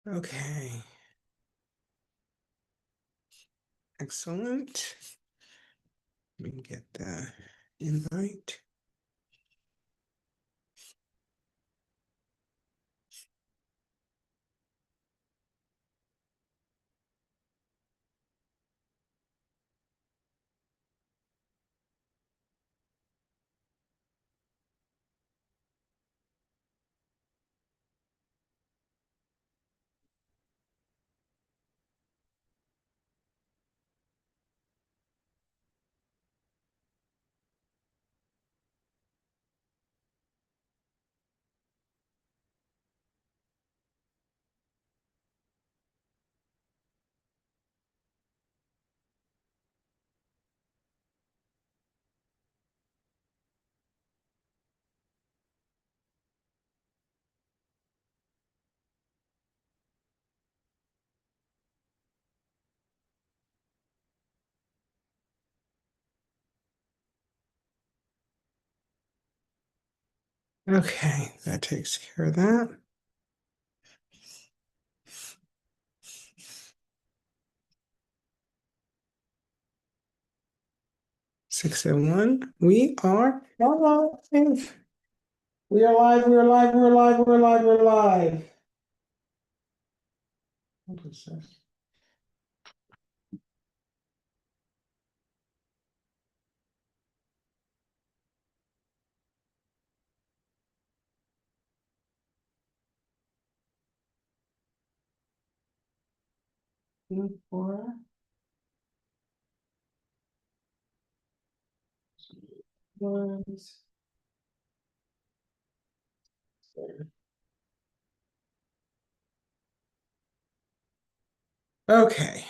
Okay, excellent. Let me get the invite. Okay, that takes care of that. 601. We are live. We are live. We're live. We're live. We're live. We're live. What is this? Four. Ones. Okay.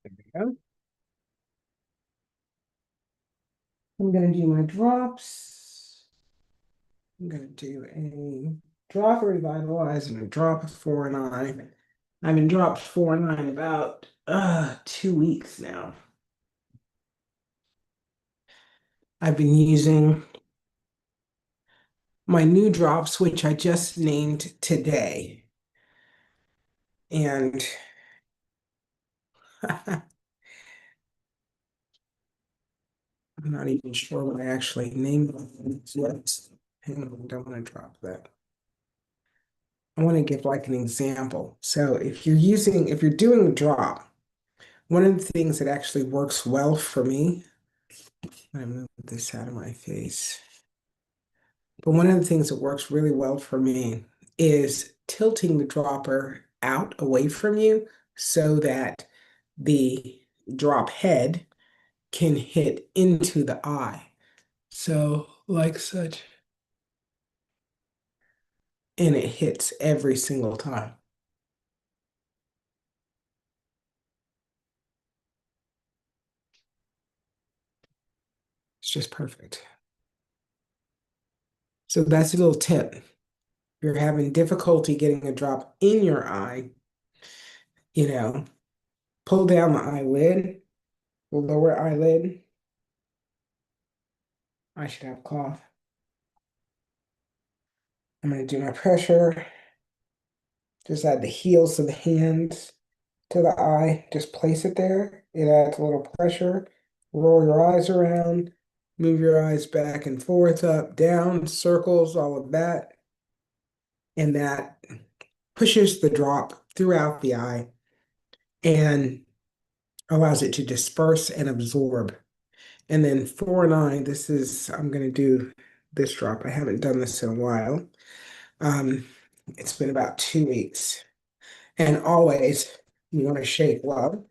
There we go. I'm going to do my drops. I'm going to do a drop of Revitalize and a drop of 4-9. I've been dropped 4-9 about 2 weeks now. I've been using my new drops, which I just named today. And I'm not even sure what I actually named them yet. Hang on, I don't want to drop that. I want to give like an example. So if you're doing a drop, one of the things that actually works well for me, I'm gonna move this out of my face. But one of the things that works really well for me is tilting the dropper out away from you so that the drop head can hit into the eye. So, like such. And it hits every single time. It's just perfect. So that's a little tip. If you're having difficulty getting a drop in your eye, you know, pull down the eyelid, the lower eyelid. I should have cloth. I'm going to do my pressure. Just add the heels of the hands to the eye. Just place it there. It adds a little pressure. Roll your eyes around. Move your eyes back and forth, up, down, circles, all of that. And that pushes the drop throughout the eye and allows it to disperse and absorb. And then 4-9, I'm going to do this drop. I haven't done this in a while. It's been about 2 weeks. And always, you want to shake well.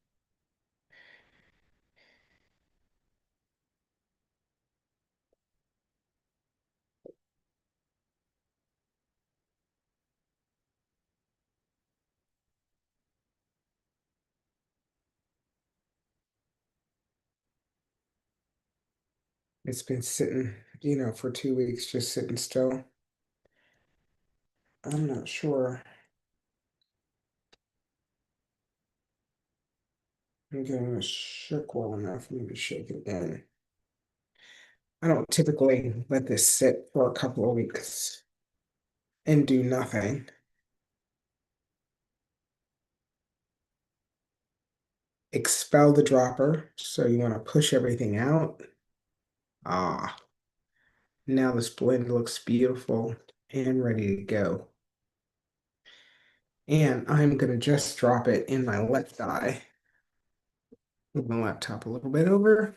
It's been sitting, for 2 weeks, just sitting still. I'm not sure. I'm getting it shook well enough for me to shake it again. I don't typically let this sit for a couple of weeks and do nothing. Expel the dropper. So you want to push everything out. Ah, now this blend looks beautiful and ready to go. And I'm going to just drop it in my left eye. Move my laptop a little bit over.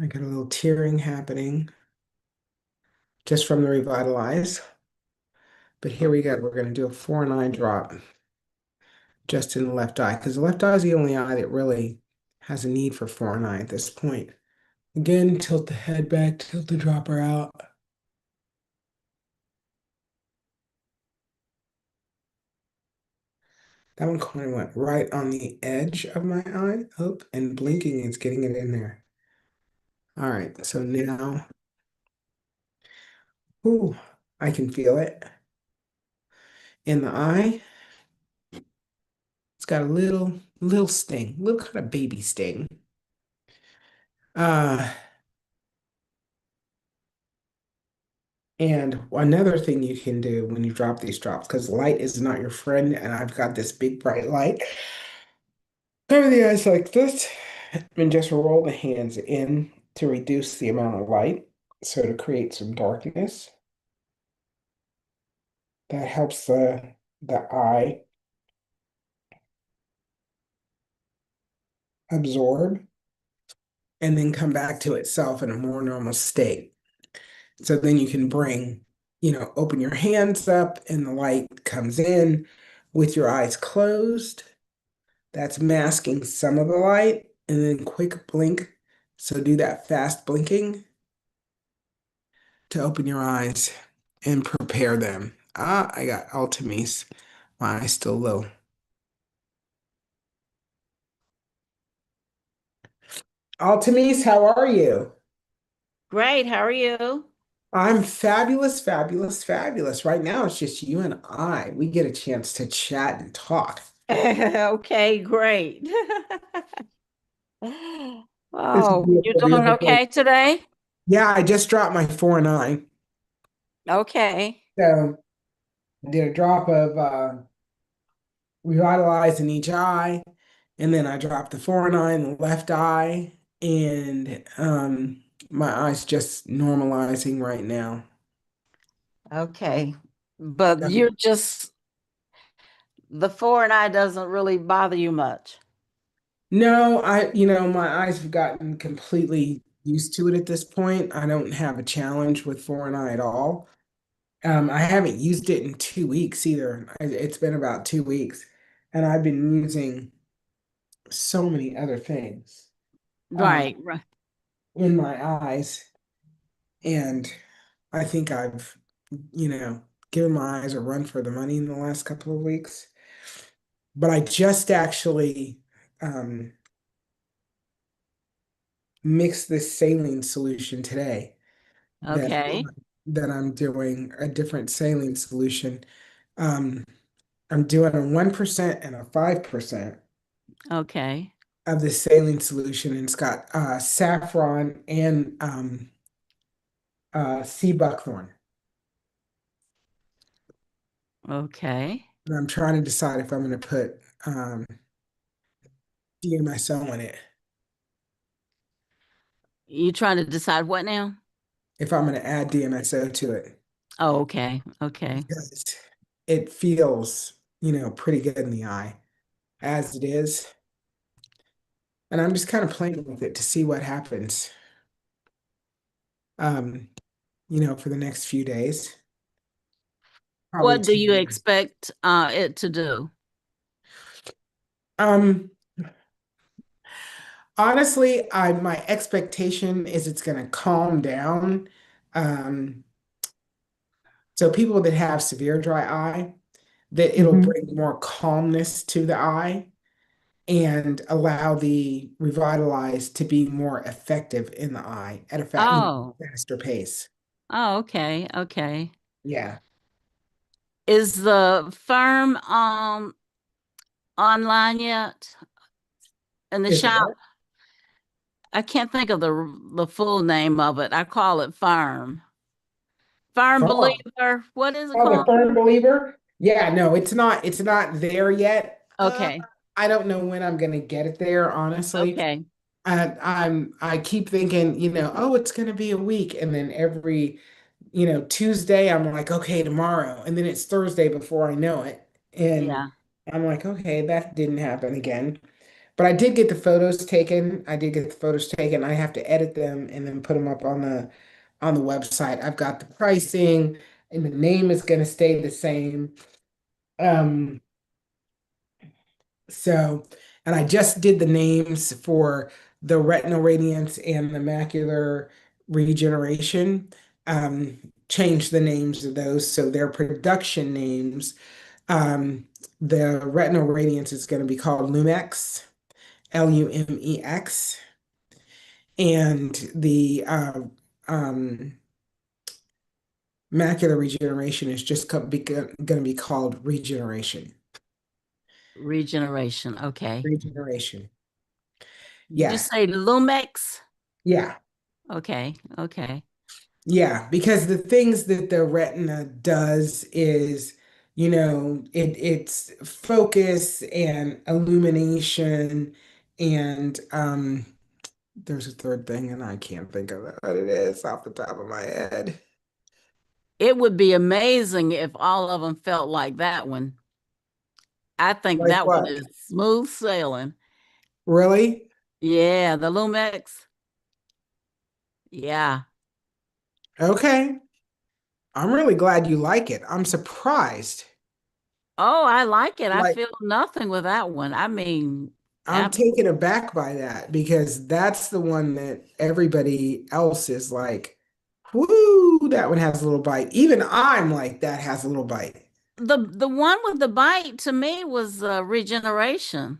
I got a little tearing happening just from the Revitalize. But here we go. We're going to do a 4-9 drop just in the left eye because the left eye is the only eye that really has a need for 4-9 at this point. Again, tilt the head back, tilt the dropper out. That one kind of went right on the edge of my eye. Oh, and blinking is getting it in there. All right, so now, ooh, I can feel it in the eye. It's got a little sting, little kind of baby sting. Uh, and another thing you can do when you drop these drops, because light is not your friend, and I've got this big bright light. Cover the eyes like this, and just roll the hands in to reduce the amount of light, so to create some darkness. That helps the eye absorb and then come back to itself in a more normal state. So then you can open your hands up and the light comes in with your eyes closed. That's masking some of the light and then quick blink. So do that fast blinking to open your eyes and prepare them. Ah, I got Ultimise. My eyes still low. Ultimise, how are you? Great. How are you? I'm fabulous, fabulous, fabulous. Right now, it's just you and I. We get a chance to chat and talk. Okay, great. This is Oh, you're beautiful, doing beautiful place. okay today? Yeah, I just dropped my 4-9. Okay. So I did a drop of Revitalize in each eye, and then I dropped the 4-9 in the left eye, and my eye's just normalizing right now. Okay. But Um, you're just the four and I doesn't really bother you much. No, my eyes have gotten completely used to it at this point. I don't have a challenge with 4-9 at all. I haven't used it in 2 weeks either. It's been about 2 weeks, and I've been using so many other things Right, um, right. in my eyes, and I think I've, given my eyes a run for the money in the last couple of weeks. But I just actually um, mixed this saline solution today that Okay. that I'm doing a different saline solution. Um, I'm doing a 1% and a 5% Okay. of the saline solution, and it's got saffron and sea buckthorn. Okay. And I'm trying to decide if I'm going to put DMSO in it, You trying to decide what now? if I'm going to add DMSO to it, Oh, okay. Okay. because it feels, pretty good in the eye as it is. And I'm just kind of playing with it to see what happens, um, for the next few days, probably What do you 2 days. expect it to do? Um, Honestly, my expectation is it's going to calm down. Um, so people that have severe dry eye, that it'll Hmm. bring more calmness to the eye. and allow the revitalize to be more effective in the eye at a Oh, faster pace. oh, okay, okay. Yeah. Is the firm online yet in the Is shop? what? I can't think of the full name of it. I call it firm. Firm Firm. believer. What is it Oh, the called? firm believer? Yeah, no, it's not there yet. Okay, I don't know when I'm gonna get it there, honestly. okay. I keep thinking, oh, it's gonna be a week, and then every, Tuesday I'm like, okay, tomorrow, and then it's Thursday before I know it, and Yeah. I'm like, okay, that didn't happen again. But I did get the photos taken. I did get the photos taken. I have to edit them and then put them up on the website. I've got the pricing, and the name is gonna stay the same. Um, So, and I just did the names for the retinal radiance and the macular regeneration. Changed the names of those so they're production names. The retinal radiance is going to be called Lumex, Lumex, and the macular regeneration is just going to be called regeneration. Regeneration. Okay. Regeneration. Did you Yeah. say Lumex? Yeah. Okay, okay. Yeah, because the things that the retina does is, it's focus and illumination and there's a third thing and I can't think of what it is off the top of my head. It would be amazing if all of them felt like that one. I think Like that one what? is smooth sailing. Really? Yeah, the Lumex. Yeah. Okay. I'm really glad you like it. I'm surprised. Oh, I like it. I Like feel nothing with that one. I mean, I'm ab taken aback by that because that's the one that everybody else is like, whoo, that one has a little bite. Even I'm like, that has a little bite. the one with the bite to me was regeneration.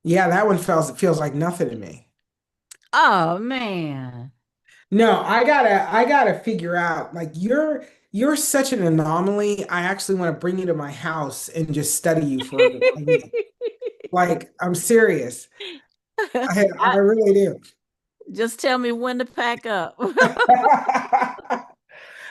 Yeah, that one feels like nothing to me. Oh man. No, I gotta figure out like you're such an anomaly. I actually want to bring you to my house and just study you for a week. Like, I'm serious. I I, really do. just tell me when to pack up.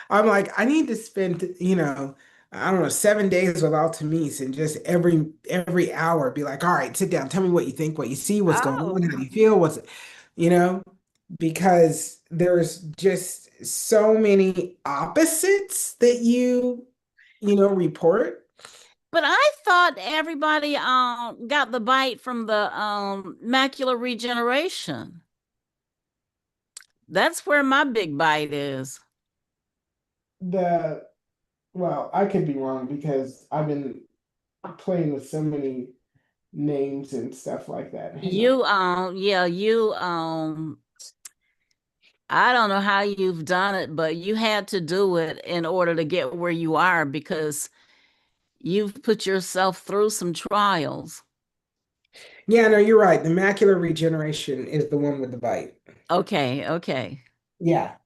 I'm like, I need to spend, I don't know, 7 days with Altamise and just every hour be like, all right, sit down, tell me what you think, what you see, what's going on, Oh, how do you feel, you know, because there's just so many opposites that report. but I thought everybody got the bite from the macular regeneration. That's where my big bite is. The Well, I could be wrong because I've been playing with so many names and stuff like that. Hang on. You I don't know how you've done it, but you had to do it in order to get where you are because you've put yourself through some trials. Yeah, no, you're right. The macular regeneration is the one with the bite. Okay, okay. Yeah, All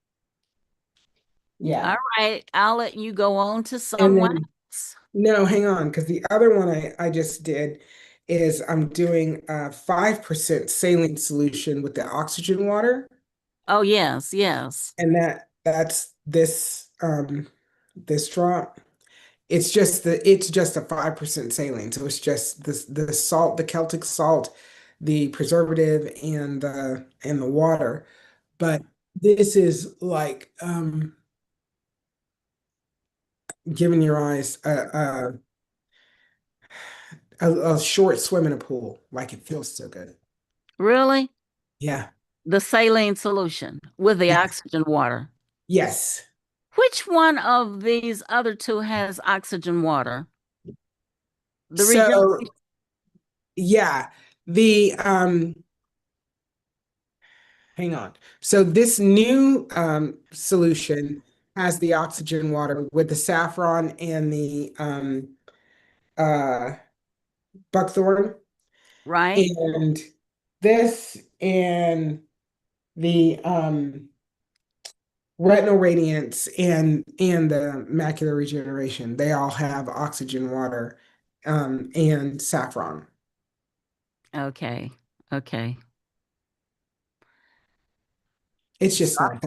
yeah. right, I'll let you go on to And someone then else. no, hang on, because the other one I just did is I'm doing a 5% saline solution with the oxygen water, Oh, yes, yes. and that's this drop. It's just a 5% saline, so it's just the salt, the Celtic salt, the preservative, and the water. But this is like giving your eyes a short swim in a pool. Like it feels so good. Really? Yeah. The saline solution with the Yes. oxygen water. Yes. Which one of these other two has oxygen water? The So regeneration. yeah, the hang on. So this new solution has the oxygen water with the saffron and the uh buckthorn. right? And this and the retinal radiance and the macular regeneration, they all have oxygen water and saffron. Okay. Okay. It's just nice.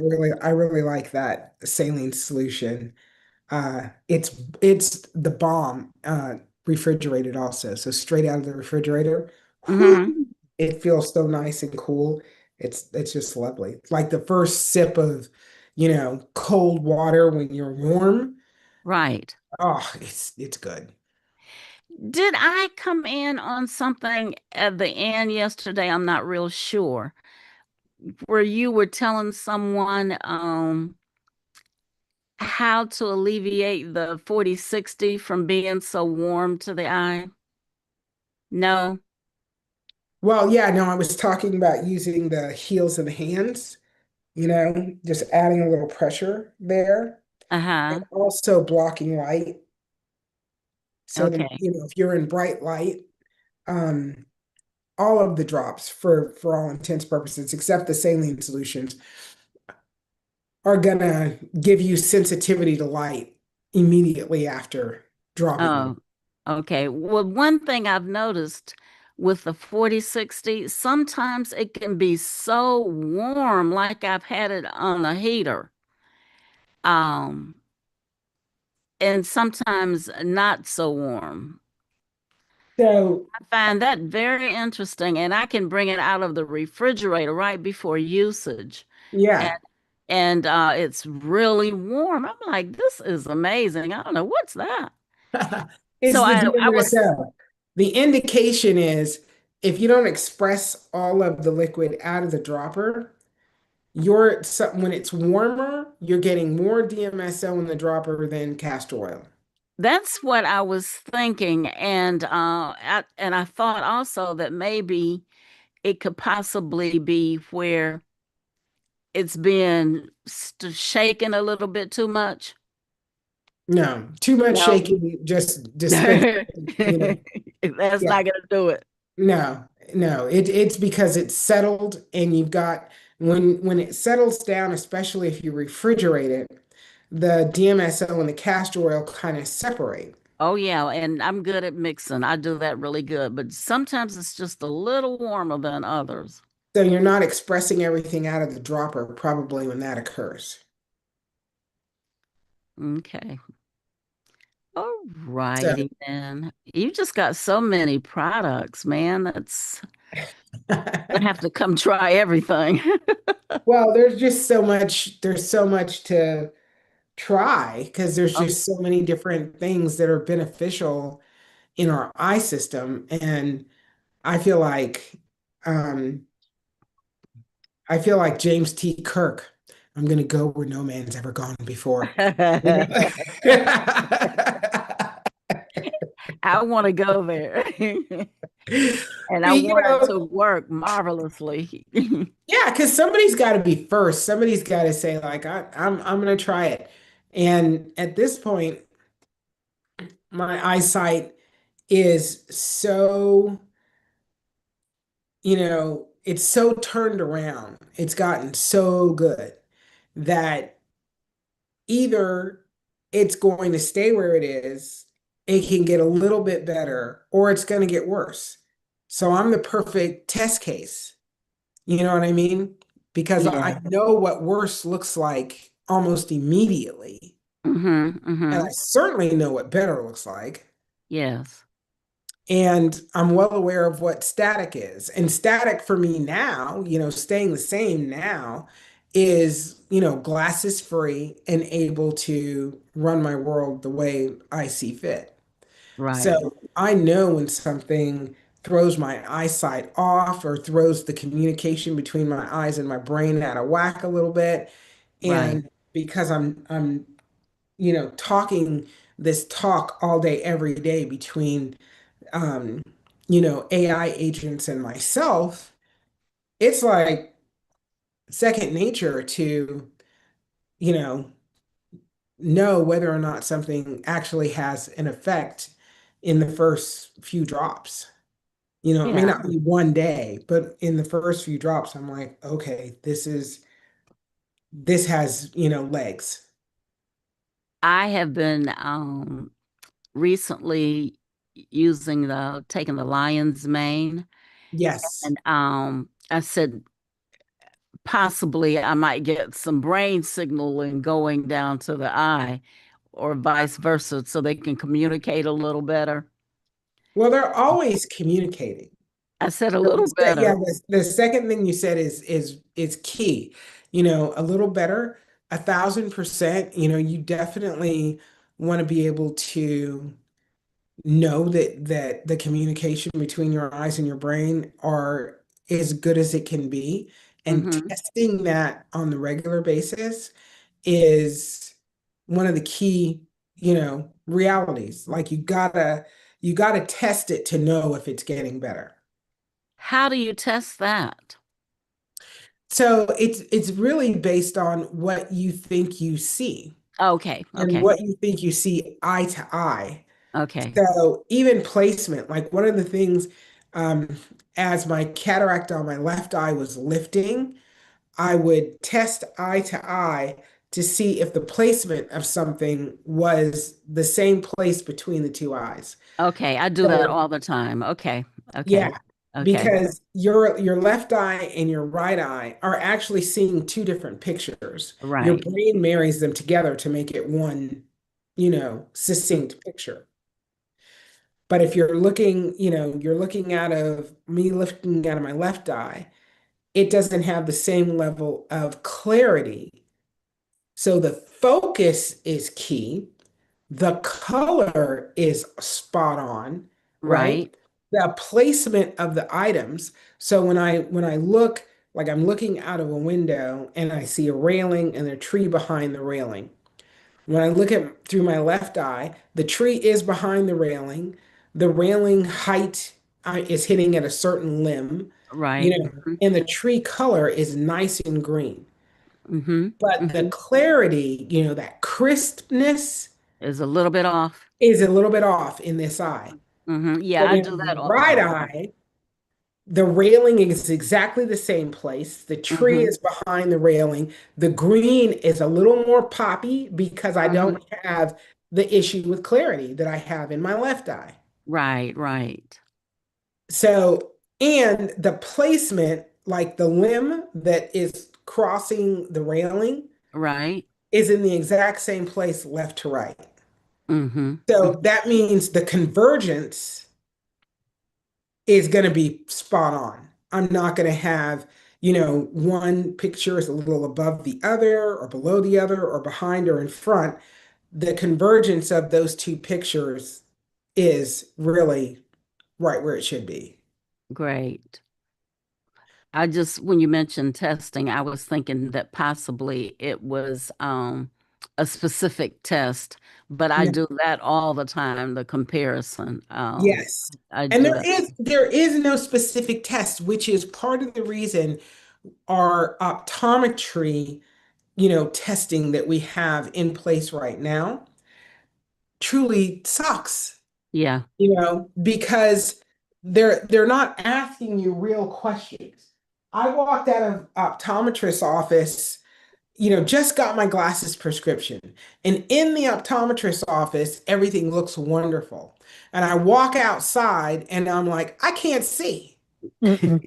I really like that saline solution. It's the bomb, refrigerated also. So straight out of the refrigerator, Hmm. whew, it feels so nice and cool. It's just lovely. It's like the first sip of, cold water when you're warm. Right. Oh, it's good. Did I come in on something at the end yesterday? I'm not real sure. Where you were telling someone how to alleviate the 40/60 from being so warm to the eye? No. Well, yeah, no, I was talking about using the heels of the hands, just adding a little pressure there and Uh-huh. also blocking light. So then, Okay. if you're in bright light, um, all of the drops for all intents purposes, except the saline solutions, are gonna give you sensitivity to light immediately after dropping them. Oh, okay. Well, one thing I've noticed with the 40/60, sometimes it can be so warm, like I've had it on a heater. Um, and sometimes not so warm. So I find that very interesting, and I can bring it out of the refrigerator right before usage. And yeah, it's really warm. I'm like, this is amazing. I don't know what's that. So it's the I was DMSO. The indication is if you don't express all of the liquid out of the dropper, when it's warmer, you're getting more DMSO in the dropper than castor oil. That's what I was thinking, and I thought also that maybe it could possibly be where it's being shaken a little bit too much. No, too much No, shaking just dispense, that's yeah. not gonna do it. No, no. It's because it's settled and you've got when it settles down, especially if you refrigerate it, the DMSO and the castor oil kind of separate. Oh yeah, and I'm good at mixing. I do that really good, but sometimes it's just a little warmer than others. So you're not expressing everything out of the dropper probably when that occurs. Okay. All So righty then. You just got so many products, man. That's I have to come try everything. well, there's so much to try because there's Oh, just so many different things that are beneficial in our eye system. And I feel like um I feel like James T. Kirk. I'm gonna go where no man's ever gone before. You know? I want to go there. And I You want it know, to work marvelously. yeah, because somebody's got to be first. Somebody's got to say, like, I'm gonna try it. And at this point, my eyesight is so, it's so turned around. It's gotten so good that either it's going to stay where it is, it can get a little bit better, or it's going to get worse. So I'm the perfect test case. You know what I mean? Because I Yeah. know what worse looks like almost immediately. Mm-hmm. And Mm-hmm. I certainly know what better looks like. Yes. And I'm well aware of what static is. And static for me now, staying the same now is, glasses free and able to run my world the way I see fit. Right. So I know when something throws my eyesight off or throws the communication between my eyes and my brain out of whack a little bit. Right. And because I'm talking this talk all day, every day between um, AI agents and myself, it's like second nature to, you know whether or not something actually has an effect in the first few drops. It may Yeah, not be one day, but in the first few drops, I'm like, okay, this has, legs. I have been recently using the taking the lion's mane, Yes. and I said possibly I might get some brain signaling going down to the eye or vice versa so they can communicate a little better. Well, they're always communicating. I said a So little yeah, better. the second thing you said is key. A little better, 1,000%. You definitely want to be able to know that the communication between your eyes and your brain are as good as it can be, and Hmm. testing that on the regular basis is one of the key, realities. Like you gotta test it to know if it's getting better. How do you test that? So it's really based on what you think you see Okay, and okay, what you think you see eye to eye. okay, So even placement, like one of the things, um, as my cataract on my left eye was lifting, I would test eye to eye to see if the placement of something was the same place between the two eyes. okay. I do that So all the time. Okay, okay, yeah, okay. because your left eye and your right eye are actually seeing two different pictures. Your Right, brain marries them together to make it one, succinct picture. But if you're looking, you're looking out of me looking out of my left eye, it doesn't have the same level of clarity. So the focus is key. The color is spot on, right? right, The placement of the items. So when I look, like I'm looking out of a window and I see a railing and a tree behind the railing. When I look at through my left eye, the tree is behind the railing. The railing height is hitting at a certain limb, right. and the tree color is nice and green. Mm-hmm. But the Hmm. clarity, that crispness Is a little bit off. is a little bit off in this eye. Hmm. Yeah, But I in do the that all the right time. eye, the railing is exactly the same place. The tree Hmm. is behind the railing. The green is a little more poppy because I Hmm. don't have the issue with clarity that I have in my left eye. Right, right, So, and the placement, like the limb that is crossing the railing, right. is in the exact same place left to right. Hmm. So that means the convergence is going to be spot on. I'm not going to have, one picture is a little above the other or below the other or behind or in front. The convergence of those two pictures is really right where it should be. Great. I just, when you mentioned testing, I was thinking that possibly it was a specific test, but I No. do that all the time, the comparison. Yes. I And do there that. is there is no specific test, which is part of the reason our optometry, testing that we have in place right now truly sucks. Yeah. Because they're not asking you real questions. I walked out of optometrist's office, just got my glasses prescription. And in the optometrist's office, everything looks wonderful. And I walk outside and I'm like, I can't see. Mm-mm.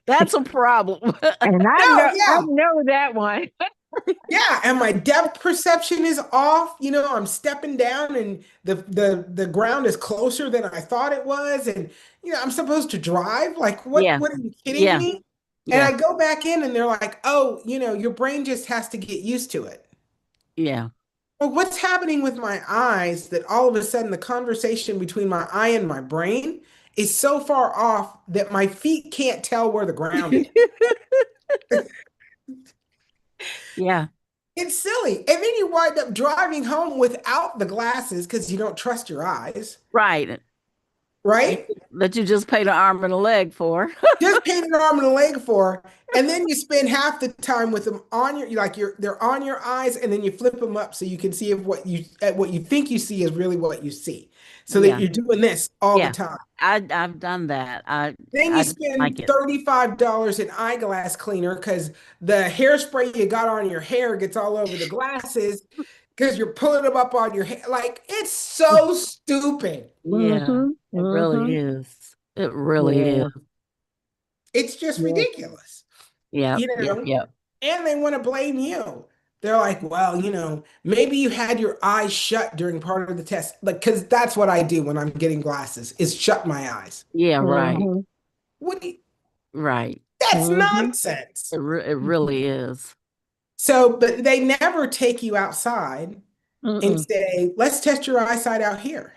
That's a problem. And No, I yeah. know that one. Yeah, and my depth perception is off. I'm stepping down and the ground is closer than I thought it was. And I'm supposed to drive. Like, what Yeah. what are you kidding Yeah. me? And Yeah. I go back in and they're like, "Oh, your brain just has to get used to it." Yeah. Well, what's happening with my eyes that all of a sudden the conversation between my eye and my brain is so far off that my feet can't tell where the ground is. Yeah. It's silly. And then you wind up driving home without the glasses because you don't trust your eyes. Right. You, right? that you just paid an arm and a leg for. Just paint an arm and a leg for, and then you spend half the time with them on your like your they're on your eyes, and then you flip them up so you can see if what you think you see is really what you see. So that Yeah. you're doing this all the Yeah. time. I've done that. Then you I like spend it. $35 in eyeglass cleaner because the hairspray you got on your hair gets all over the glasses because you're pulling them up on your hair. Like it's so stupid. Yeah. Mm-hmm. It really Mm-hmm. is. It really is. Yeah. It's just Yeah. ridiculous, Yep. you Yep. know? Yep. And they want to blame you. They're like, well, maybe you had your eyes shut during part of the test. Like, because that's what I do when I'm getting glasses, is shut my eyes. Yeah. Right. Mm-hmm. What do you, Right. that's Mm-hmm. nonsense. It really is. So, but they never take you outside and Mm-mm. say, let's test your eyesight out here.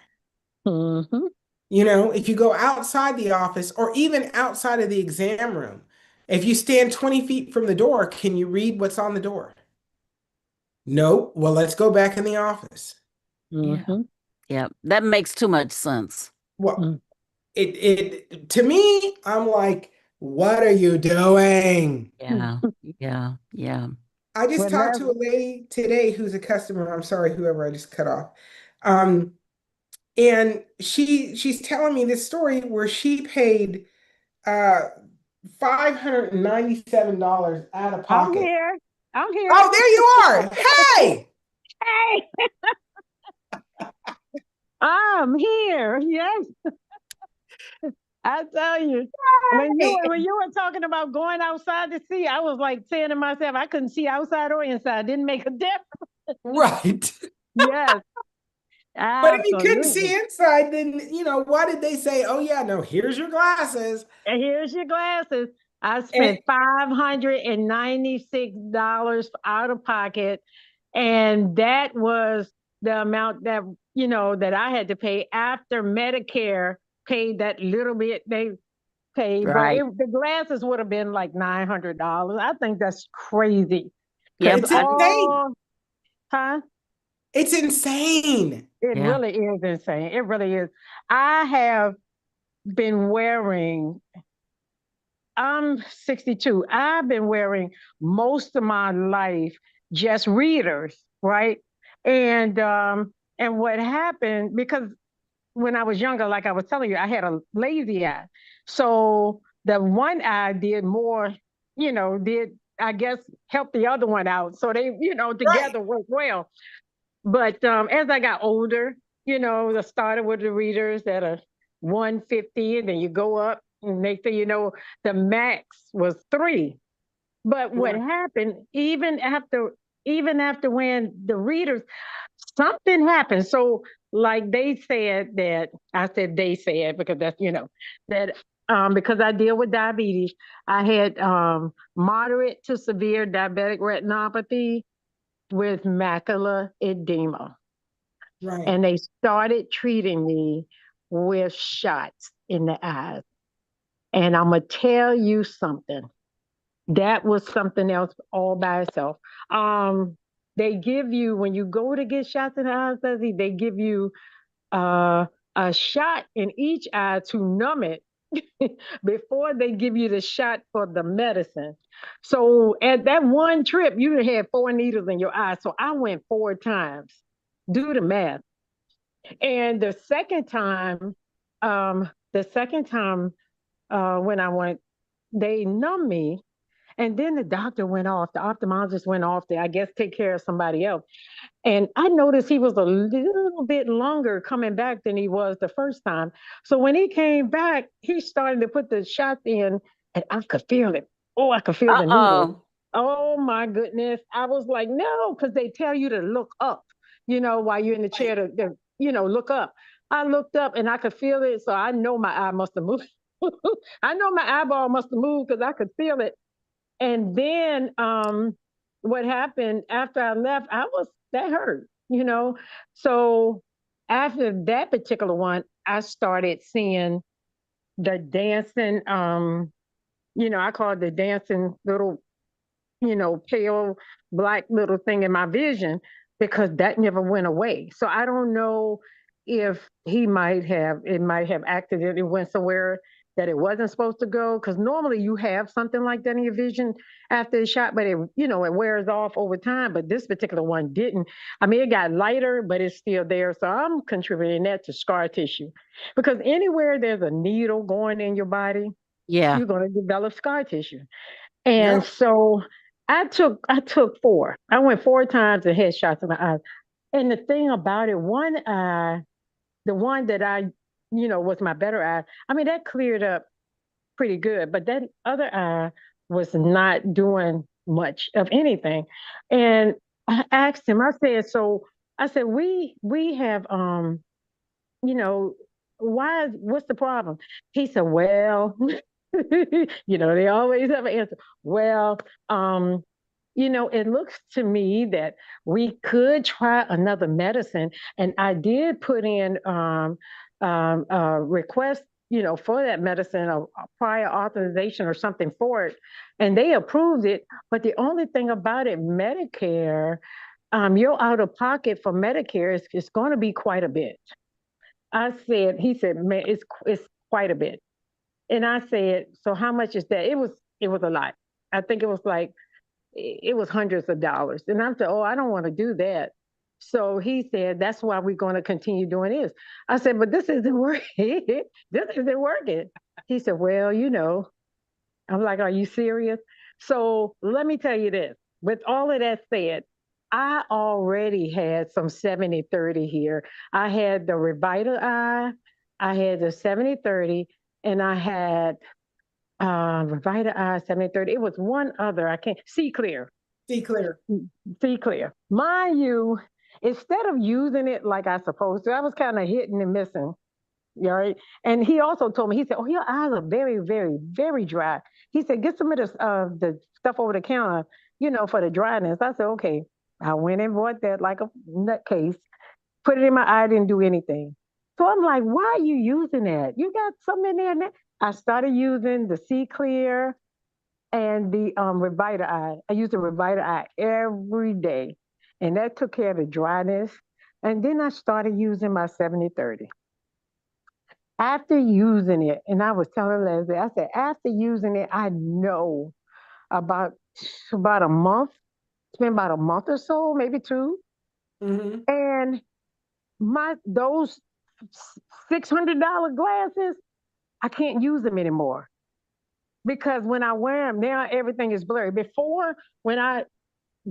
Mm-hmm. If you go outside the office or even outside of the exam room, if you stand 20 feet from the door, can you read what's on the door? No. Well, let's go back in the office. Yeah. Mm-hmm. Yep. That makes too much sense. Well, it to me, I'm like, what are you doing? Yeah. Yeah. Yeah. I just Well, talked that's to a lady today who's a customer. I'm sorry, whoever I just cut off. Um, and she's telling me this story where she paid uh $597 out of I'm pocket. here. I'm here. Oh, there you are. Hey, Hey, I'm here. Yes, I tell you. hey. When you were talking about going outside to see, I was like saying to myself, I couldn't see outside or inside. Didn't make a difference. Right. Yes, But if you couldn't see absolutely. inside, then why did they say, oh yeah, no, here's your glasses? And here's your glasses. I And spent $596 out of pocket. And that was the amount that, that I had to pay after Medicare paid that little bit they paid. But Right. the glasses would have been like $900. I think that's crazy. Because Yep. it's insane. huh? It's insane. It Yeah. really is insane. It really is. I have been wearing I'm 62. I've been wearing most of my life just readers, right? And what happened because when I was younger, like I was telling you, I had a lazy eye. So the one eye did more, did I guess help the other one out. So they, Right. together worked well. But as I got older, I started with the readers that are 150, and then you go up, and next thing you know, the max was three. But what Right. happened, even after when the readers, something happened. So like they said that I said they said because that's that because I deal with diabetes, I had moderate to severe diabetic retinopathy with macular edema. Right. And they started treating me with shots in the eyes. And I'm going to tell you something. That was something else all by itself. Um, they give you, when you go to get shots in the eyes, they give you uh, a shot in each eye to numb it before they give you the shot for the medicine. So at that one trip, you had four needles in your eye. So I went four times. Do the math. And the second time when I went, they numbed me. And then the doctor went off, the ophthalmologist went off to, I guess, take care of somebody else. And I noticed he was a little bit longer coming back than he was the first time. So when he came back, he started to put the shots in, and I could feel it. Oh, I could feel the needle. Uh-oh. Oh my goodness. I was like, no, because they tell you to look up, while you're in the Right. chair look up. I looked up and I could feel it. So I know my eye must have moved. I know my eyeball must have moved because I could feel it. And then what happened after I left, that hurt. So after that particular one, I started seeing the dancing, I call it the dancing little, pale black little thing in my vision because that never went away. So I don't know if it might have accidentally went somewhere that it wasn't supposed to go. Because normally you have something like that in your vision after the shot, but it wears off over time. But this particular one didn't. I mean, it got lighter, but it's still there. So I'm contributing that to scar tissue, because anywhere there's a needle going in your body, Yeah. you're going to develop scar tissue. And Yep. so I took four. I went four times and had shots in my eyes. And the thing about it, one eye, the one that was my better eye, I mean, that cleared up pretty good, but that other eye was not doing much of anything. And I asked him, I said, we have you know, what's the problem? He said, well, they always have an answer. Well, it looks to me that we could try another medicine. And I did put in a request, for that medicine, a prior authorization or something for it. And they approved it. But the only thing about it, Medicare, your out of pocket for Medicare is going to be quite a bit. He said, man, it's quite a bit. And I said, so how much is that? It was a lot. I think it was hundreds of dollars. And I said, oh, I don't want to do that. So he said, that's why we're going to continue doing this. I said, but this isn't working. This isn't working. He said, well, I'm like, are you serious? So let me tell you this. With all of that said, I already had some 70/30 here. I had the Revita eye, I had the 70/30, and I had Revita eye 70/30. It was one other. I can't see clear. See clear. See clear. Mind you, instead of using it like I supposed to, I was kind of hitting and missing. Right. And he also told me, he said, oh, your eyes are very, very, very dry. He said, get some of the stuff over the counter, for the dryness. I said, okay. I went and bought that like a nutcase, put it in my eye, didn't do anything. So I'm like, why are you using that? You got something in there. I started using the C Clear and the Revita eye. I use the Revita eye every day. And that took care of the dryness. And then I started using my 70/30. After using it, and I was telling Leslie, I said, after using it, I know about about a month. It's been about a month or so, maybe two. Hmm. And those $600 glasses, I can't use them anymore because when I wear them now, everything is blurry. Before, when I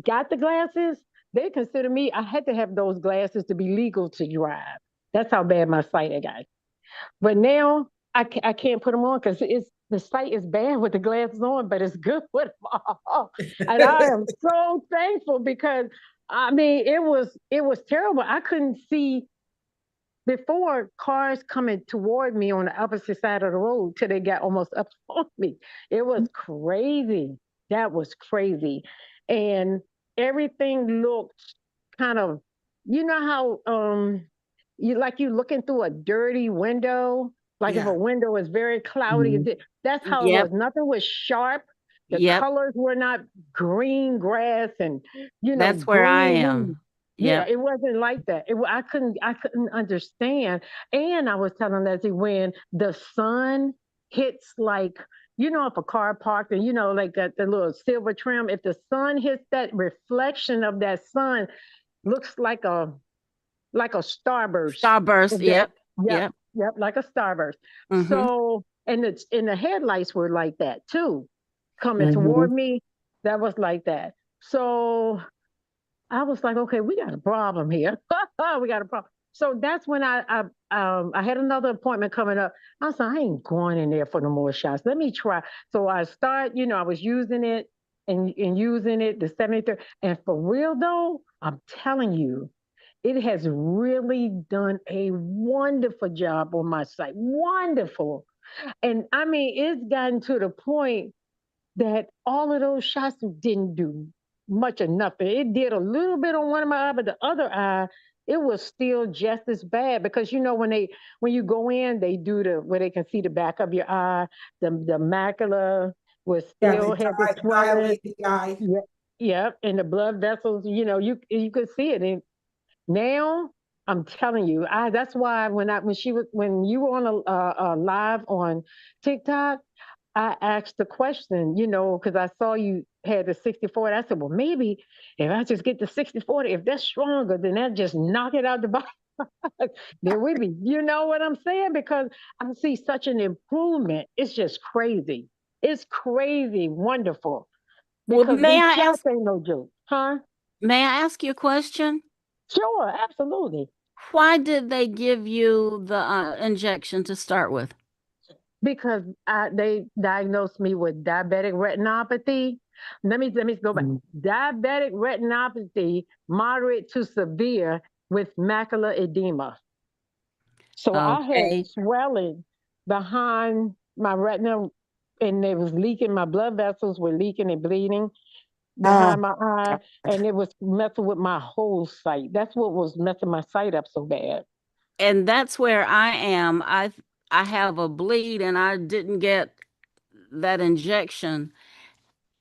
got the glasses, they consider me. I had to have those glasses to be legal to drive. That's how bad my sight had got. But now I can't put them on because the sight is bad with the glasses on, but it's good with them off. And I am so thankful because I mean it was terrible. I couldn't see before cars coming toward me on the opposite side of the road till they got almost up on me. It was crazy. That was crazy. And everything looked kind of, you know how you looking through a dirty window, like if a Yeah. window is very cloudy, Mhm. that's how it was. Yep. Nothing was sharp. The Yep. colors were not green grass and That's where I green leaves. am. Yeah, Yep. it wasn't like that. I couldn't understand. And I was telling Leslie, when the sun hits, like, if a car parked and like the little silver trim, if the sun hits, that reflection of that sun looks like a starburst. Starburst. If that, Yep. yep, Yep. yep, like a starburst. Mm-hmm. So, and the headlights were like that too, coming Mm-hmm. toward me. That was like that. So I was like, okay, we got a problem here. We got a problem. So that's when I had another appointment coming up. I said, I ain't going in there for no more shots. Let me try. So I was using it and using it, the 73. And for real though, I'm telling you, it has really done a wonderful job on my site. Wonderful. And I mean, it's gotten to the point that all of those shots didn't do much or nothing. It did a little bit on one of my eye, but the other eye, it was still just as bad because when you go in, they do the where they can see the back of your eye, the macula was Yeah, still had the swelling. dilate the eye. Yep, yep, and the blood vessels, you could see it. And now I'm telling you, that's why when you were on a live on TikTok, I asked the question, because I saw you had the 60/40. I said, well, maybe if I just get the 60/40, if that's stronger, then that just knock it out the box. There we be. You know what I'm saying? Because I see such an improvement. It's just crazy. It's crazy, wonderful. Well, Because these shots ain't no joke, huh? may I ask you a question? Sure, absolutely. Why did they give you the injection to start with? Because they diagnosed me with diabetic retinopathy. Let me go back. Diabetic retinopathy, moderate to severe, with macular edema. So I had Okay. swelling behind my retina, and it was leaking. My blood vessels were leaking and bleeding Oh, behind my eye, and it was messing with my whole sight. That's what was messing my sight up so bad. And that's where I am. I have a bleed and I didn't get that injection,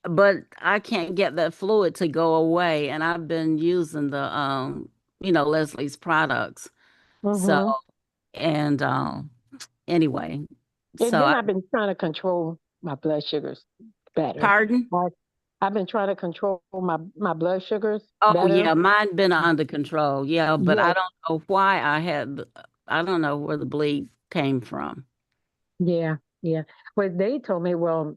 but I can't get that fluid to go away. And I've been using the Leslie's products. So Hmm. and anyway, And so then I've been trying to control my blood sugars better. pardon? I, I've been trying to control my blood sugars Oh better. yeah, mine been under control. Yeah, but I Yes, don't know why I don't know where the bleed came from. yeah, yeah. But they told me, well,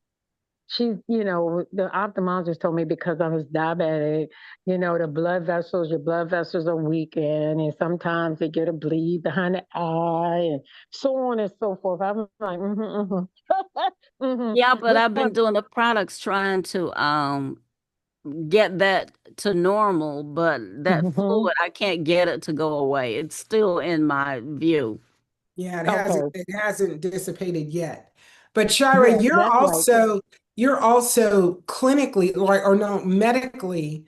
the ophthalmologist told me because I was diabetic, your blood vessels are weakened, and sometimes they get a bleed behind the eye, and so on and so forth. I'm like, Yeah, but which I've been one? doing the products trying to get that to normal, but that Hmm. fluid I can't get it to go away. It's still in my view. yeah, Okay, it hasn't dissipated yet. But Shira, yeah, that's right. you're also clinically, like, or no, medically,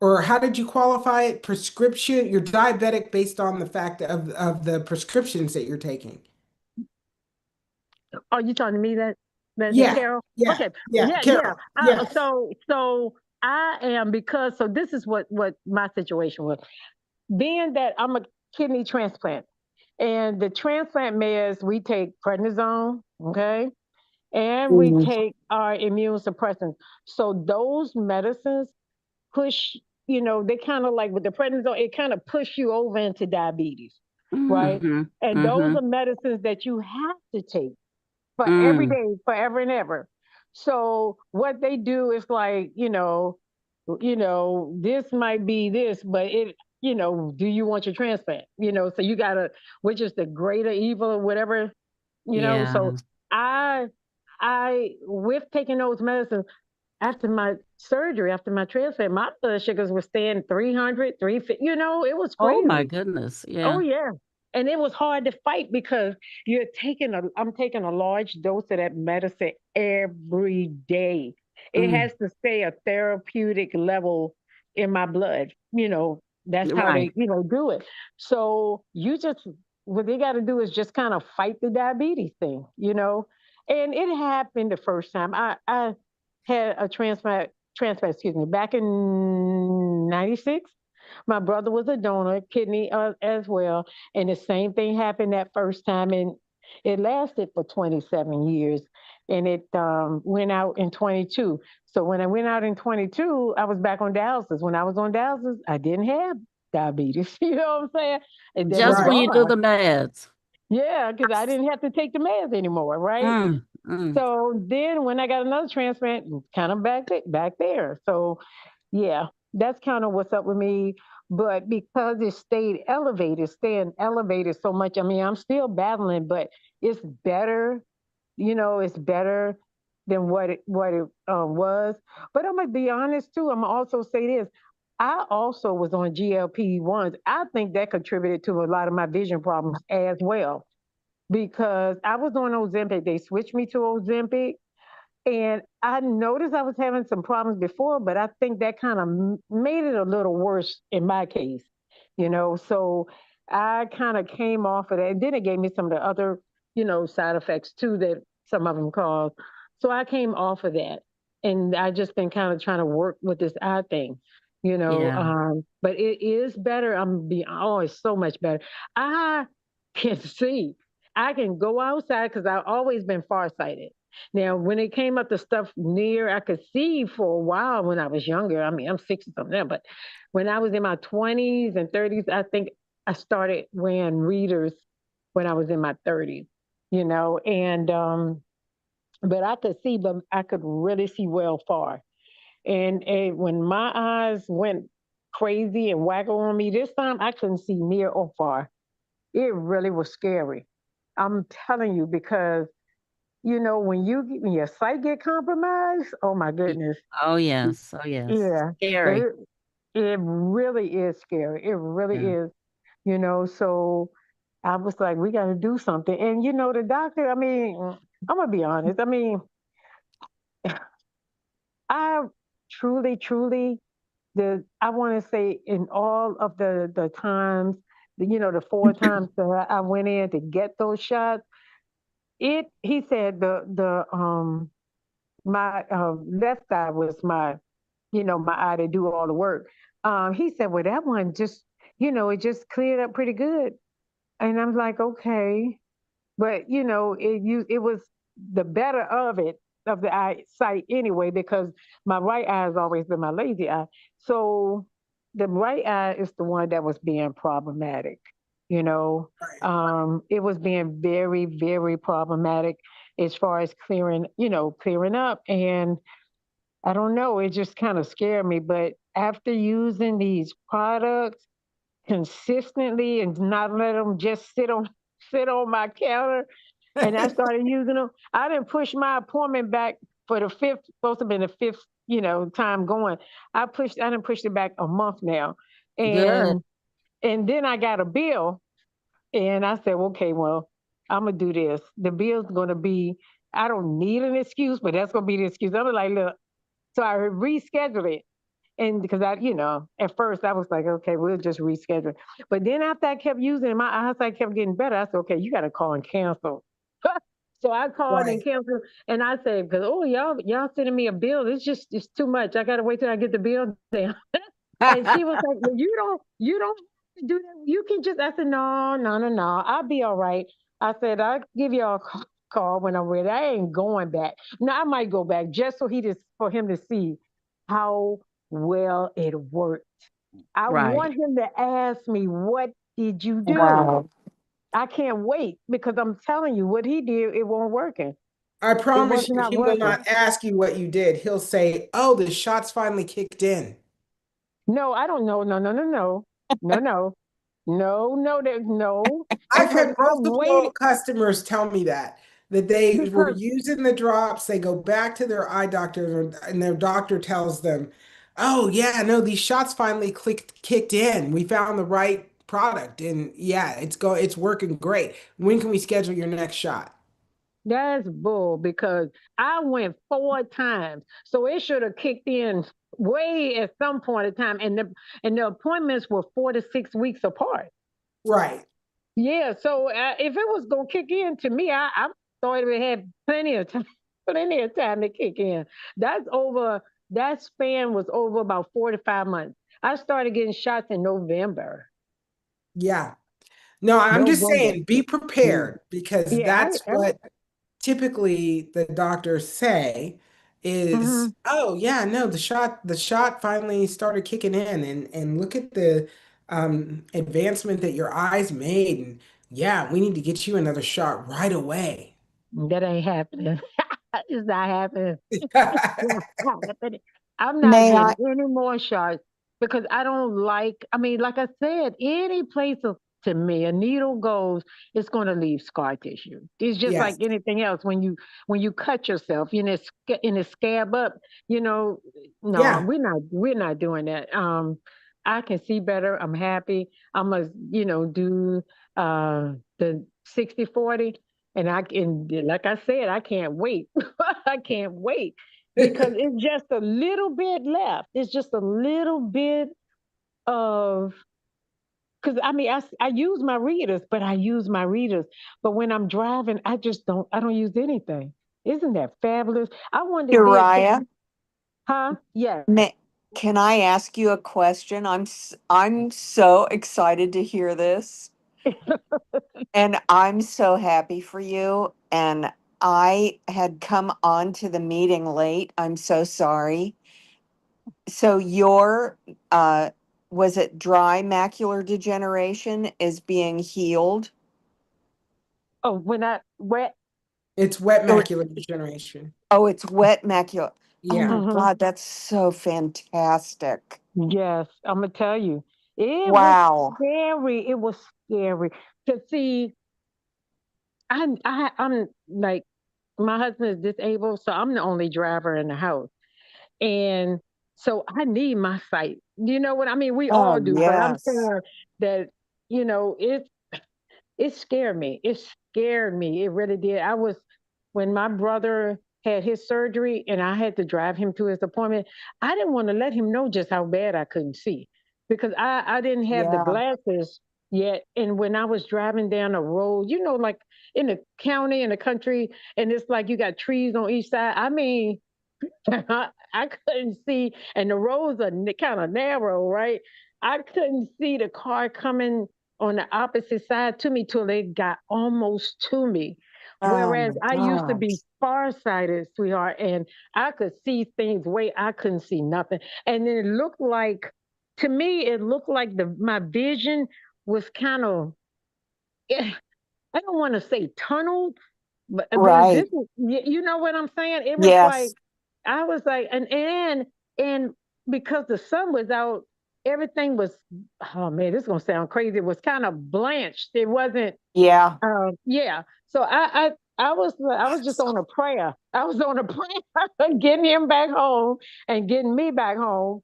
or how did you qualify it? Prescription, you're diabetic based on the fact of the prescriptions that you're taking. Are you talking to me, that Yeah, Carol? yeah, Okay, yeah, yeah, yeah. Carol. Yes. So I am, because so this is what my situation was. Being that I'm a kidney transplant, and the transplant meds, we take prednisone, okay, and we Mhm. take our immune suppressants. So those medicines push, they kind of like with the prednisone, it kind of push you over into diabetes, right? Mm-hmm. And those Mm-hmm. are medicines that you have to take for every Mm. day, forever and ever. So what they do is like, this might be this, but do you want your transplant? So you gotta, which is the greater evil or whatever, So Yeah. I, with taking those medicines after my surgery, after my transplant, my blood sugars were staying 300, 350. It was Oh my crazy. goodness. Oh Yeah. yeah. And it was hard to fight because I'm taking a large dose of that medicine every day. It Mm. has to stay a therapeutic level in my blood. That's how Right. they, do it. So what they got to do is just kind of fight the diabetes thing. And it happened the first time. I had a transplant, excuse me, back in 96. My brother was a donor, kidney as well. And the same thing happened that first time. And it lasted for 27 years. And it went out in 22. So when I went out in 22, I was back on dialysis. When I was on dialysis, I didn't have diabetes. You know what I'm saying? It was Just when Right. you do gone. the meds. Yeah, because I didn't have to take the meds anymore, right? Mm. Mm. So then when I got another transplant, kind of back there. So yeah, that's kind of what's up with me. But because it staying elevated so much, I mean, I'm still battling, but it's better, it's better than what it was. But I'm gonna be honest too. I'm gonna also say this. I also was on GLP-1s. I think that contributed to a lot of my vision problems as well because I was on Ozempic. They switched me to Ozempic, and I noticed I was having some problems before, but I think that kind of made it a little worse in my case. So I kind of came off of that. And then it gave me some of the other, side effects too that some of them caused. So I came off of that. And I just been kind of trying to work with this eye thing. Yeah. But it is better. Oh, it's so much better. I can see. I can go outside because I've always been farsighted. Now, when it came up to stuff near, I could see for a while when I was younger. I mean, I'm 60 something now, but when I was in my 20s and 30s, I think I started wearing readers when I was in my 30s, and but I could see, but I could really see well far. And when my eyes went crazy and waggle on me this time, I couldn't see near or far. It really was scary. I'm telling you because when your sight get compromised, oh my Y- goodness, Oh, yes. Oh, yes. yeah, Scary. it it really is scary. It really Yeah. is. So I was like, we got to do something. And the doctor. I mean, I'm gonna be honest. I mean, I truly, truly I want to say in all of the times, the four times that I went in to get those shots, he said the my left eye was my eye to do all the work. He said, well, that one just it just cleared up pretty good, and I'm like, okay. But it was the better of the eyesight anyway, because my right eye has always been my lazy eye. So the right eye is the one that was being problematic. You know, Right. it was being very, very problematic as far as clearing up. And I don't know, it just kind of scared me. But after using these products consistently and not let them just sit on my counter, and I started using them. I didn't push my appointment back for the fifth, supposed to be the fifth, time going. I didn't push it back a month now. Good. And then I got a bill, and I said, okay, well, I'm gonna do this. The bill's gonna be, I don't need an excuse, but that's gonna be the excuse. I'm like, look, so I rescheduled it. And because at first I was like, okay, we'll just reschedule. But then after I kept using it, my eyesight kept getting better. I said, okay, you got to call and cancel. So I called and Right. canceled, and I said, because y'all sending me a bill. It's too much. I got to wait till I get the bill down. And she was like, well, you don't have to do that. You can just. I said, no, no, no, no. I'll be all right. I said, I'll give y'all a call when I'm ready. I ain't going back. Now I might go back just for him to see how well it worked. I Right. want him to ask me, what did you do? Wow. I can't wait because I'm telling you, what he did, it won't working. I It promise was you, not he will working. not ask you what you did. He'll say, "Oh, the shots finally kicked in." No, I don't know. No, no, no, no, no, no, no, no, no, I've because had I'm multiple waiting customers tell me that they were because using the drops, they go back to their eye doctor, and their doctor tells them, "Oh yeah, no, these shots finally kicked in. We found the right product, and yeah, it's working great. When can we schedule your next shot?" that's bull because I went four times. So it should have kicked in way at some point in time. And the appointments were 4 to 6 weeks apart. Right. Yeah, so if it was gonna kick in to me, I thought it had plenty of time, plenty of time to kick in. That's over. That span was over about 4 to 5 months. I started getting shots in November. Yeah. No, I'm just November. saying, be Mm. prepared because Yeah, that's what typically the doctors say is, mhm. oh yeah, no, the shot finally started kicking in, and look at the advancement that your eyes made, and yeah, we need to get you another shot right away. That ain't happening. It's not happening. Happening. I'm not May getting I? any more shots because I don't like. I mean, like I said, any place to me a needle goes, it's going to leave scar tissue. It's just like Yes. anything else. When you cut yourself, in a scab up, you know, no, Yeah. we're not doing that. I can see better. I'm happy. I'm gonna do the 60/40. And like I said, I can't wait. I can't wait because it's just a little bit left. It's just a little bit of, because I mean, I use my readers, but I use my readers. But when I'm driving, I don't use anything. Isn't that fabulous? I wanted to see if, Uriah, huh? Yes. may, Can I ask you a question? I'm so excited to hear this, and I'm so happy for you. And I had come on to the meeting late. I'm so sorry. So your was it dry macular degeneration is being healed? Oh, when I wet. It's wet Or macular degeneration. oh, it's wet macular. Oh Yeah. my Mhm. God, that's so fantastic. Yes, I'm gonna tell you, it was Wow. scary. It was scary to see. I'm like, my husband is disabled, so I'm the only driver in the house, and so I need my sight. You know what I mean? We Oh all do, but I'm yes. saying that it scared me. It scared me. It really did. When my brother had his surgery and I had to drive him to his appointment, I didn't want to let him know just how bad I couldn't see because I didn't have the Yeah. glasses yet. And when I was driving down the road, like in the county, in the country, and it's like you got trees on each side. I mean, I couldn't see, and the roads are kind of narrow, right? I couldn't see the car coming on the opposite side to me till they got almost to me. Oh Whereas my I used to be gosh. farsighted, sweetheart, and I could see things way I couldn't see nothing. And then it looked like, to me, it looked like my vision was kind of, I don't want to say tunneled, but Right. this is, you know what I'm saying? It was like, Yes. I was like, and because the sun was out, everything was, oh man, this is gonna sound crazy. It was kind of blanched. It wasn't, Yeah. yeah. So I was just on a prayer. I was on a prayer, getting him back home and getting me back home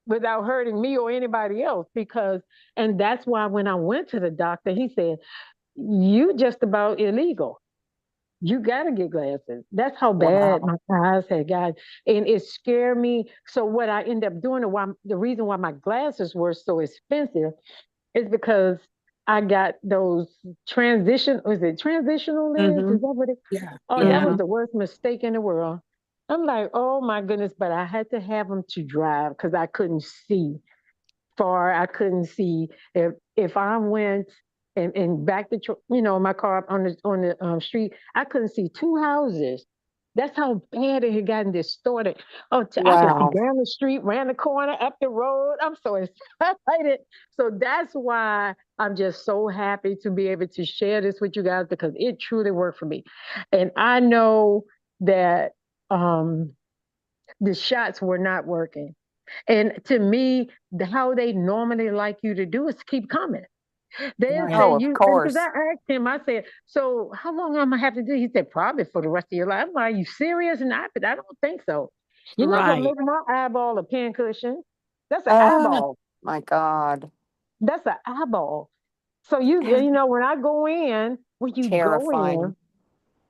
without hurting me or anybody else. And that's why when I went to the doctor, he said, "You just about illegal. You got to get glasses." That's how bad Wow. my eyes had got. And it scared me. So what I ended up doing, the reason why my glasses were so expensive is because I got those was it transitional lens? Mm-hmm. Is that what it? Yeah. Oh, that Hmm. was Mm-hmm. the worst mistake in the world. I'm like, oh my goodness, but I had to have them to drive because I couldn't see far. I couldn't see if I went and back my car up on the street. I couldn't see two houses. That's how bad it had gotten distorted. Oh, I could see Wow. down the street, ran the corner, up the road. I'm so excited. So that's why I'm just so happy to be able to share this with you guys because it truly worked for me. And I know that the shots were not working. And to me, how they normally like you to do is keep coming. They Right. say Oh, of you, because I course. asked him, I said, so how long am I have to do? He said, probably for the rest of your life. I'm like, are you serious? And I don't think so. You're not gonna Right. make my eyeball a pincushion. That's an Oh eyeball. my God. That's an eyeball. So when I go in, when you go Terrifying.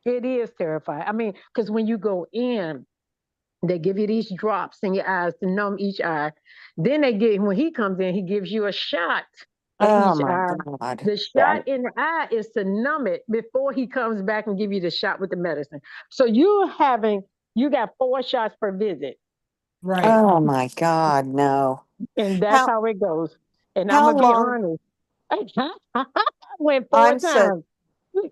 in, it is terrifying. I mean, because when you go in, they give you these drops in your eyes to numb each eye. Then when he comes in, he gives you a shot in Oh each my eye. God. The That shot in the eye is to numb it before he comes back and give you the shot with the medicine. So you got 4 shots per visit, Right. oh my God, no. and that's How how it goes. And I'm how gonna be long honest. I went four I'm so times.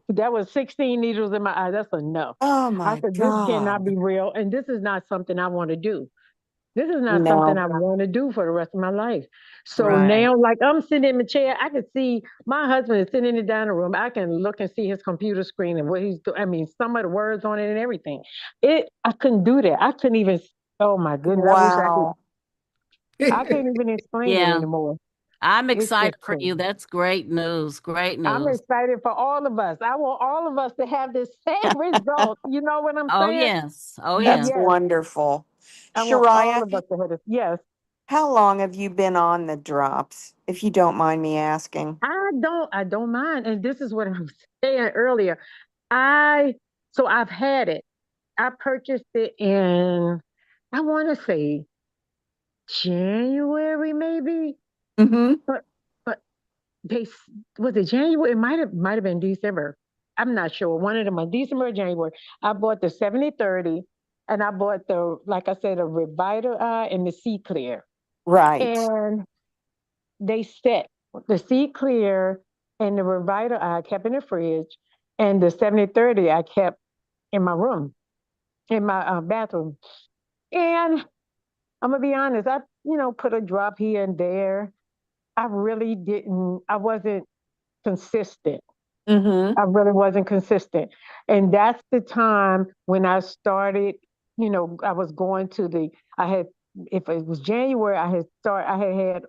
That was 16 needles in my eye. That's enough. oh I my said, this cannot God. be real, and this is not something I want to do. This is not something No. I want to do for the rest of my life. So Right. now, like I'm sitting in the chair, I can see my husband is sitting in the dining room. I can look and see his computer screen and what he's doing. I mean, some of the words on it and everything. I couldn't do that. I couldn't even. Oh my goodness, I wish I could. Wow. I can't even explain it Yeah. anymore. I'm It's excited just for you. crazy. That's great news. Great I'm news. excited for all of us. I want all of us to have the same result. You know what I'm Oh, saying? yes. Oh, That's yes. Yes, wonderful. I want all Shariah, of us to have this. Yes. how long have you been on the drops, if you don't mind me asking? I don't mind. And this is what I was saying earlier. I so I've had it. I purchased it in, I want to say January maybe, Mm-hmm. but but was it January? It might have been December. I'm not sure. One of them, December or January. I bought the 70/30, and I bought the, like I said, the Reviter Eye and the C Clear. Right. And they set the seat clear, and the Revita I kept in the fridge, and the 70/30 I kept in my room, in my bathroom. And I'm gonna be honest, I put a drop here and there. I really didn't. I wasn't consistent. Mm-hmm. I really wasn't consistent. And that's the time when I started, I was going to I had, if it was January, I had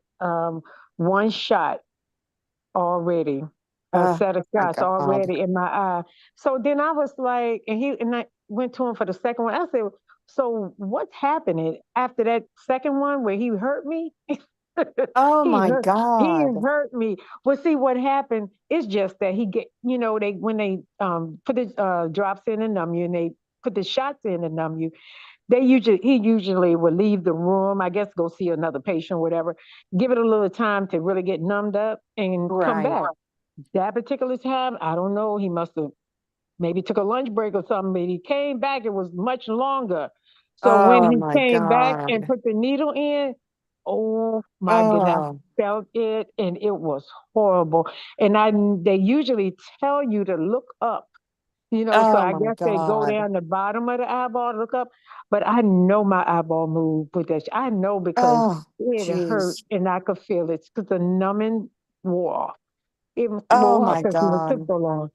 one shot already, a Oh set of my shots God. already in my eye. So then I was like, and I went to him for the second one. I said, so what's happening after that second one where he hurt me? Oh he my hurt he God. hurt me. Well, see what happened is just that he get they when they put the drops in and numb you, and they put the shots in and numb you, he usually would leave the room, I guess, go see another patient, whatever, give it a little time to really get numbed up and come Right. back. That particular time, I don't know, he must have maybe took a lunch break or something, but he came back, it was much longer. So when Oh he my came back and God. put the needle in, oh my goodness, Oh, I felt it, and it was horrible. And they usually tell you to look up, so oh I my guess they go God. down the bottom of the eyeball to look up. But I know my eyeball moved with that. I know because Oh, it hurt jeez. and I could feel it because the numbing wore off. It Oh wore off my because it took God. so long.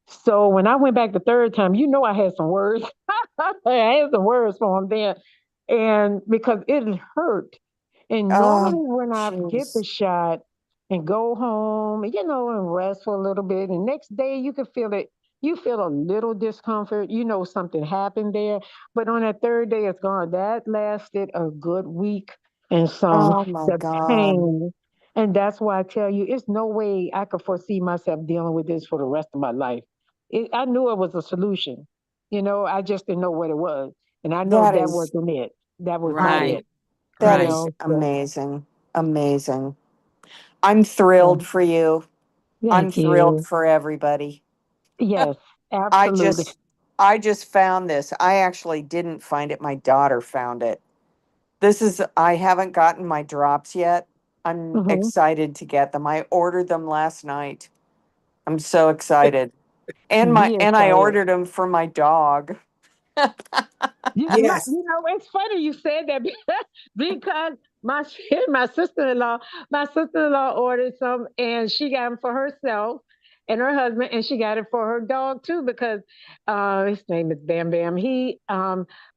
So when I went back the third time, I had some words. I had some words for him then. And because it hurt. And Oh, normally when I get the jeez. shot and go home, and rest for a little bit, and next day you can feel it. You feel a little discomfort. You know something happened there. But on that third day, it's gone. That lasted a good week and some. Oh my The God. pain. And that's why I tell you, it's no way I could foresee myself dealing with this for the rest of my life. I knew it was a solution. I just didn't know what it was. And I know That that is wasn't it. That was not Right. it. that You Right. is know, so, amazing. Amazing. I'm so thrilled for you. I'm thank thrilled you. for everybody. Yes, I absolutely. just I just found this. I actually didn't find it. My daughter found it. I haven't gotten my drops yet. I'm Hmm. excited to get them. I ordered them last night. I'm so excited. Be And I excited. ordered them for my dog. Yes. It's funny you said that because my my sister-in-law, ordered some, and she got them for herself and her husband, and she got it for her dog too because his name is Bam Bam.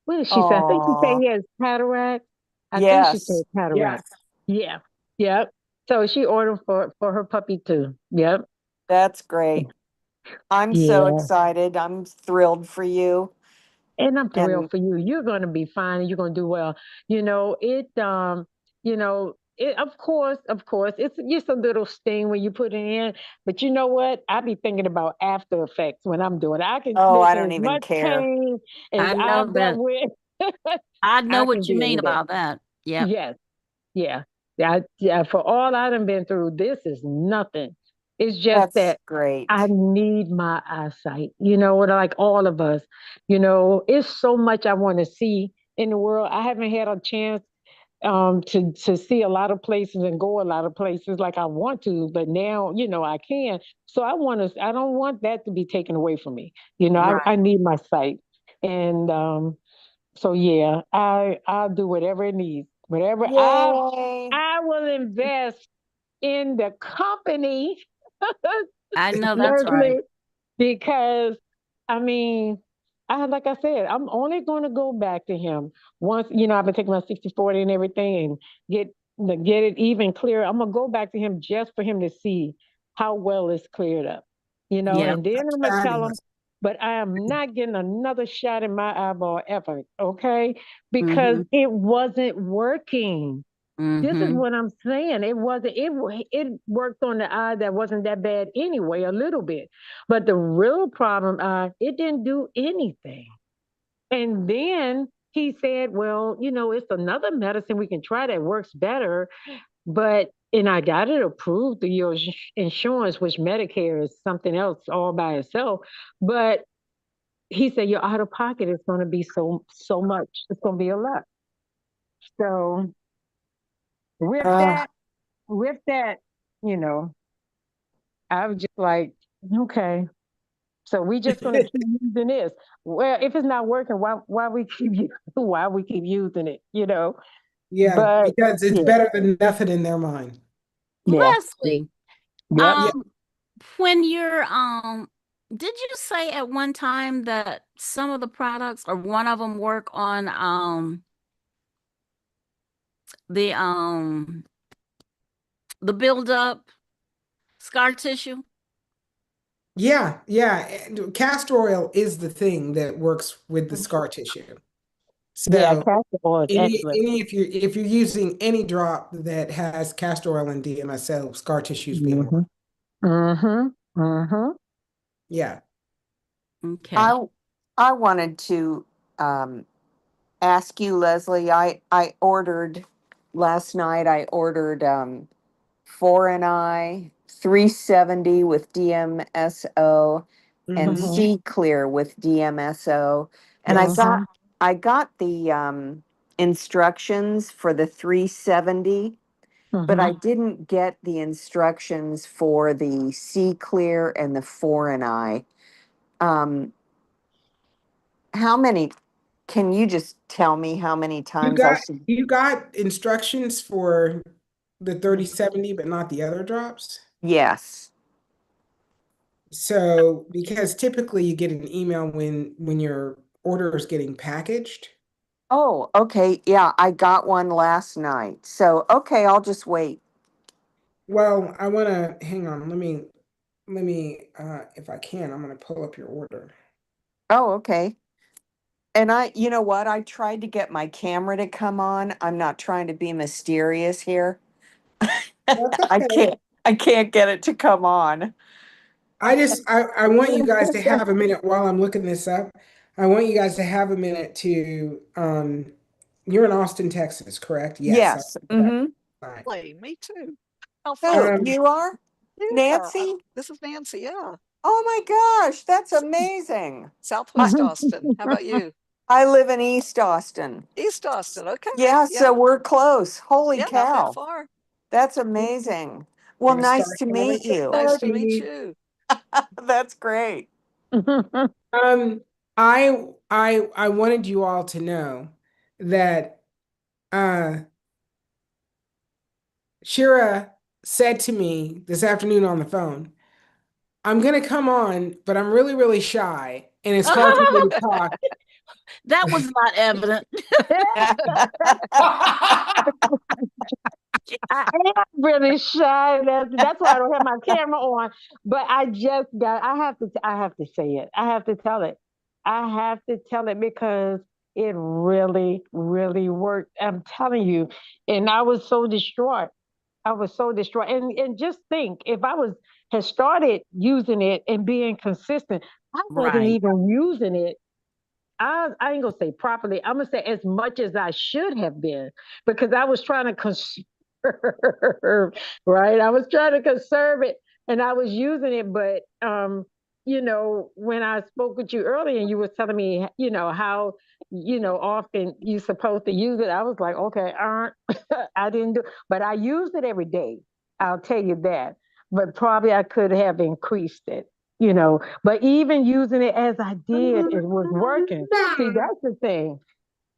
What did she say? I think she said Oh, he has cataract. I think she said yes. Yes. cataract. Yeah. Yep. So she ordered for her puppy too. Yep. That's great. I'm so Yeah. excited. I'm thrilled for you. And I'm thrilled And for you. You're going to be fine and you're going to do well. Of course, it's just a little sting when you put it in. But you know what? I be thinking about after effects when I'm doing it. I can oh, I listen don't as even much care. pain as I know I've dealt that. with. I know I can what you deal mean with it. about that. Yep. Yes. Yeah. Yeah. For all I've done been through, this is nothing. It's just That's that I great. need my eyesight, like all of us. It's so much I want to see in the world. I haven't had a chance to see a lot of places and go a lot of places like I want to, but now, I can. So I don't want that to be taken away from me. I Right. need my sight. And so yeah, I'll do whatever it needs. Whatever Yay. I will invest in the company, I know that's right. Leslie, because I mean, like I said, I'm only going to go back to him once. I've been taking my 60/40 and everything, and get it even clearer. I'm gonna go back to him just for him to see how well it's cleared up. Yep. And then I'm gonna tell him, Fabulous. but I am not getting another shot in my eyeball ever, okay? Because Mm-hmm. it wasn't working. This is Mm-hmm. what I'm saying. It wasn't. It worked on the eye that wasn't that bad anyway, a little bit. But the real problem, it didn't do anything. And then he said, "Well, it's another medicine we can try that works better." And I got it approved through your insurance, which Medicare is something else all by itself. But he said your out of pocket is going to be so much. It's going to be a lot. So with Uh, that, with that, you know, I was just like, okay, so we just gonna keep using this. Well, if it's not working, why we keep why we keep using it, you know? Yeah, But because it's yeah, better than nothing in their mind. yeah, Leslie, yep. Yeah, um, when you're did you say at one time that some of the products or one of them work on the the buildup scar tissue? yeah, yeah. And castor oil is the thing that works with the scar tissue. Yeah, So castor oil is excellent. any if you're using any drop that has castor oil and DMSO, scar tissue is being Mm-hmm. worked. Mm-hmm. Mm-hmm. Yeah. Okay. I I wanted to um, ask you, Leslie. I ordered last night. I ordered 4 and I 370 with DMSO and Hmm. Mm-hmm. C Clear with DMSO, and Yes. I got the instructions for the 370, but Mm-hmm. I didn't get the instructions for the C Clear and the 4 and I. Um, how many? Can you just tell me how many times I should? You got instructions for the 3070, but not the other drops. Yes. So because typically you get an email when your order is getting packaged. Oh, okay. Yeah, I got one last night. So, okay, I'll just wait. Well, I want to hang on. Let me if I can, I'm going to pull up your order. Oh, okay. And you know what? I tried to get my camera to come on. I'm not trying to be mysterious here. That's I okay. I can't get it to come on. I want you guys to have a minute while I'm looking this up. I want you guys to have a minute to you're in Austin, Texas, correct? Yes. Yes. Mm-hmm. Fine. Hey, me too. How Oh, fun. Um you are? Yeah, Nancy? this is Nancy. Yeah. Oh my gosh, that's amazing. I Southwest Austin. How about you? I live in East Austin. East Austin. Okay. Yeah, Yeah. so we're close. Holy Yeah, not that cow. far. That's amazing. Well, gonna nice start to having meet some you. Nice to meet parties. you. That's great. Um, I wanted you all to know that uh Shira said to me this afternoon on the phone, I'm gonna come on, but I'm really, really shy, and it's hard for me to talk. That was not evident. I am really shy. That's why I don't have my camera on. But I have to say it. I have to tell it. I have to tell it because it really, really worked. I'm telling you. And I was so distraught. I was so distraught. And just think, if I was had started using it and being consistent, I wasn't Right. even using it. I ain't gonna say properly. I'm gonna say as much as I should have been because I was trying to conserve, right? I was trying to conserve it and I was using it, but when I spoke with you earlier and you were telling me, how often you supposed to use it, I was like, okay, I didn't do, but I used it every day. I'll tell you that. But probably I could have increased it, but even using it as I did, it was working. See, that's the thing.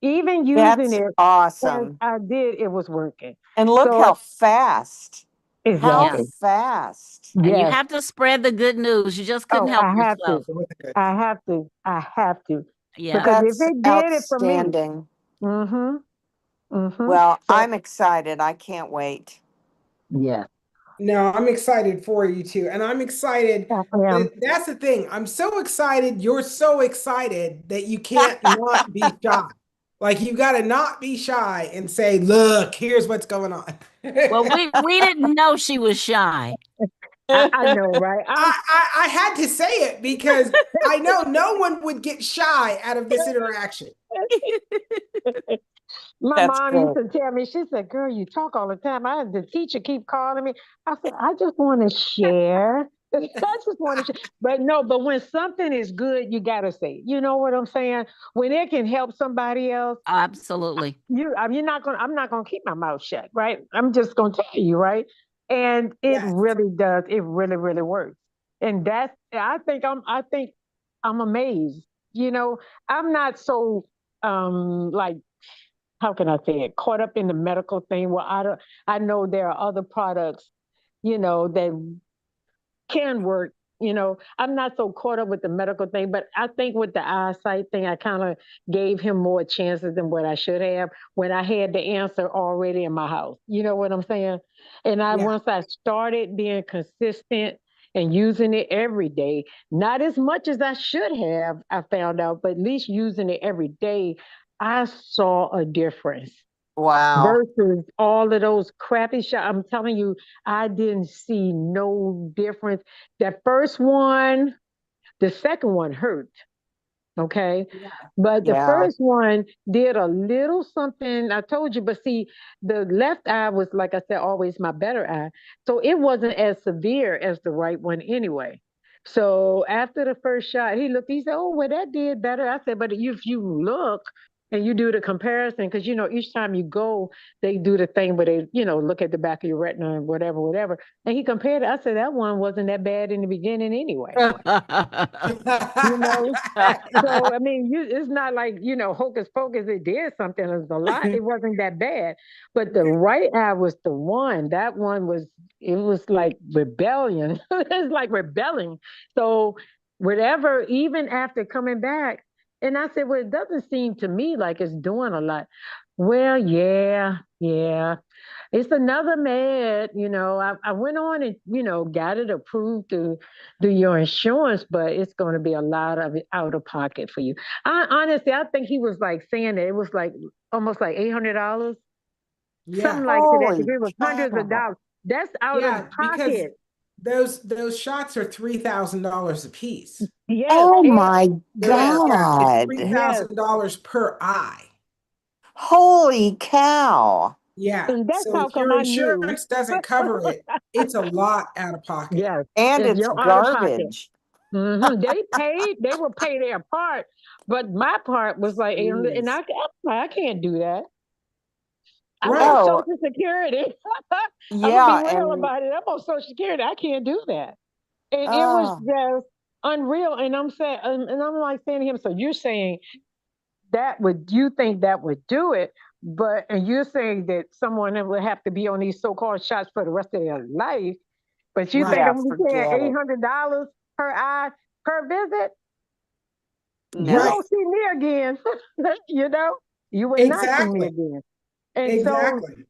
Even using That's it as awesome. I did, it was working. And look So how fast. How Yeah. exactly. fast. And you Yes. have to spread the good news. You just couldn't Oh, help I have to. yourself. It was good. I have to. I have to. Yeah. Because if That's it did it for me, outstanding. mm-hmm. Mm-hmm. Well, So I'm excited. I can't wait. yes. No, I'm excited for you too. And I'm excited I am. that's the thing. I'm so excited. You're so excited that you can't not be shy. Like you got to not be shy and say, "Look, here's what's going on." Well, we didn't know she was shy. I know, right? I had to say it because I know no one would get shy out of this interaction. My That's mom used good. to tell me, she said, "Girl, you talk all the time." The teacher keep calling me. I said, "I just want to share." I just want to, but no, but when something is good, you gotta say, it. You know what I'm saying? When it can help somebody else, Absolutely. I'm not gonna keep my mouth shut, right? I'm just gonna tell you, right? And it Yes. really does. It really, really works. And I think I'm amazed. You know, I'm not so like how can I say it, caught up in the medical thing. Well, I know there are other products, that can work. I'm not so caught up with the medical thing, but I think with the eyesight thing, I kind of gave him more chances than what I should have when I had the answer already in my house. You know what I'm saying? And Yeah. once I started being consistent and using it every day, not as much as I should have, I found out, but at least using it every day, I saw a difference Wow. versus all of those crappy shots. I'm telling you, I didn't see no difference. That first one, the second one hurt. Okay. Yeah. But the Yeah. first one did a little something. I told you, but see, the left eye was, like I said, always my better eye. So it wasn't as severe as the right one anyway. So after the first shot, he said, "Oh, well, that did better." I said, "But if you look and you do the comparison, because each time you go, they do the thing where they, look at the back of your retina and whatever, whatever." And he compared it. I said, "That one wasn't that bad in the beginning anyway." You know, so I mean, it's not like hocus pocus. It did something. It was a lot. It wasn't that bad, but the right eye was the one. That one was. It was like rebellion. It's like rebelling. So whatever. Even after coming back, and I said, well, it doesn't seem to me like it's doing a lot. Well, yeah, yeah. It's another med. I went on and got it approved to do your insurance, but it's going to be a lot of it out of pocket for you. Honestly, I think he was like saying that it was like almost like $800, Yeah. something like to that Holy degree. It was hundreds of cow. dollars. That's out of Yeah, because pocket. those shots are $3,000 a piece. Yes, Oh and my yes, Yeah, it's three God. yes, thousand dollars per eye. Holy cow. Yeah. and that's So how if come your I knew. insurance doesn't cover it, it's a lot out of pocket. Yes, And it's it's your out of pocket. garbage. They will pay their part, but my part was like 800, and Jeez. I can't do that. I'm on Right. No, Social Security. I'm gonna be yeah, real and about it. I'm on Social Security. I can't do that. And it was uh just unreal. And I'm saying, and I'm like saying to him, so you're saying you think that would do it, and you're saying that someone would have to be on these so-called shots for the rest of their life, but you think Right. yeah, I'm gonna be paying forget it. $800 per eye per visit? You No. Right. won't see me again. you know, you will not see me Exactly. again. And so Exactly.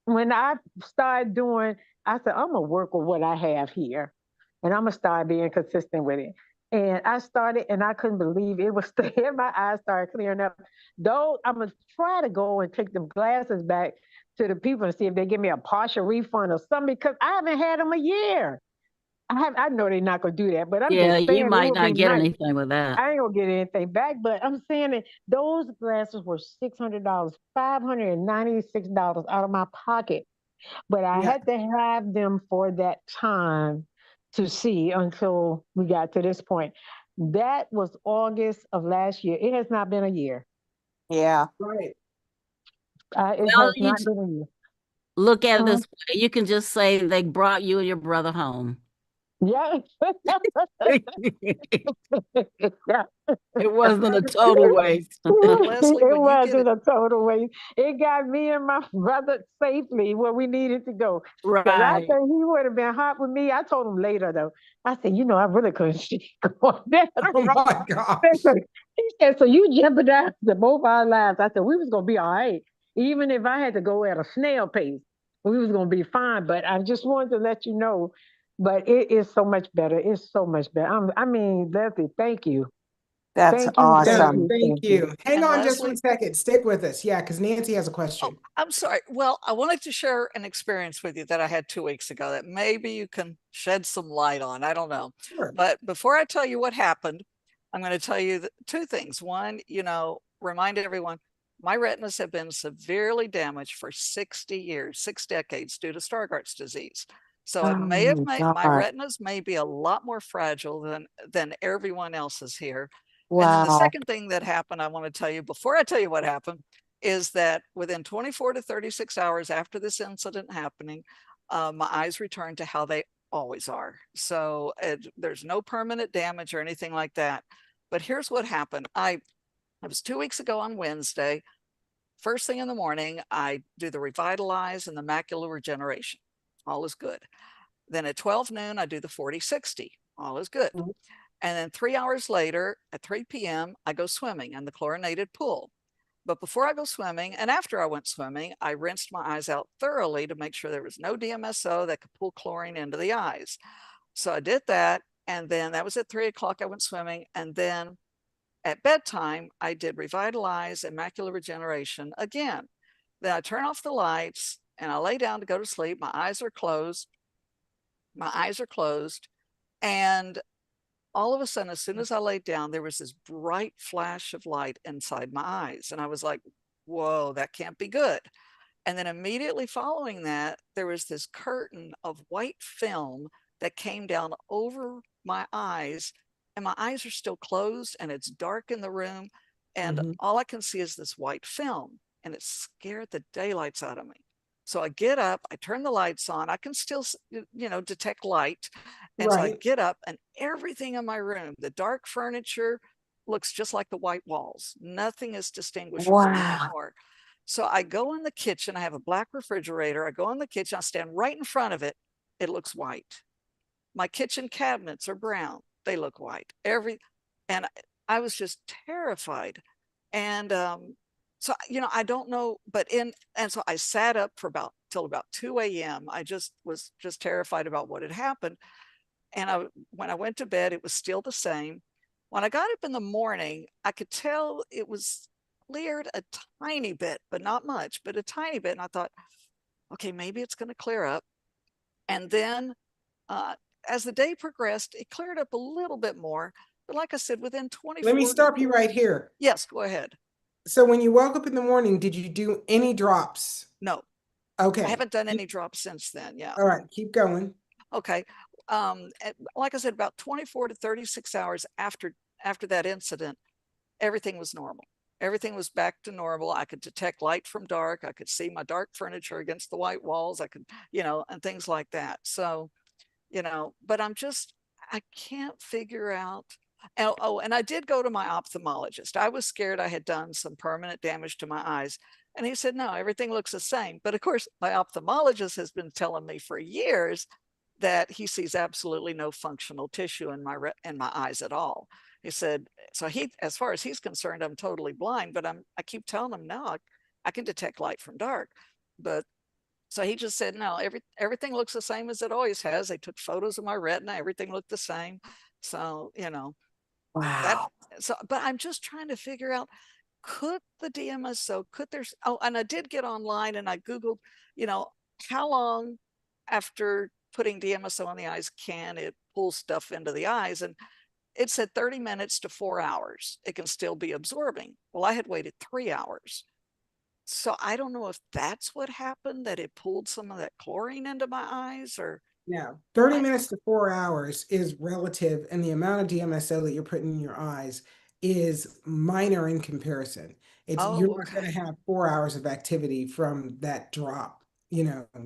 when I started doing, I said, I'm gonna work with what I have here, and I'm gonna start being consistent with it. And I started, and I couldn't believe it was there. My eyes started clearing up. Though I'm gonna try to go and take them glasses back to the people and see if they give me a partial refund or something because I haven't had them a year. I know they're not gonna do that, but I'm Yeah, just you saying it might would be not get nice. anything with that. I ain't gonna get anything back, but I'm saying that those glasses were $600, $596 out of my pocket, but I Yeah. had to have them for that time to see until we got to this point. That was August of last year. It has not been a year. Yeah. Right. It Well, has not been a year. look at it Huh? this way. You can just say they brought you and your brother home. Yeah. It Yeah. wasn't a total waste. Now, Leslie, It when you get wasn't it, a total waste. It got me and my brother safely where we needed to go. Because I Right. think he would have been hot with me. I told him later though. I said, I really couldn't see going down the Oh road. my gosh. He said, so you jeopardized both our lives. I said, we was gonna be all right. Even if I had to go at a snail pace, we was gonna be fine. But I just wanted to let you know. But it is so much better. It's so much better. I mean, Leslie, thank you. That's Thank you, thank No, awesome. you, thank thank you. you. Hang and on just one Leslie, second. Stick with us. Yeah, because Nancy has a oh, question. I'm sorry. Well, I wanted to share an experience with you that I had 2 weeks ago that maybe you can shed some light on. I don't know. Sure. But before I tell you what happened, I'm going to tell you two things. One, remind everyone my retinas have been severely damaged for 60 years, 6 decades due to Stargardt's disease. So it Oh may have my made my God. retinas may be a lot more fragile than everyone else's here. And then the Wow. second thing that happened, I want to tell you before I tell you what happened, is that within 24 to 36 hours after this incident happening, my eyes returned to how they always are. So there's no permanent damage or anything like that. But here's what happened. It was 2 weeks ago on Wednesday. First thing in the morning, I do the revitalize and the macular regeneration. All is good. Then at 12 noon, I do the 40/60. All is good. Mhm. And then 3 hours later at 3 p.m., I go swimming in the chlorinated pool. But before I go swimming and after I went swimming, I rinsed my eyes out thoroughly to make sure there was no DMSO that could pull chlorine into the eyes. So I did that. And then that was at 3 o'clock. I went swimming. And then at bedtime, I did revitalize and macular regeneration again. Then I turn off the lights and I lay down to go to sleep. My eyes are closed. My eyes are closed. And all of a sudden, as soon as I laid down, there was this bright flash of light inside my eyes. And I was like, whoa, that can't be good. And then immediately following that, there was this curtain of white film that came down over my eyes. And my eyes are still closed and it's dark in the room. And Mhm. all I can see is this white film. And it scared the daylights out of me. So I get up, I turn the lights on. I can still, detect light. And so I Right. get up and everything in my room, the dark furniture looks just like the white walls. Nothing is distinguishable Wow. anymore. So I go in the kitchen. I have a black refrigerator. I go in the kitchen. I stand right in front of it. It looks white. My kitchen cabinets are brown. They look white. And I was just terrified. And so I don't know, and so I sat up for about till about 2 a.m. I just was just terrified about what had happened. And when I went to bed, it was still the same. When I got up in the morning, I could tell it was cleared a tiny bit, but not much, but a tiny bit. And I thought, okay, maybe it's going to clear up. And then uh, as the day progressed, it cleared up a little bit more. But like I said, within Let me 24 to, stop you right here. yes, go ahead. So when you woke up in the morning, did you do any drops? No, I Okay. haven't done any drops since then. Yeah. All right, keep going. Okay. Like I said, about 24 to 36 hours after that incident, everything was normal. Everything was back to normal. I could detect light from dark. I could see my dark furniture against the white walls. I could, and things like that. So, but I can't figure out. Oh, and I did go to my ophthalmologist. I was scared I had done some permanent damage to my eyes. And he said, no, everything looks the same. But of course, my ophthalmologist has been telling me for years that he sees absolutely no functional tissue in my eyes at all. He said, so as far as he's concerned, I'm totally blind, but I keep telling him, no, I can detect light from dark. But so he just said, no, everything looks the same as it always has. They took photos of my retina, everything looked the same. So, that, Wow. but I'm just trying to figure out, could the DMSO, and I did get online and I Googled, you know, how long after putting DMSO on the eyes can it pull stuff into the eyes? And it said 30 minutes to 4 hours. It can still be absorbing. Well, I had waited 3 hours. So I don't know if that's what happened, that it pulled some of that chlorine into my eyes or Now, 30 I, minutes to 4 hours is relative, and the amount of DMSO that you're putting in your eyes is minor in comparison. You're oh, not going okay. to have 4 hours of activity from that drop, that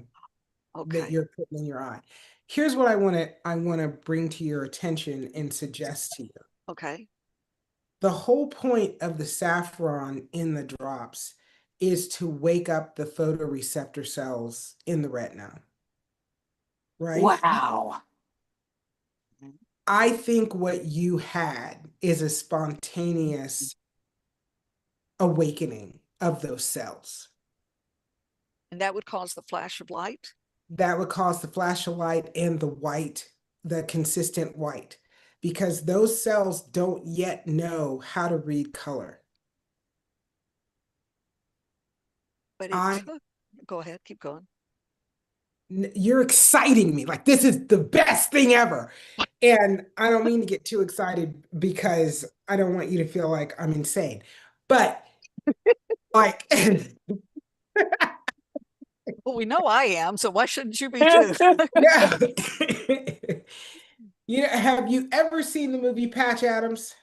Okay. you're putting in your eye. Here's what I want to bring to your attention and suggest to you. Okay. The whole point of the saffron in the drops is to wake up the photoreceptor cells in the retina, right? Wow. Mhm. I think what you had is a spontaneous awakening of those cells. And that would cause the flash of light. That would cause the flash of light and the white, the consistent white, because those cells don't yet know how to read color. But it I, took, go ahead, keep going. you're exciting me. Like, this is the best thing ever. And I don't mean to get too excited because I don't want you to feel like I'm insane. But like, Well, we know I am, so why shouldn't you be too? Yeah. Have you ever seen the movie Patch Adams?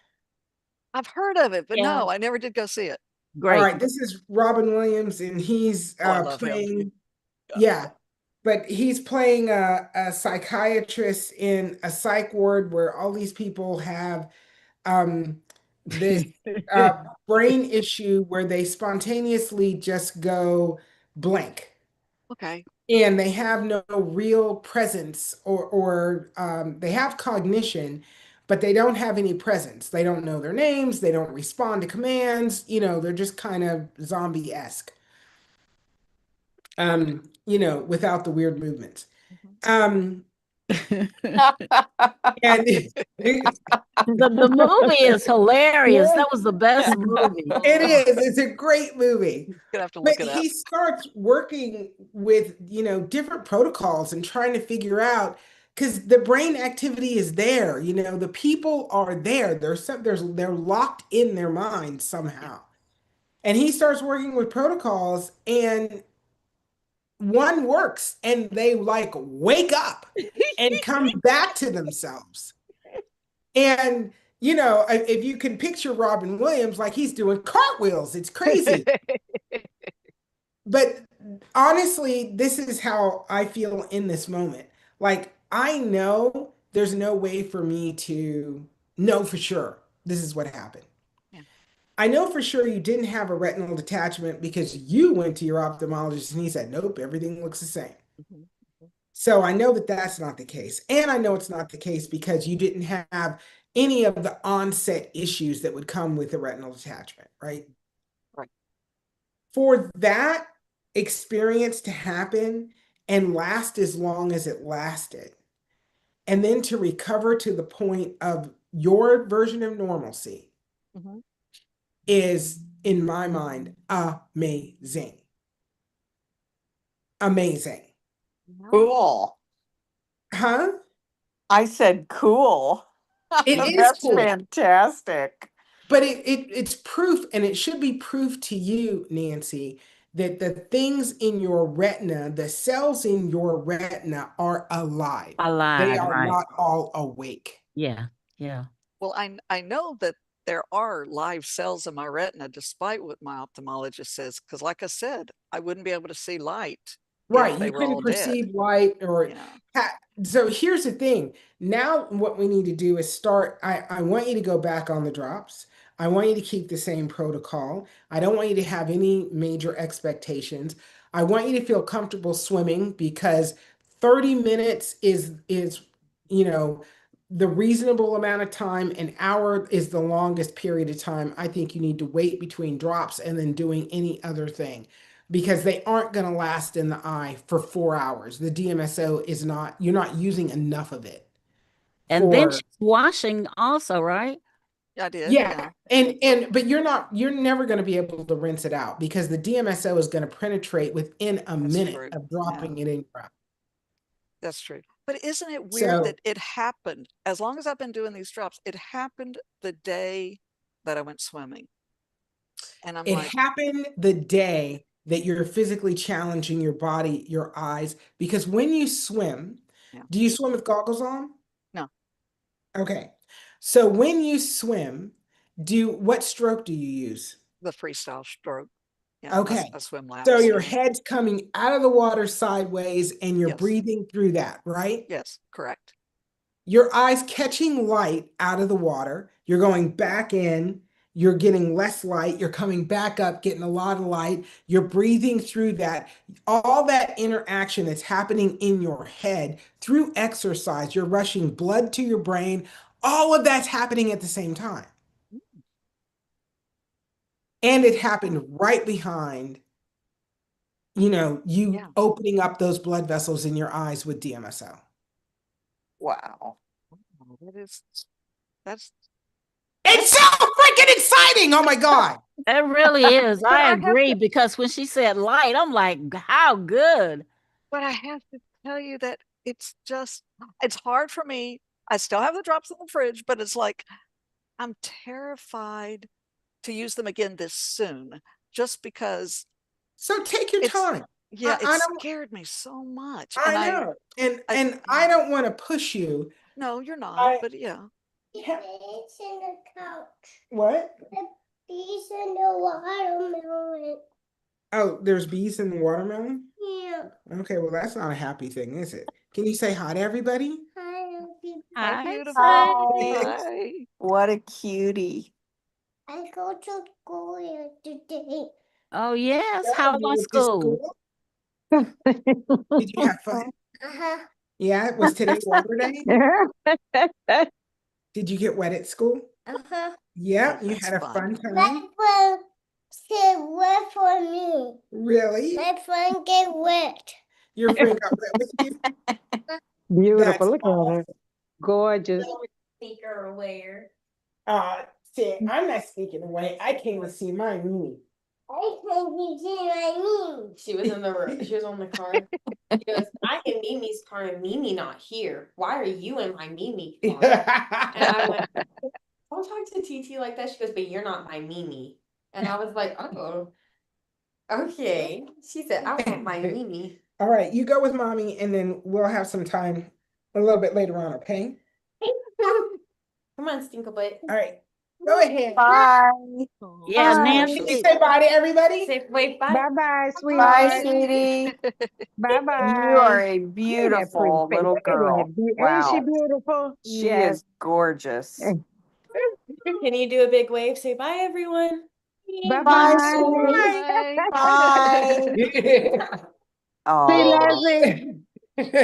I've heard of it, but Yeah, no, I never did go see it. All great. right, this is Robin Williams, and he's Oh, I love him. playing, Yeah. yeah, but he's playing a psychiatrist in a psych ward where all these people have this brain issue where they spontaneously just go blank. Okay. And they have no real presence or they have cognition, but they don't have any presence. They don't know their names, they don't respond to commands, they're just kind of zombie-esque, without the weird movements. Mhm. Um, and The movie is hilarious. yeah, That was the best movie. it Oh, is. It's a great movie. gonna have to But look it up. he starts working with, different protocols and trying to figure out because the brain activity is there, the people are there. They're locked in their mind Yeah. somehow. And he starts working with protocols and one works and they like wake up and come back to themselves. And if you can picture Robin Williams, like he's doing cartwheels, it's crazy. But honestly, this is how I feel in this moment. Like, I know there's no way for me to know for sure this is what happened. Yeah. I know for sure you didn't have a retinal detachment because you went to your ophthalmologist and he said, nope, everything looks the same. Mhm. So I know that that's not the case. And I know it's not the case because you didn't have any of the onset issues that would come with a retinal detachment, right? Right. For that experience to happen and last as long as it lasted, and then to recover to the point of your version of normalcy Mhm. is, in my mind, amazing. Amazing. No. Cool. Huh? I said cool. It is That's cool. fantastic. But it's proof, and it should be proof to you, Nancy, that the things in your retina, the cells in your retina are alive. They Alive, are right. not all awake. Yeah, yeah. Well, I know that there are live cells in my retina, despite what my ophthalmologist says, because like I said, I wouldn't be able to see light if Right. they You were all couldn't dead. perceive light or Yeah. so here's the thing. Now what we need to do is start. I want you to go back on the drops. I want you to keep the same protocol. I don't want you to have any major expectations. I want you to feel comfortable swimming because 30 minutes is you know the reasonable amount of time. An hour is the longest period of time I think you need to wait between drops and then doing any other thing because they aren't going to last in the eye for 4 hours. The DMSO is not, you're not using enough of it And then for, she's washing also, right? Yeah, I did. yeah. Yeah. But you're never going to be able to rinse it out because the DMSO is going to penetrate within a That's minute true. of Yeah, dropping it in your eye. that's true. But isn't it weird So that it happened, as long as I've been doing these drops, it happened the day that I went swimming. And I'm it like, happened the day that you're physically challenging your body, your eyes, because when you swim, yeah, do you swim with goggles on? no, Okay. So when you swim, what stroke do you use? the freestyle stroke. Yeah, Okay. I swim So laps. your Yeah. head's coming out of the water sideways and you're Yes. breathing through that, right? Yes, correct. Your eyes catching light out of the water. You're going back in. You're getting less light. You're coming back up, getting a lot of light. You're breathing through that. All that interaction that's happening in your head through exercise. You're rushing blood to your brain. All of that's happening at the same time. And it happened right behind, you Yeah. opening up those blood vessels in your eyes with DMSO. Wow. Oh, that's It's so freaking exciting. Oh my God. It really is. but I I have agree to because when she said light, I'm like, how good? but I have to tell you that it's hard for me. I still have the drops in the fridge, but it's like I'm terrified to use them again this soon, just because So take your it's time. Yeah, it I don't. scared me so much. I And know, and I, I yeah. don't want to push you. No, you're not, I but yeah. yeah. What? Bees in the watermelon. Oh, there's bees in the watermelon? Yeah. Okay, well, that's not a happy thing, is it? Can you say hi to everybody? Hi, Hi, Hi, beautiful. Say. Hi. What a cutie. I go to school yesterday. Oh, yes. Yeah, How you was went to school? school? Did you have fun? Uh-huh. Yeah, was today water day? Did you get wet at school? Uh-huh. Yeah, Oh, you that's had a fun. fun My time? friend said wet for me. Really? My friend get wet. Your friend got wet with you? Beautiful. That's Look at her. awesome. Gorgeous. Speaker aware. See, I'm not speaking away. I came to see my Mimi. I think you see my meme. She was in the room. She was on the car. She goes, "I'm in Mimi's car and Mimi not here. Why are you in my Mimi car?" And I went, "Don't talk to TT like that." She goes, "But you're not my Mimi." And I was like, "Oh, okay." She said, "I want my Mimi." All right, you go with mommy, and then we'll have some time a little bit later on, okay? Come on, Stinklebutt. All right, go ahead. Bye. Oh, Yeah, that's Bye. Can you precious. Nancy. say bye to everybody? Say, wait, bye. Bye-bye, Bye, sweetheart. sweetie. You Bye-bye. are a Look at that pretty beautiful face. little Look at girl. that. Ain't she Wow. beautiful? She Yes. is gorgeous. Can you do a big wave? Say bye, everyone. Bye, Bye-bye. sweetie. Bye. Bye. See, Oh. Leslie.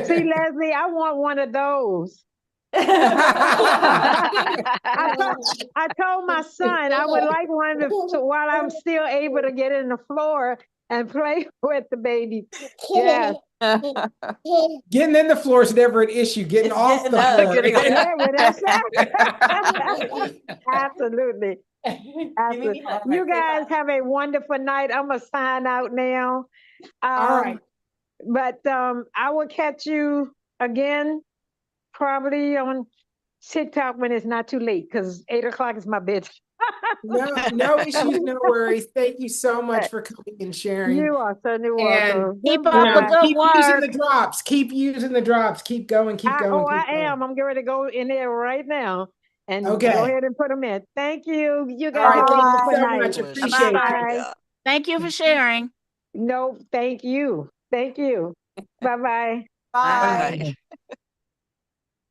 See, Leslie, I want one of those. I told my son I would like one while I'm still able to get in the floor and play with the baby. Yes. Getting in the floor is never an issue. Getting It's off getting the up. floor. Getting Yeah, well, that's absolutely. Give me Absolutely. the hug. You Say guys bye. have a wonderful night. I'm gonna sign out now. All right. But I will catch you again probably on TikTok when it's not too late because 8 o'clock is my bedtime. No issues, no worries. Thank you so much for coming and sharing. You are certainly And welcome. Keep up the Goodbye. good keep using work. the drops. Keep using the drops. Keep going, keep going, I keep going. am. I'm getting ready to go in there right now and go Okay. ahead and put them in. Thank you. You All guys right. have a Thank you wonderful so Bye. night. much. Delicious. Appreciate Bye-bye. you. Bye. Yeah. Thank you for sharing. No, thank you. Thank you. Bye bye. Bye. Bye. Bye.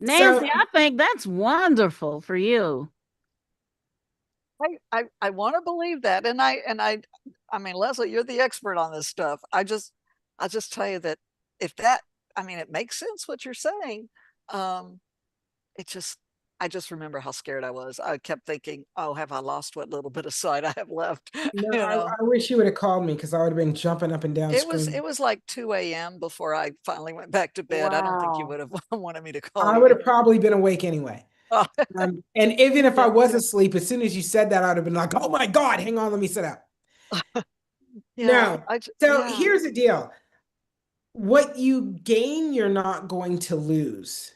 So Nancy, I think that's wonderful for you. I want to believe that. I mean, Leslie, you're the expert on this stuff. I'll just tell you that if that, I mean, it makes sense what you're saying. Um, it just, I just remember how scared I was. I kept thinking, oh, have I lost what little bit of sight I have left? no, You I, know, I wish you would have called me because I would have been jumping up and down it screaming. was like 2 a.m. before I finally went back to bed. I don't think you Wow. would have wanted me to call I you would have either. probably been awake anyway. Oh, And even if I yeah. was asleep, as soon as you said that, I'd have been like, oh my God, hang on, let me sit up. Yeah. No. So Yeah. here's the deal. What you gain, you're not going to lose.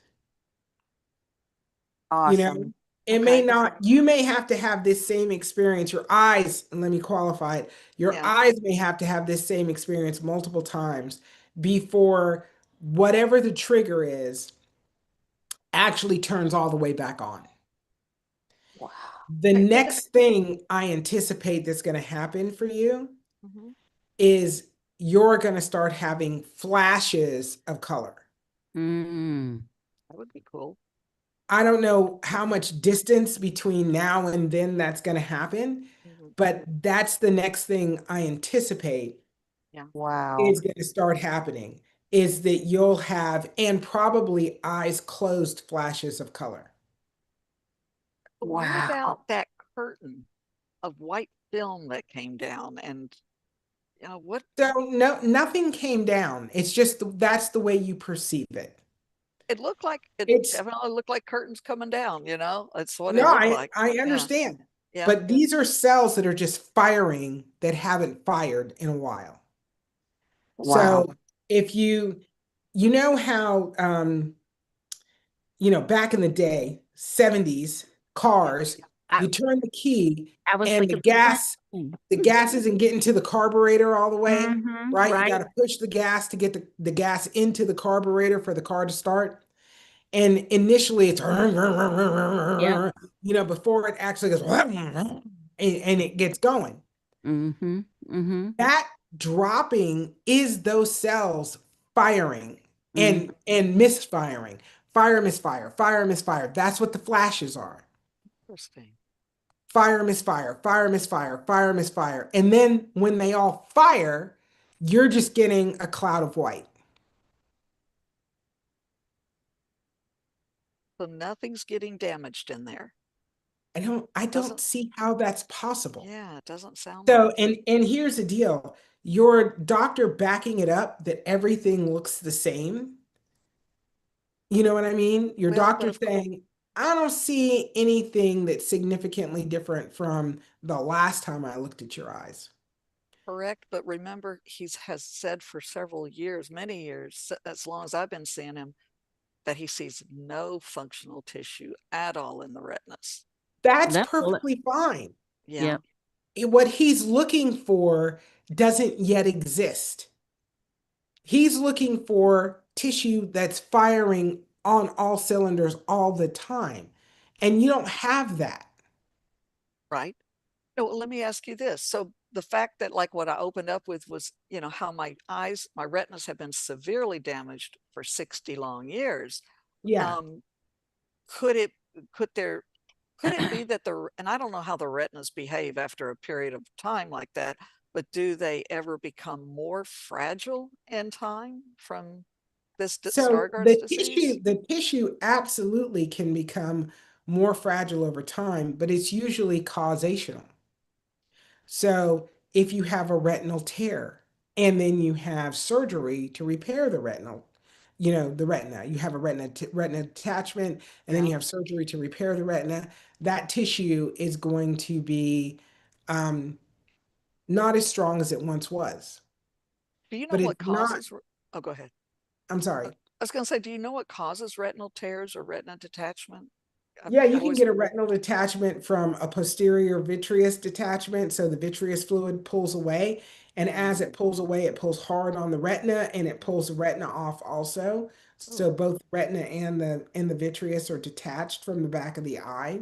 You know, Awesome. it may Okay. not, you may have to have this same experience. Your eyes, and let me qualify it, your Yeah. eyes may have to have this same experience multiple times before whatever the trigger is actually turns all the way back on. Wow. The next thing I anticipate that's going to happen for you Mhm. is you're going to start having flashes of color. Mm. That would be cool. I don't know how much distance between now and then that's going to happen, Mhm. but that's the next thing I anticipate Yeah. Wow. is going to start happening is that you'll have, and probably eyes closed flashes of color. But what Wow. about that curtain of white film that came down? And you know what? So no, nothing came down. It's just that's the way you perceive it. It looked like it It's definitely looked like curtains coming down. You know, it's what it no, looked like. I Yeah. understand. Yeah. But these are cells that are just firing that haven't fired in a while. Wow. So if you know how back in the day, 70s Yeah. cars, You turn the key I was and thinking the same the thing. gas isn't getting to the carburetor all the way, right? You got Right. to push the gas to get the gas into the carburetor for the car to start. And initially it's, Yep. before it actually goes, and it gets going. Mm-hmm. Mm-hmm. That dropping is those cells firing Mm-hmm. and misfiring. Fire, misfire, fire, misfire. That's what the flashes are. Interesting. Fire, misfire, fire, misfire, fire, misfire. And then when they all fire, you're just getting a cloud of white. So nothing's getting damaged in there. I don't Doesn't, see how that's possible. yeah, it doesn't sound So, like it. and here's the deal. Your doctor backing it up that everything looks the same. You know what I mean? Your Well, but doctor of course, saying, I don't see anything that's significantly different from the last time I looked at your eyes. correct. But remember, he has said for several years, many years, as long as I've been seeing him, that he sees no functional tissue at all in the retinas. That's That's a, perfectly fine. Yeah, yep. What he's looking for doesn't yet exist. He's looking for tissue that's firing on all cylinders all the time. And you don't have that. right. No, well, let me ask you this. So the fact that like what I opened up with was, how my eyes, my retinas have been severely damaged for 60 long years. Yeah. Um, could it could there could it be that and I don't know how the retinas behave after a period of time like that, but do they ever become more fragile in time from this So Stargardt's disease? the tissue absolutely can become more fragile over time, but it's usually causational. So if you have a retinal tear and then you have surgery to repair the retinal, the retina, you have a retina detachment, and then Yeah. you have surgery to repair the retina, that tissue is going to be um, not as strong as it once was. Do you know But what it's not, causes? Oh, go ahead. I'm I sorry. was going to say, do you know what causes retinal tears or retina detachment? Yeah, you I've can always, get a retinal detachment from a posterior vitreous detachment. So the vitreous fluid pulls away. And as mm, it pulls away, it pulls hard on the retina and it pulls the retina off also. oh, So both retina and the vitreous are detached from the back of the eye.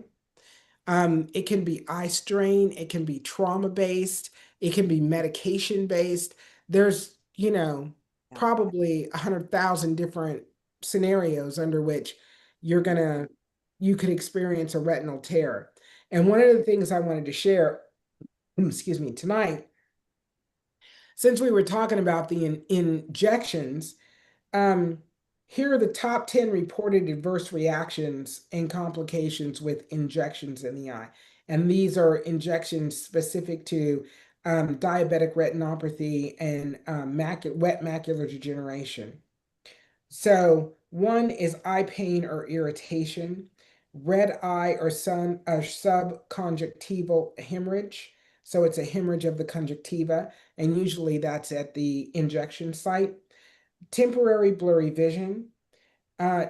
It can be eye strain, it can be trauma based, it can be medication based. There's, yeah. probably 100,000 different scenarios under which you're gonna you could experience a retinal tear. And one of the things I wanted to share, excuse me, tonight, since we were talking about the injections, um, here are the top 10 reported adverse reactions and complications with injections in the eye. And these are injections specific to diabetic retinopathy and wet macular degeneration. So, one is eye pain or irritation, red eye or subconjunctival hemorrhage. So, it's a hemorrhage of the conjunctiva, and usually that's at the injection site. Temporary blurry vision,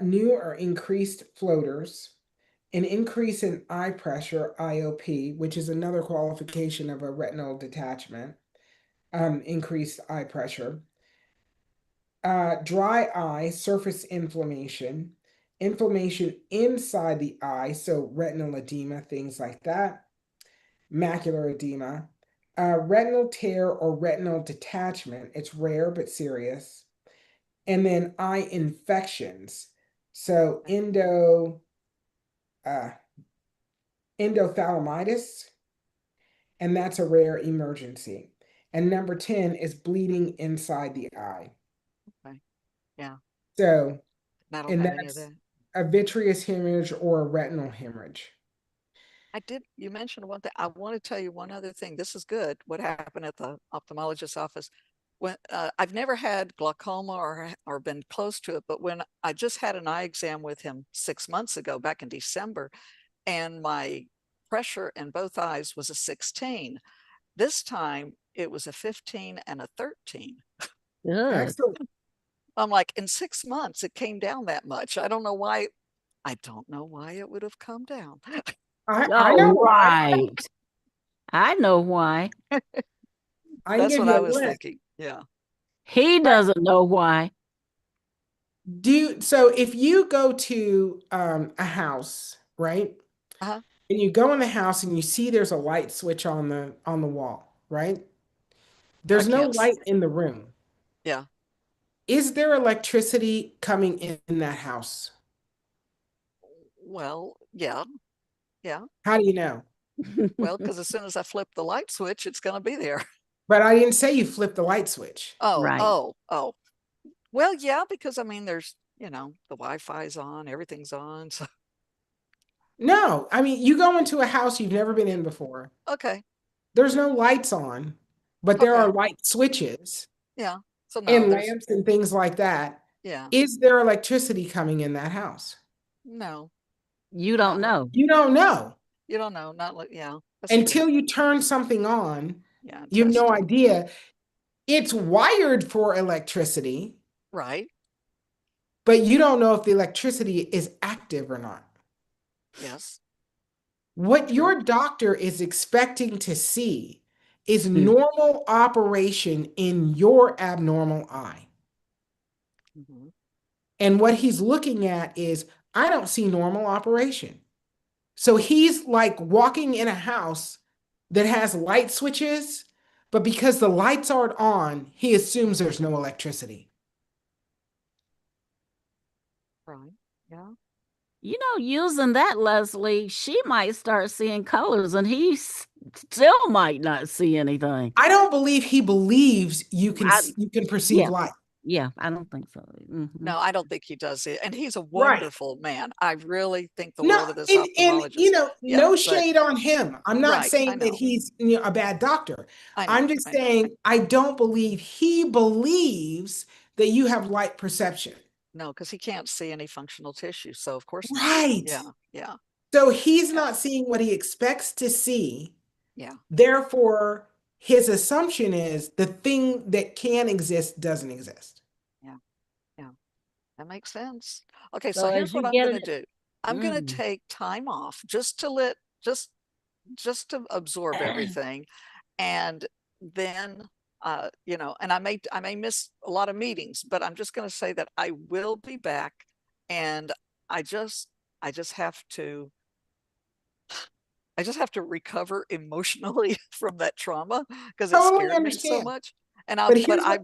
new or increased floaters, an increase in eye pressure, IOP, which is another qualification of a retinal detachment, increased eye pressure, dry eye, surface inflammation, inflammation inside the eye, so retinal edema, things like that, macular edema, retinal tear or retinal detachment. It's rare but serious. And then eye infections. So uh, endophthalmitis, and that's a rare emergency. And number 10 is bleeding inside the eye. Okay. Yeah. So, I don't and have any of that's that. a vitreous hemorrhage or a retinal hemorrhage. You mentioned one thing. I want to tell you one other thing. This is good. What happened at the ophthalmologist's office? When I've never had glaucoma or been close to it, but when I just had an eye exam with him 6 months ago, back in December, and my pressure in both eyes was a 16. This time it was a 15 and a 13. Good. Excellent. I'm like, in 6 months, it came down that much. I don't know why. I don't know why it would have come down. I know Oh, why. right. I know why. I can That's give what you I a was list. thinking. Yeah. He But doesn't know why. so if you go to a house, right? Uh-huh. And you go in the house and you see there's a light switch on the wall, right? I There's no can't. light in the room. Yeah. Is there electricity coming in that house? Well, yeah. Yeah. How do you know? Well, because as soon as I flip the light switch, it's going to be there. But I didn't say you flipped the light switch. Oh, Right. oh, oh. Well, yeah, because I mean, there's, the Wi-Fi's on, everything's on. So, No, I mean, you go into a house you've never been in before. okay. There's no lights on, but there Okay. are light switches Yeah. So no, and there's, lamps and things like that. yeah, Is there electricity coming in that house? no, You don't not like, know. You don't know. you don't know. Not like, yeah, that's true. Until you turn something on, Yeah. And you have no test it. idea. It's wired for electricity, Right. but you don't know if the electricity is active or not. Yes. What True. your doctor is expecting to see is Hmm. normal operation in your abnormal eye. Hmm. And what he's looking at is, I don't see normal operation. So he's like walking in a house that has light switches, but because the lights aren't on, he assumes there's no electricity. Right. Yeah. Using that, Leslie, she might start seeing colors and still might not see anything. I don't believe he believes I, you can perceive yeah, light. yeah, I don't think so. No, I don't think he does it. And he's a Right. wonderful man. I really think the No, world of this and ophthalmologist. Yeah. no But shade on him. I'm not right. I saying that know. he's a bad doctor. I I'm know. just I know. saying I don't believe he believes that you have light perception. No, because he can't see any functional tissue. So of course not. Right. Yeah. Yeah. So he's Yeah. not seeing what he expects to see. Yeah. Therefore, his assumption is the thing that can exist doesn't exist. Yeah. Yeah. That makes sense. Okay, So so as here's what you I'm get going to it, do. I'm going to mm. take time off just to just to absorb everything, and then and I may miss a lot of meetings, but I'm just going to say that I will be back, and I just I just have to I just have to recover emotionally from that trauma because it Totally scared me so understand. much. And I'll But but I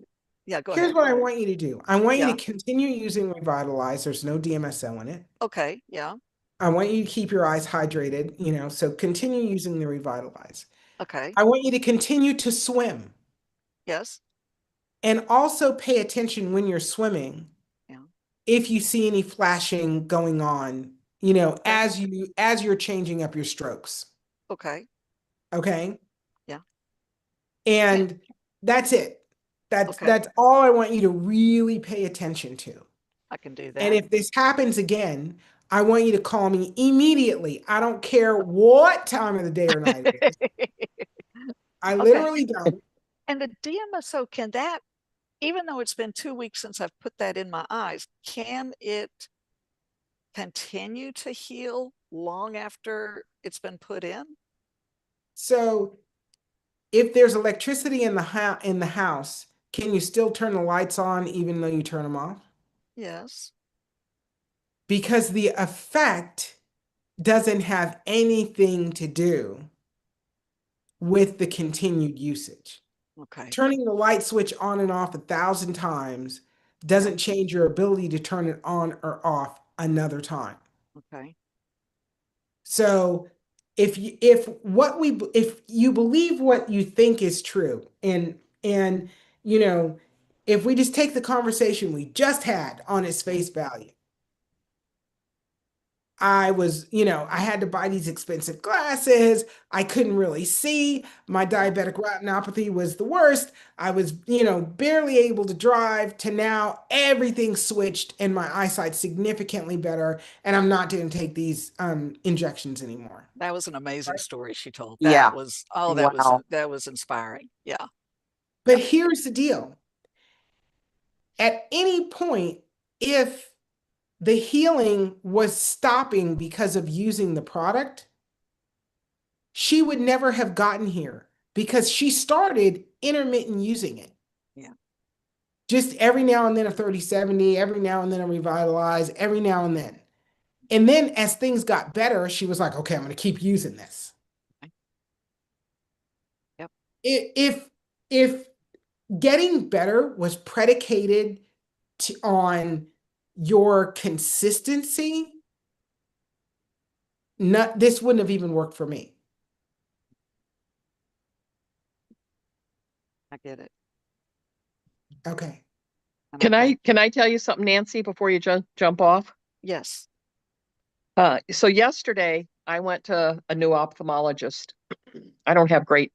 Yeah, go here's ahead. what I want you to do. I want you Yeah. to continue using Revitalize. There's no DMSO in it. Okay. Yeah. I want you to keep your eyes hydrated, so continue using the Revitalize. Okay. I want you to continue to swim Yes. and also pay attention when you're swimming Yeah. if you see any flashing going on, Okay. as you're changing up your strokes. Okay. Okay? Yeah. And that's it. Okay. That's all I want you to really pay attention to. I can do And that. if this happens again, I want you to call me immediately. I don't care what time of the day or night it is. I Okay. literally don't. And the DMSO, can that, even though it's been 2 weeks since I've put that in my eyes, can it continue to heal long after it's been put in? So if there's electricity in the house, can you still turn the lights on even though you turn them off? Yes. Because the effect doesn't have anything to do with the continued usage. Okay. Turning the light switch on and off 1,000 times Yeah. doesn't change your ability to turn it on or off another time. Okay. So if you believe what you think is true, and you know if we just take the conversation we just had on its Yeah. face value, I had to buy these expensive glasses. I couldn't really see. My Yeah. diabetic retinopathy was the worst. I was, barely able to drive, to now everything switched and my eyesight's significantly better. And I'm not going to take these injections anymore. That was an amazing story she told. Yeah. Wow. That was inspiring. Yeah. But Yeah. here's the deal. At any point, if the healing was stopping because of using the product, she would never have gotten here because she started intermittent using it. Yeah. Just every now and then a 30/70, every now and then a Revitalize, every now and then. And then as things got better, she was like, okay, I'm going to keep using this. Yep. If getting better was predicated on your consistency, this wouldn't have even worked for me. I get it. Okay. Can I tell you something, Nancy, before you jump off? Yes. So yesterday I went to a new ophthalmologist. I don't have great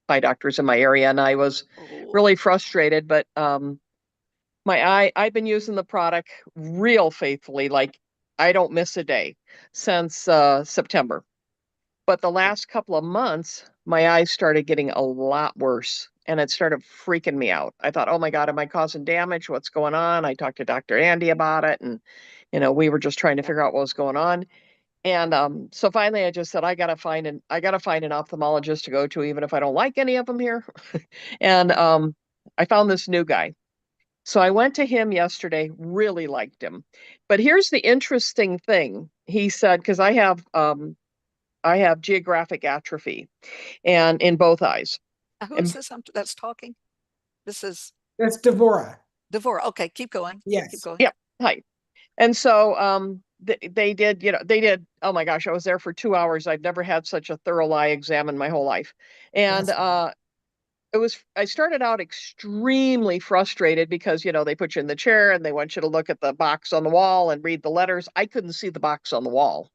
eye doctors in my area, and I was really frustrated, but I've been using the product real faithfully. Like I don't miss a day since September. But the last couple of months, my eyes started getting a lot worse and it started freaking me out. I thought, oh my God, am I causing damage? What's going on? I talked to Dr. Andy about it. And, we were just trying to figure out what was going on. And so finally I just said, I gotta find an ophthalmologist to go to, even if I don't like any of them here. And I found this new guy. So I went to him yesterday, really liked him. But here's the interesting thing. He said, because I have geographic atrophy and in both eyes. Who And is this that's talking? This is That's Devora. Devora. Okay, keep going. Yes. Keep going. yeah, hi. And so they did, oh my gosh, I was there for 2 hours. I've never had such a thorough eye exam in my whole life. And I started out extremely frustrated because, they put you in the chair and they want you to look at the box on the wall and read the letters. I couldn't see the box on the wall.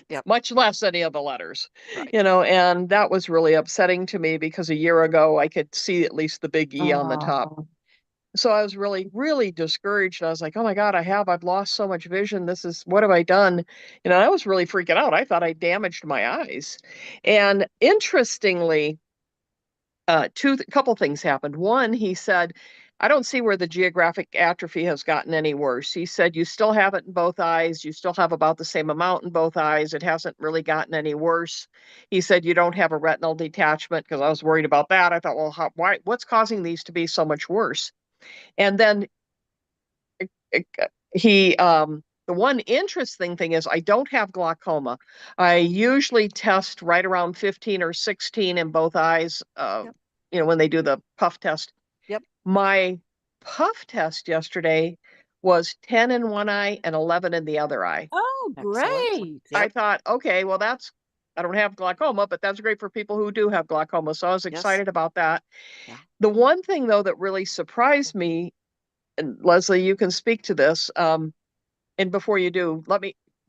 Yep. Much less any of the letters, Right. And that was really upsetting to me because a year ago I could see at least the big E on the top. So I was really, really discouraged. I was like, oh my God, I've lost so much vision. What have I done? I was really freaking out. I thought I damaged my eyes. And interestingly, couple things happened. One, he said, I don't see where the geographic atrophy has gotten any worse. He said, you still have it in both eyes. You still have about the same amount in both eyes. It hasn't really gotten any worse. He said, you don't have a retinal detachment, because I was worried about that. I thought, well, what's causing these to be so much worse? And then the one interesting thing is I don't have glaucoma. I usually test right around 15 or 16 in both eyes, when they do the puff test. Yep. My puff test yesterday was 10 in one eye and 11 in the other eye. Oh, Excellent. great. I thought, okay, well, I don't have glaucoma, but that's great for people who do have glaucoma. So I was excited about that. Yeah. The one thing, though, that really surprised me, and Leslie, you can speak to this, and before you do,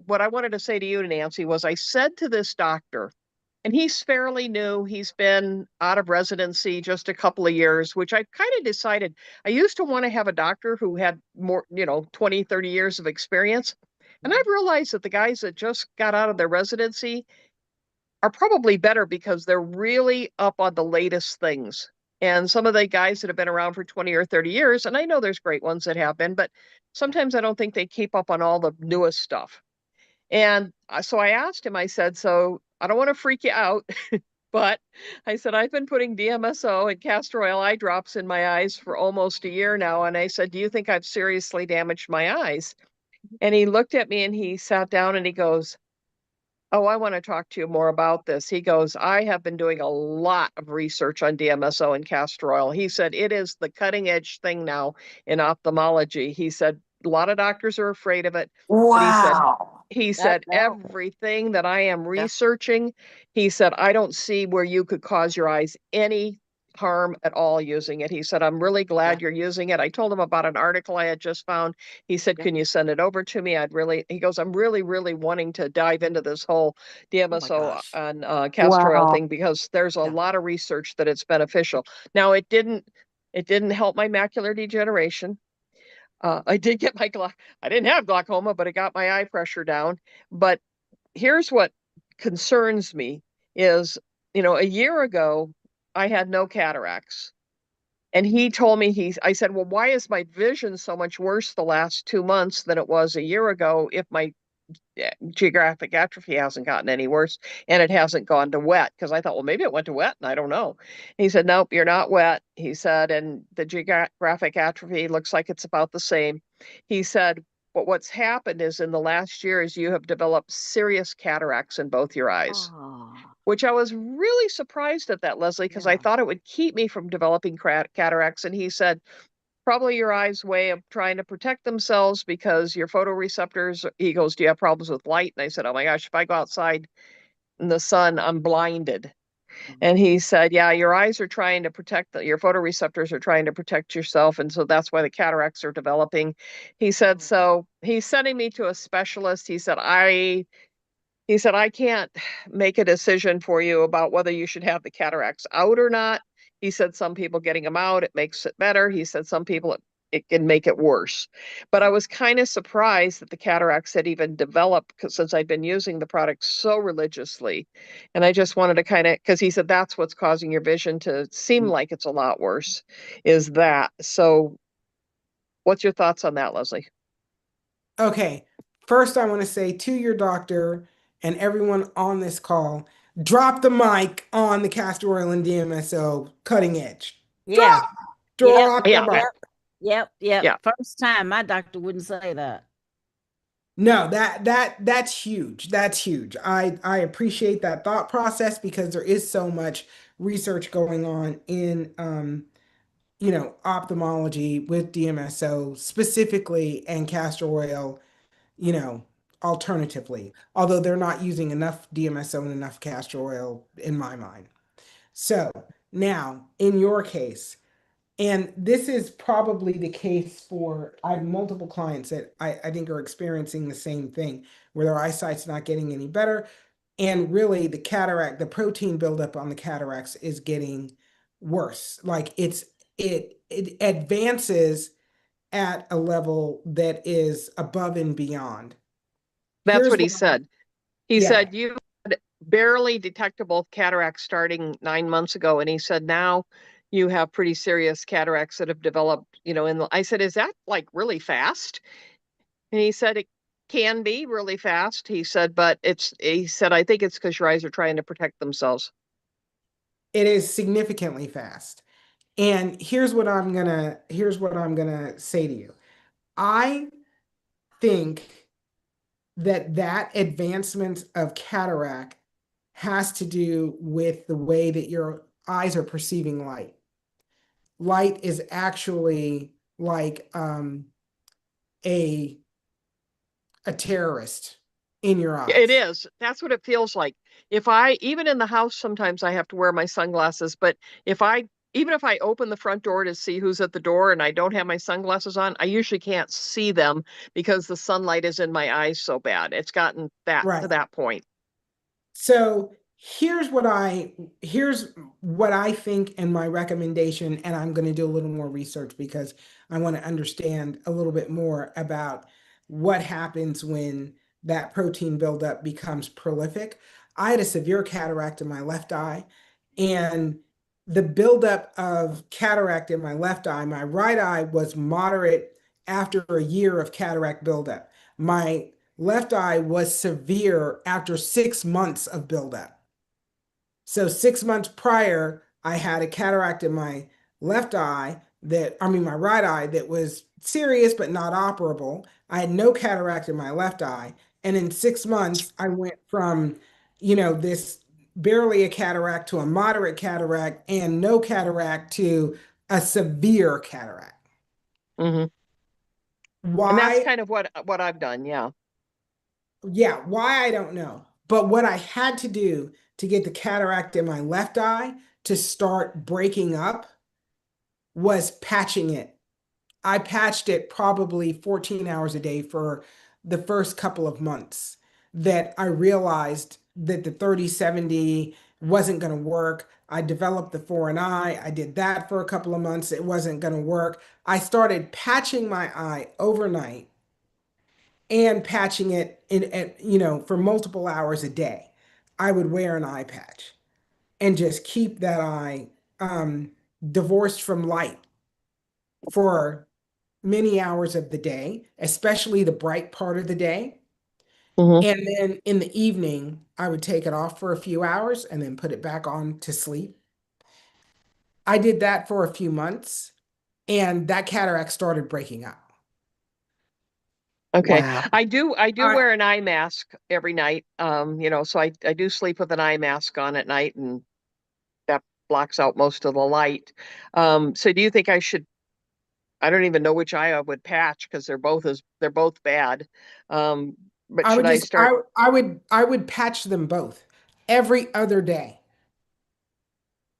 what I wanted to say to you, Nancy, was I said to this doctor, and he's fairly new. He's been out of residency just a couple of years, which I kind of decided I used to want to have a doctor who had more, 20, 30 years of experience. And I've realized that the guys that just got out of their residency are probably better because they're really up on the latest things. And some of the guys that have been around for 20 or 30 years, and I know there's great ones that have been, but sometimes I don't think they keep up on all the newest stuff. And so I asked him, I said, so I don't want to freak you out, but I said, I've been putting DMSO and castor oil eye drops in my eyes for almost a year now. And I said, do you think I've seriously damaged my eyes? And he looked at me and he sat down and he goes, oh, I want to talk to you more about this. He goes, I have been doing a lot of research on DMSO and castor oil. He said, it is the cutting edge thing now in ophthalmology. He said, a lot of doctors are afraid of it. Wow. But he said, everything that I am researching, he said, I don't see where you could cause your eyes any harm at all using it. He said, I'm really glad you're using it. I told him about an article I had just found. He said, can you send it over to me? He goes, I'm really, really wanting to dive into this whole DMSO and castor oil thing, because there's a lot of research that it's beneficial. Now, it didn't help my macular degeneration. I did get I didn't have glaucoma, but it got my eye pressure down. But here's what concerns me is, a year ago, I had no cataracts. And he told me, I said, well, why is my vision so much worse the last 2 months than it was a year ago if my geographic atrophy hasn't gotten any worse, and it hasn't gone to wet, because I thought, well, maybe it went to wet and I don't know. He said, nope, you're not wet. He said, and the geographic atrophy looks like it's about the same. He said, but what's happened is in the last year is you have developed serious cataracts in both your eyes, Oh, which I was really surprised at that, Leslie, because I yeah. thought it would keep me from developing cataracts. And he said, probably your eyes' way of trying to protect themselves because your photoreceptors, he goes, do you have problems with light? And I said, oh my gosh, if I go outside in the sun, I'm blinded. And he said, yeah, your eyes are trying to protect, your photoreceptors are trying to protect yourself. And so that's why the cataracts are developing. He said, so he's sending me to a specialist. He said, I can't make a decision for you about whether you should have the cataracts out or not. He said, some people getting them out, it makes it better. He said, some people, it can make it worse. But I was kind of surprised that the cataracts had even developed since I'd been using the product so religiously. And I just wanted to kind of, because he said, that's what's causing your vision to seem like it's a lot worse, is that. So what's your thoughts on that, Leslie? Okay, first I want to say to your doctor and everyone on this call, drop the mic on the castor oil and DMSO cutting edge. Yeah. Drop, Yep. drop the Yeah. mic. Yep. Yep. Yep. Yeah. First time my doctor wouldn't say that. No, that's huge. That's huge. I appreciate that thought process because there is so much research going on in ophthalmology with DMSO specifically and castor oil, you know, alternatively. Although they're not using enough DMSO and enough castor oil in my mind. So now, in your case, and this is probably the case for, I have multiple clients that I think are experiencing the same thing, where their eyesight's not getting any better. And really the cataract, the protein buildup on the cataracts is getting worse. Like it advances at a level that is above and beyond. That's Here's what he what said. He yeah, said you had barely detectable cataracts starting 9 months ago, and he said now you have pretty serious cataracts that have developed. I said, is that like really fast? And he said it can be really fast. He said, but he said, I think it's because your eyes are trying to protect themselves. it is significantly fast. And here's what I'm gonna say to you. I think that advancement of cataract has to do with the way that your eyes are perceiving light. Light is actually like a a terrorist in your It eyes. is. That's what it feels like. Even in the house, sometimes I have to wear my sunglasses, but even if I open the front door to see who's at the door and I don't have my sunglasses on, I usually can't see them because the sunlight is in my eyes so bad. It's gotten to Right. that point. So here's what I think and my recommendation, and I'm going to do a little more research because I want to understand a little bit more about what happens when that protein buildup becomes prolific. I had a severe cataract in my left eye, and the buildup of cataract in my left eye, my right eye was moderate after a year of cataract buildup. My left eye was severe after 6 months of buildup. So 6 months prior, I had a cataract in my left eye my right eye that was serious but not operable. I had no cataract in my left eye. And in 6 months, I went from, this barely a cataract to a moderate cataract and no cataract to a severe cataract. Hmm. And that's Why? kind of what I've done. Yeah. Yeah, why I don't know. But what I had to do to get the cataract in my left eye to start breaking up was patching it. I patched it probably 14 hours a day for the first couple of months that I realized that the 30/70 wasn't going to work. I developed the foreign eye. I did that for a couple of months. It wasn't going to work. I started patching my eye overnight and patching it for multiple hours a day. I would wear an eye patch and just keep that eye divorced from light for many hours of the day, especially the bright part of the day. Hmm. And then in the evening, I would take it off for a few hours and then put it back on to sleep. I did that for a few months and that cataract started breaking up. Okay. Wow. I do I wear an eye mask every night. So I do sleep with an eye mask on at night, and that blocks out most of the light. So do you think I don't even know which eye I would patch because they're both bad. But I should would I just start? I would patch them both every other day.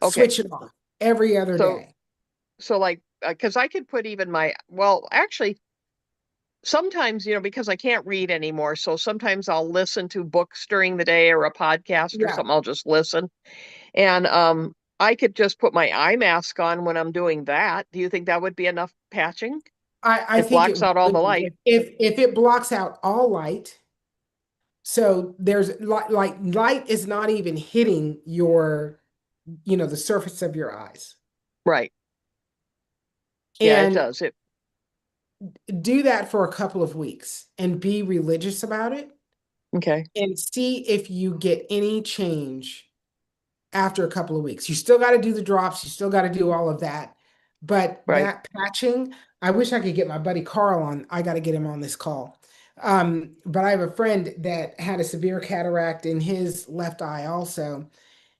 Okay. Switch it off every other So day. so like because I could put even well, actually sometimes, because I can't read anymore, so sometimes I'll listen to books during the day or a podcast or Yeah. something. I'll just listen. And I could just put my eye mask on when I'm doing that. Do you think that would be enough patching? I It think it blocks out all would the be light. if it blocks out all light. So there's like light is not even hitting your, the surface of your eyes. Right. Yeah, it And does. It do that for a couple of weeks and be religious about it okay. and see if you get any change after a couple of weeks. You still got to do the drops, you still got to do all of that. But Right. that patching, I wish I could get my buddy Carl on. I got to get him on this call. But I have a friend that had a severe cataract in his left eye also.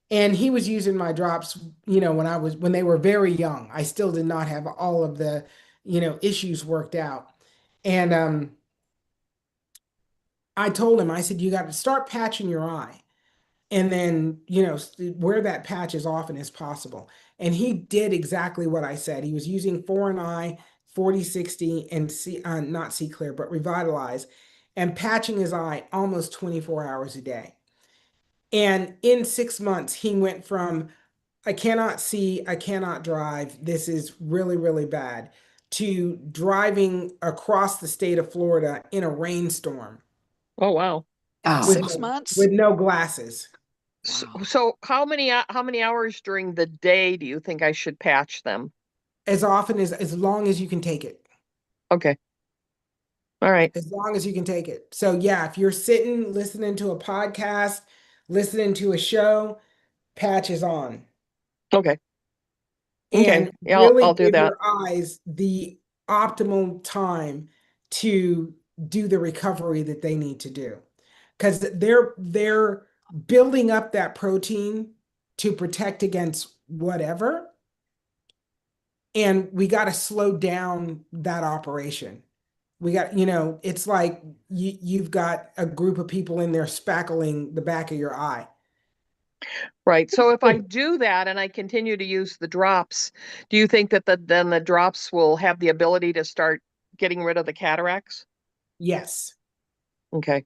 And he was using my drops, when they were very young. I still did not have all of the, issues worked out. And I told him, I said, you got to start patching your eye and then wear that patch as often as possible. And he did exactly what I said. He was using foreign eye 4060 and not see clear but revitalize and patching his eye almost 24 hours a day. And in 6 months he went from I cannot see, I cannot drive, this is really really bad, to driving across the state of Florida in a rainstorm Oh, wow. In Oh, with six no, months? with no glasses. So, Wow. so how many hours during the day do you think I should patch them? As long as you can take it. Okay. All right. As long as you can take it. So yeah, if you're sitting listening to a podcast, listening to a show, patch is on. Okay. Okay. And Yeah, really I'll do give that. your eyes the optimal time to do the recovery that they need to do. Because they're building up that protein to protect against whatever. And we got to slow down that operation. We got, it's like you've got a group of people in there spackling the back of your eye. Right. So if I do that and I continue to use the drops, do you think that then the drops will have the ability to start getting rid of the cataracts? Yes, Okay.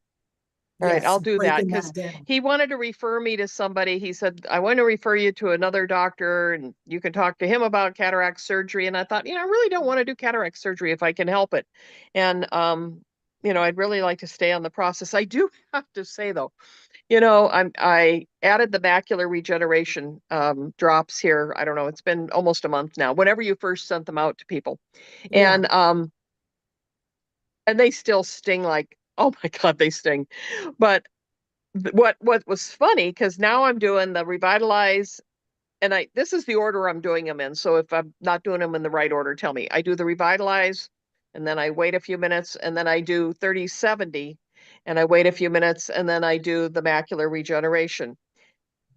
All right, yes, I'll do that breaking because that down. he wanted to refer me to somebody. He said, I want to refer you to another doctor and you can talk to him about cataract surgery. And I thought, I really don't want to do cataract surgery if I can help it. And, I'd really like to stay on the process. I do have to say though, I added the macular regeneration drops here. I don't know, it's been almost a month now, whenever you first sent them out to people. Yeah, And they still sting like, oh my God, they sting. But what was funny because now I'm doing the revitalize, and I this is the order I'm doing them in. So if I'm not doing them in the right order, tell me. I do the revitalize, and then I wait a few minutes, and then I do 30/70, and I wait a few minutes, and then I do the macular regeneration.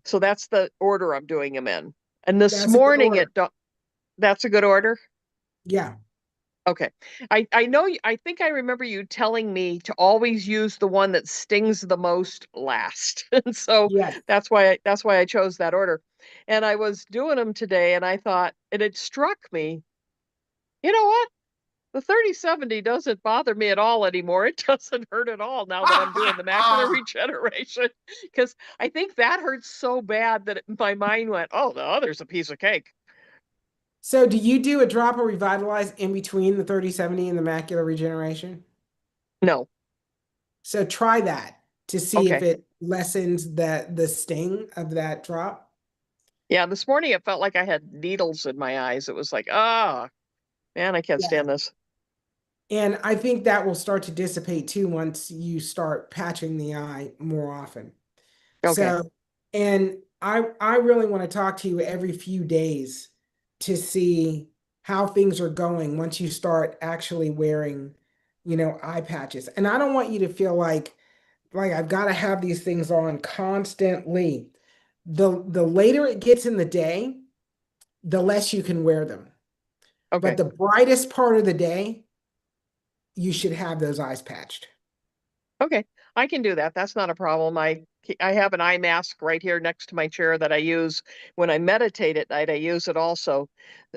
So that's the order I'm doing them in. And this that's a good morning order. that's a good order. Yeah, Okay. I know I think I remember you telling me to always use the one that stings the most last. And so yes. that's why I chose that order. And I was doing them today and I thought, and it struck me, you know what? The 30/70 doesn't bother me at all anymore. It doesn't hurt at all now that I'm doing the macular regeneration. Because I think that hurts so bad that my mind went, oh, the other's a piece of cake. So do you do a drop or revitalize in between the 30/70 and the macular regeneration? No. So try that to see if Okay. it lessens the sting of that drop. Yeah, this morning it felt like I had needles in my eyes. It was like, ah, man, I can't Yeah. stand this. And I think that will start to dissipate too once you start patching the eye more often. Okay. So, and I really want to talk to you every few days to see how things are going once you start actually wearing, eye patches. And I don't want you to feel like I've got to have these things on constantly. The later it gets in the day, the less you can wear them. But Okay. the brightest part of the day, you should have those eyes patched. Okay. I can do that. That's not a problem. I have an eye mask right here next to my chair that I use when I meditate at night. I use it also.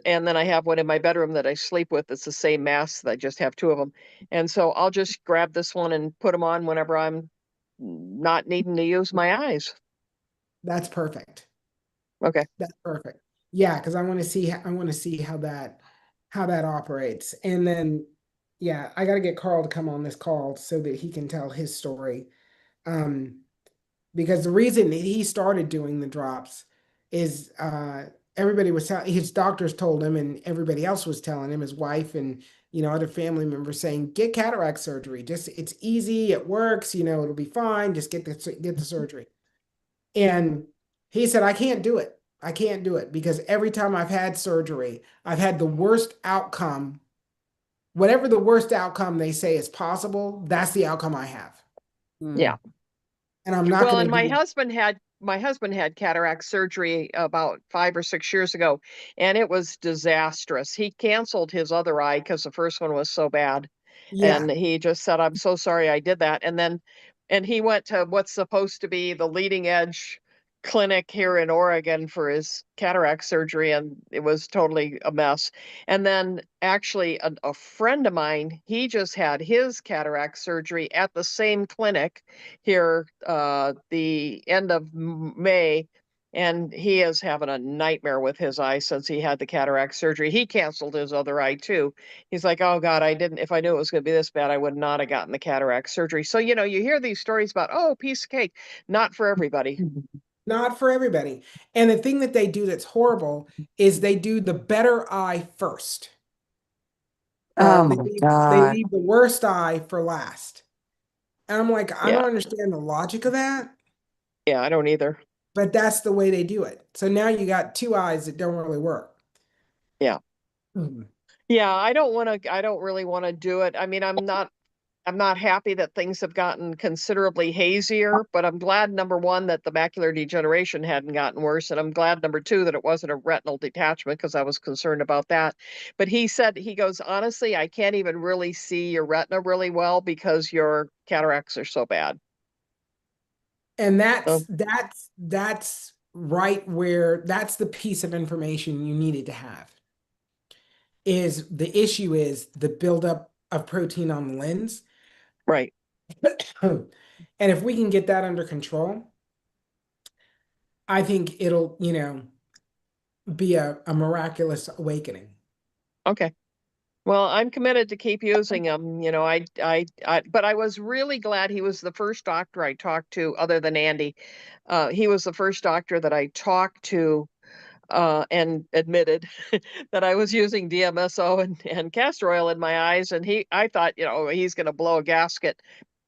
And then I have one in my bedroom that I sleep with. It's the same mask. I just have two of them. And so I'll just grab this one and put them on whenever I'm not needing to use my eyes. That's perfect. Okay. That's perfect. Yeah, because I want to see how that operates. And then yeah, I got to get Carl to come on this call so that he can tell his story. Um, because the reason that he started doing the drops is everybody was telling his doctors told him, and everybody else was telling him, his wife and other family members saying, get cataract surgery. Just it's easy, it works, it'll be fine. Just get the surgery. And he said, I can't do it. I can't do it because every time I've had surgery, I've had the worst outcome. Whatever the worst outcome they say is possible, that's the outcome I have. Yeah. And I'm not Well, going and to do that. my husband had cataract surgery about 5 or 6 years ago, and it was disastrous. He canceled his other eye because the first one was so bad. Yeah, And he just said, I'm so sorry I did that. And he went to what's supposed to be the leading edge clinic here in Oregon for his cataract surgery, and it was totally a mess. And then actually, a friend of mine, he just had his cataract surgery at the same clinic here the end of May. And he is having a nightmare with his eye since he had the cataract surgery. He canceled his other eye too. He's like, oh God, I didn't, if I knew it was going to be this bad, I would not have gotten the cataract surgery. So, you hear these stories about, oh, piece of cake, not for everybody. not for everybody. And the thing that they do that's horrible is they do the better eye first. Oh They my they God. leave the worst eye for last. And I'm like, I Yeah. don't understand the logic of that, Yeah, I don't either. but that's the way they do it. So now you got two eyes that don't really work. Yeah. Mhm. Yeah, I don't really want to do it. I mean, I'm not happy that things have gotten considerably hazier, but I'm glad, number one, that the macular degeneration hadn't gotten worse. And I'm glad, number two, that it wasn't a retinal detachment because I was concerned about that. But he said, he goes, honestly, I can't even really see your retina really well because your cataracts are so bad. And So, that's right where that's the piece of information you needed to have. Is the issue is the buildup of protein on the lens. right. And if we can get that under control, I think it'll, be a miraculous awakening. Okay. Well, I'm committed to keep using them. But I was really glad he was the first doctor I talked to, other than Andy. He was the first doctor that I talked to and admitted that I was using DMSO and castor oil in my eyes. And I thought, he's going to blow a gasket.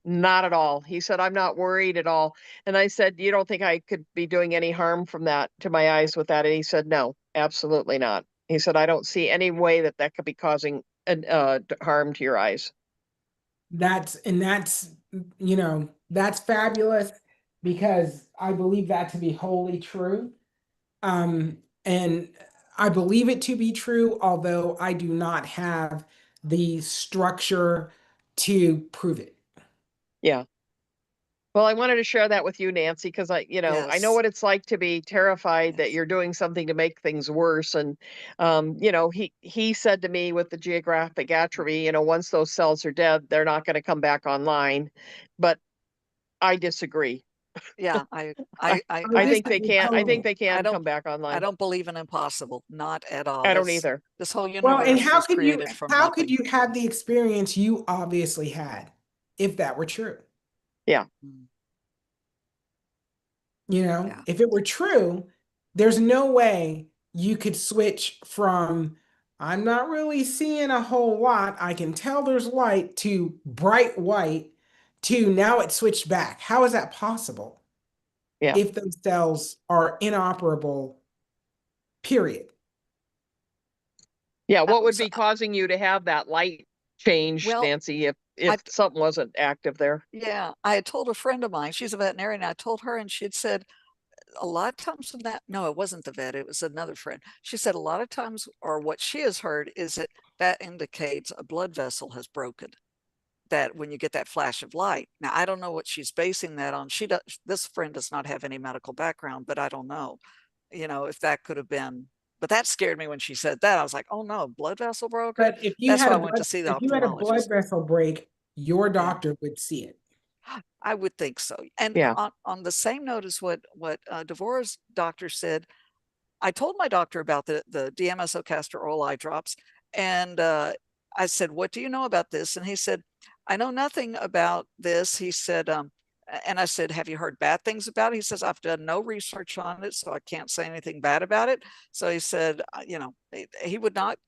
Not at all. He said, I'm not worried at all. And I said, you don't think I could be doing any harm from that to my eyes with that? And he said, no, absolutely not. He said, I don't see any way that that could be causing harm to your eyes. That's that's fabulous because I believe that to be wholly true. And I believe it to be true, although I do not have the structure to prove it. Yeah. Well, I wanted to share that with you, Nancy, because I know Yes. what it's like to be terrified that Yes. you're doing something to make things worse. And, he said to me with the geographic atrophy, once those cells are dead, they're not going to come back online. But I disagree. Yeah. I, I I think they disagree can. I think totally. they I can don't come back I online. don't believe in impossible. Not at all. I don't either. This whole Well, and universe was created from how could nothing. you have the experience you obviously had if that were true? Yeah. Mm. Yeah. If it were true, there's no way you could switch from I'm not really seeing a whole lot. I can tell there's light to bright white to now it switched back. How is that possible? Yeah. If those cells are inoperable, period. Yeah. That What would was be causing you to have that light change, well, Nancy, if I something wasn't active there? yeah, I had told a friend of mine, she's a veterinarian, I told her and she'd said a lot of times when that no, it wasn't the vet, it was another friend. She said a lot of times, or what she has heard is that that indicates a blood vessel has broken. That when you get that flash of light. Now I don't know what she's basing that on. She does this friend does not have any medical background, but I don't know, if that could have been, but that scared me when she said that. I was like, oh no, blood vessel broken. But if you That's had why a I went to blood, see the if you had a blood ophthalmologist. vessel break, your Yeah. doctor would see it. I would think so. And Yeah. on the same note as what Devorah's doctor said, I told my doctor about the DMSO castor oil eye drops, and I said, "What do you know about this?" And he said, "I know nothing about this." He said, and I said, "Have you heard bad things about it?" He says, "I've done no research on it, so I can't say anything bad about it." So he said, he would not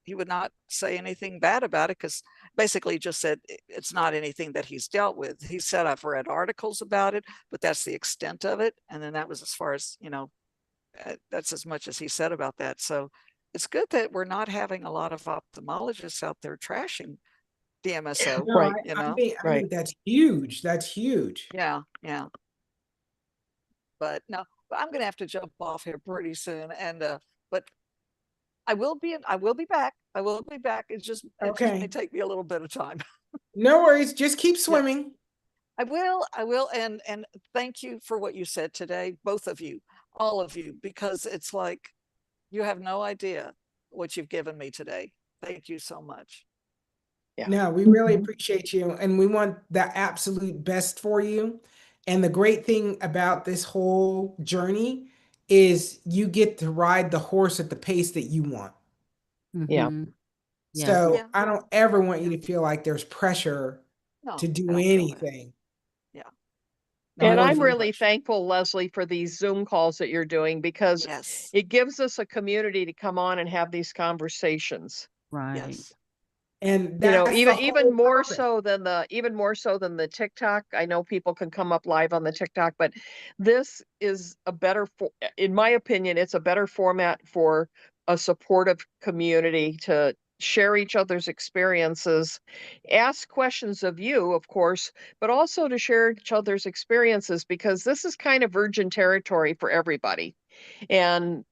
say anything bad about it because basically he just said it's not anything that he's dealt with. He said, "I've read articles about it, but that's the extent of it." And then that was as far as that's as much as he said about that. So it's good that we're not having a lot of ophthalmologists out there trashing DMSO, No, Right. I, you I know? think I Right. think that's huge. That's huge. Yeah, yeah. But no, but I'm gonna have to jump off here pretty soon. And but I will be back. I will be back. It just may Okay. take me a little bit of time. No worries. Just keep Yeah, swimming. I will, and thank you for what you said today, both of you, all of you, because it's like you have no idea what you've given me today. Thank you so much. Yeah. No, we really appreciate you and we want the absolute best for you. And the great thing about this whole journey is you get to ride the horse at the pace that you want. Yeah. Mm-hmm. Yes. So Yeah, I don't ever want you yeah. to feel like there's pressure to No, I do don't feel that. anything. Yeah. No, And I don't I'm Really. feel really pressure. thankful, Leslie, for these Zoom calls that you're doing because Yes. it gives us a community to come on and have these conversations. Right. Yes. And You know, that's the even whole more purpose. so than the TikTok. I know people can come up live on the TikTok, but this is a better in my opinion, it's a better format for a supportive community to share each other's experiences, ask questions of you, of course, but also to share each other's experiences because this is kind of virgin territory for everybody. And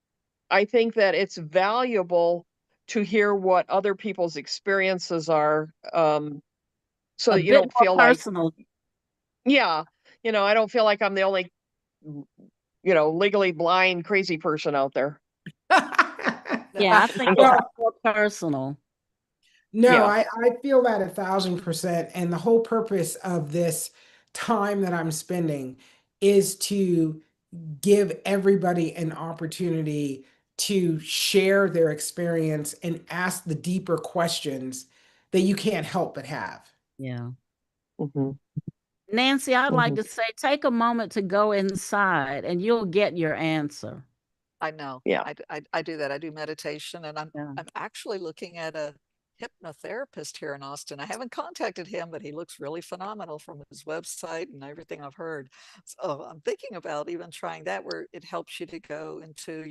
I think that it's valuable to hear what other people's experiences are, so A that you bit don't more feel like, personal. yeah, I don't feel like I'm the only, legally blind, crazy person out there. Yeah, I think it's Well, more personal. no, Yeah. I feel that 1,000%. And the whole purpose of this time that I'm spending is to give everybody an opportunity to share their experience and ask the deeper questions that you can't help but have. Yeah. Hmm. Nancy, I'd like Hmm. to say take a moment to go inside and you'll get your answer. I know. Yeah. I do that. I do meditation, and I'm Yeah. I'm actually looking at a hypnotherapist here in Austin. I haven't contacted him, but he looks really phenomenal from his website and everything I've heard. So I'm thinking about even trying that, where it helps you to go into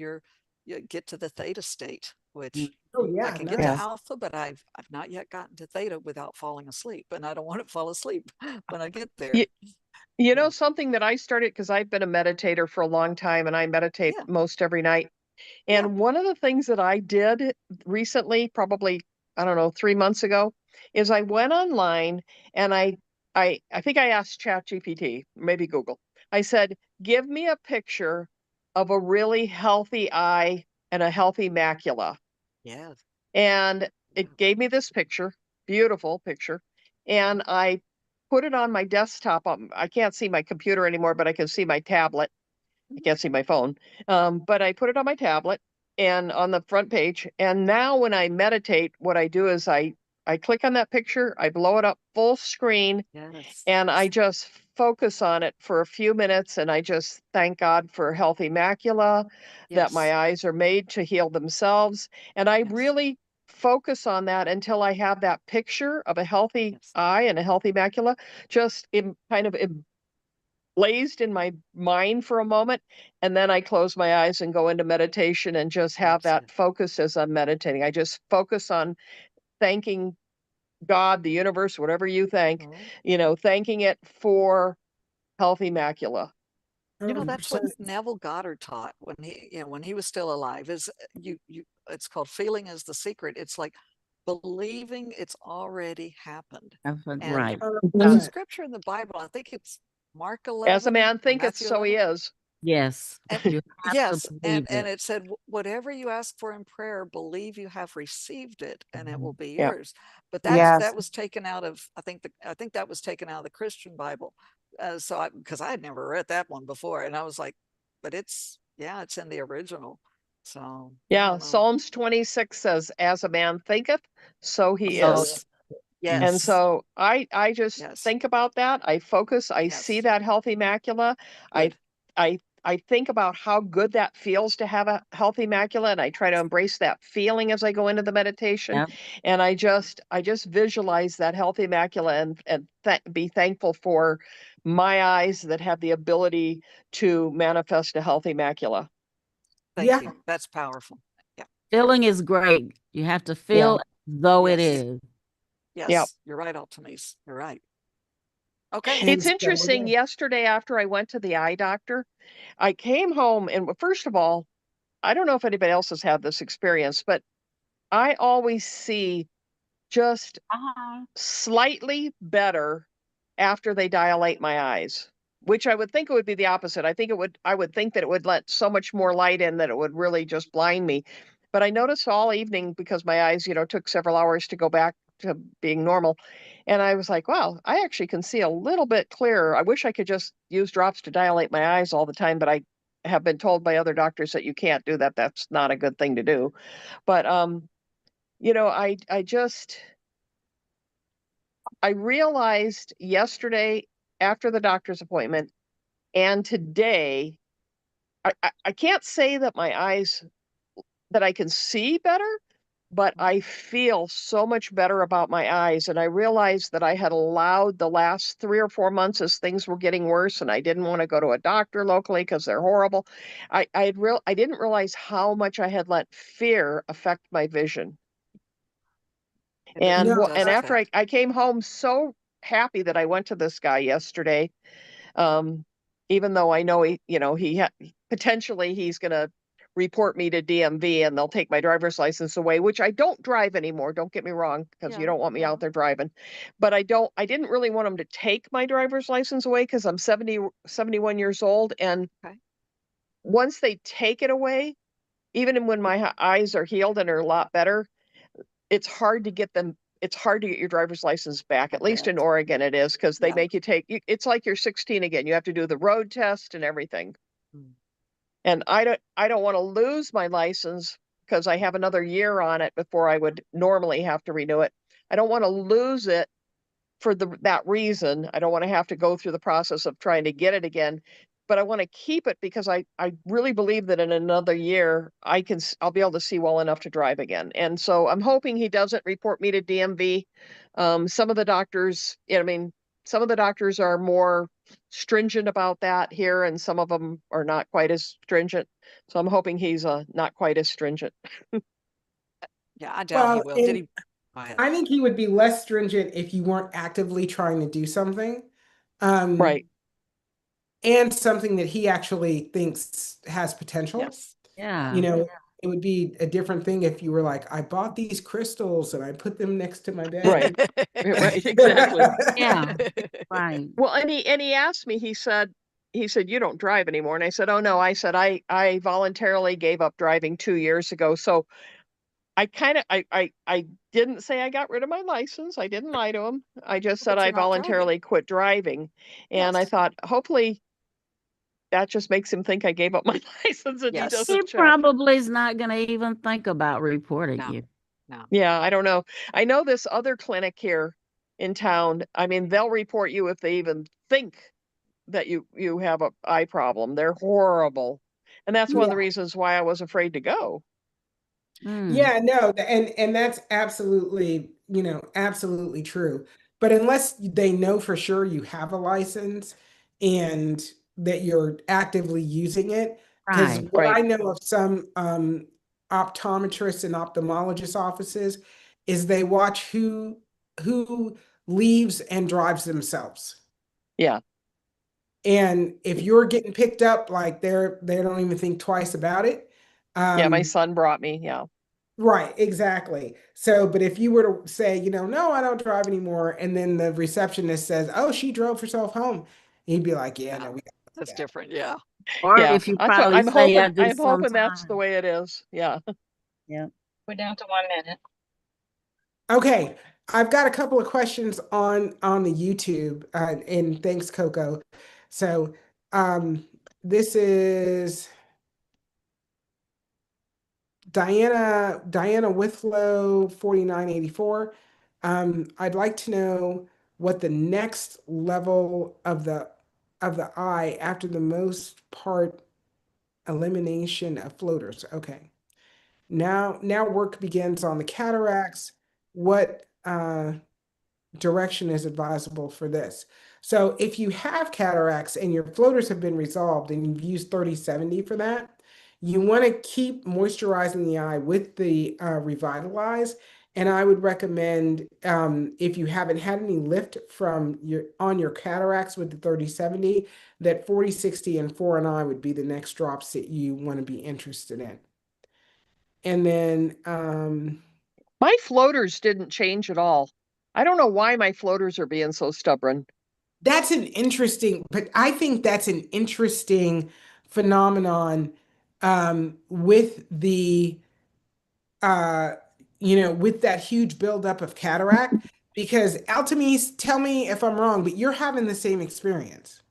you get to the theta state, Mm. which Oh I yeah, can get to Yeah. nice. alpha, but I've not yet gotten to theta without falling asleep, and I don't want to fall asleep when I get there. You, you know, Yeah, something that I started because I've been a meditator for a long time and I meditate yeah, most every night. yeah, And one of the things that I did recently, probably, I don't know, 3 months ago, is I went online and I think I asked ChatGPT, maybe Google. I said, give me a picture of a really healthy eye and a healthy macula. yeah, And yeah. it gave me this picture, beautiful picture. And I put it on my desktop. I can't see my computer anymore, but I can see my tablet. I Mhm. can't see my phone. But I put it on my tablet and on the front page. And now when I meditate, what I do is I click on that picture, I blow it up full screen, Yes, and I just focus on it for a few minutes. And I just thank God for healthy macula, that yes, my eyes are made to heal themselves. And I yes. really focus on that until I have that picture of a healthy Yes. eye and a healthy macula just kind of blazed in my mind for a moment. And then I close my eyes and go into meditation and just have That's that it. focus as I'm meditating. I just focus on thanking God, the universe, whatever you think, Oh. thanking it for healthy macula. That's what 100%. Neville Goddard taught when he was still alive. Is it's called feeling is the secret. It's like believing it's already happened. And Right. there's a 100%. scripture in the Bible. I think it's Mark As a 11 man or thinketh, Matthew so he 11. is. Yes. And You have to yes, believe and it. it said, whatever you ask for in prayer, believe you have received it, and it will be Yeah. yours." But Yes. that was taken out of, I think that was taken out of the Christian Bible. Because I had never read that one before, and I was like, but it's in the original. So I Yeah. don't know. Psalms 26 says, as a man thinketh, so he So, is. And Yes, so I just yes, think about that. I focus, I see yes. that healthy macula. I Good. I think about how good that feels to have a healthy macula, and I try to embrace that feeling as I go into the meditation. yeah. And I just visualize that healthy macula and be thankful for my eyes that have the ability to manifest a healthy macula. Thank Yeah. you. That's powerful. Yeah. Feeling is great. You have to Yeah. feel though it Yes. is. Yeah. Yes. You're right, Altamise. You're right. Okay. It's And so, interesting. yeah. Yesterday, after I went to the eye doctor, I came home and first of all, I don't know if anybody else has had this experience, but I always see just Uh-huh. slightly better after they dilate my eyes, which I would think it would be the opposite. I would think that it would let so much more light in that it would really just blind me. But I noticed all evening because my eyes, took several hours to go back to being normal. And I was like, wow, I actually can see a little bit clearer. I wish I could just use drops to dilate my eyes all the time, but I have been told by other doctors that you can't do that. That's not a good thing to do. But I realized yesterday after the doctor's appointment and today, I can't say that my eyes that I can see better, but I feel so much better about my eyes. And I realized that I had allowed the last 3 or 4 months as things were getting worse, and I didn't want to go to a doctor locally because they're horrible. I didn't realize how much I had let fear affect my vision. It No, And does after affect. I came home so happy that I went to this guy yesterday, um, even though I know potentially he's going to report me to DMV and they'll take my driver's license away, which I don't drive anymore. Don't get me wrong, because you Yeah. don't want me Yeah. out there driving. But I didn't really want him to take my driver's license away because I'm 71 years old. And Okay. once they take it away, even when my eyes are healed and are a lot better, it's hard to get your driver's license back. I At least in bet. Oregon it is, because they Yeah. make you it's like you're 16 again. You have to do the road test and everything. Mm. And I don't want to lose my license because I have another year on it before I would normally have to renew it. I don't want to lose it for that reason. I don't want to have to go through the process of trying to get it again, but I want to keep it because I really believe that in another year I'll be able to see well enough to drive again. And so I'm hoping he doesn't report me to DMV. Some of the doctors, some of the doctors are more stringent about that here, and some of them are not quite as stringent. So I'm hoping he's not quite as stringent. Yeah. I doubt he well, will. Did and he? Go ahead. I think he would be less stringent if you weren't actively trying to do something. Um, Right. and something that he actually thinks has potential. Yes. You Yeah. know, it would be a different thing if you were like, I bought these crystals and I put them next to my Right. bed. Right. Exactly. Yeah. Right. Well, and he asked me, he said, you don't drive anymore. And I said, oh no, I said, I voluntarily gave up driving 2 years ago. So I kind of, I didn't say I got rid of my license. I didn't lie to him. I just said But I you're not driving. voluntarily quit driving. And I Yes. thought, hopefully that just makes him think I gave up my license and he Yes. He doesn't check. probably is not going to even think about reporting No. you. No. Yeah, I don't know. I know this other clinic here in town. I mean, they'll report you if they even think that you have a eye problem. They're horrible. And that's one of Yeah. the reasons why I was afraid to go. Mm, Yeah, no, and that's absolutely, absolutely true. But unless they know for sure you have a license and that you're actively using it, because right. what Right. I know of some optometrists and ophthalmologist offices is they watch who leaves and drives themselves. Yeah. And if you're getting picked up, like they don't even think twice about it. Yeah. My Um, son brought me. Yeah. Right, exactly. So, but if you were to say, no, I don't drive anymore, and then the receptionist says, "Oh, she drove herself home," he'd be like, "Yeah, no, Yeah, we got that's that." different. Yeah. Or Yeah. if you That's what probably say, I do I'm hoping that's the sometimes. way it is. Yeah. Yeah. We're down to 1 minute. Okay, I've got a couple of questions on the YouTube, and thanks, Coco. So, this is Diana Withlow 4984. I'd like to know what the next level of the eye after the most part elimination of floaters. Okay. Now work begins on the cataracts. What direction is advisable for this? So if you have cataracts and your floaters have been resolved and you've used 30/70 for that, you want to keep moisturizing the eye with the Revitalize. And I would recommend, if you haven't had any lift from your cataracts with the 30/70, that 40/60 and 4 and I would be the next drops that you want to be interested in. And then My floaters didn't change at all. I don't know why my floaters are being so stubborn. but I think that's an interesting phenomenon, with the uh with that huge buildup of cataract, because Altamise, tell me if I'm wrong, but you're having the same experience.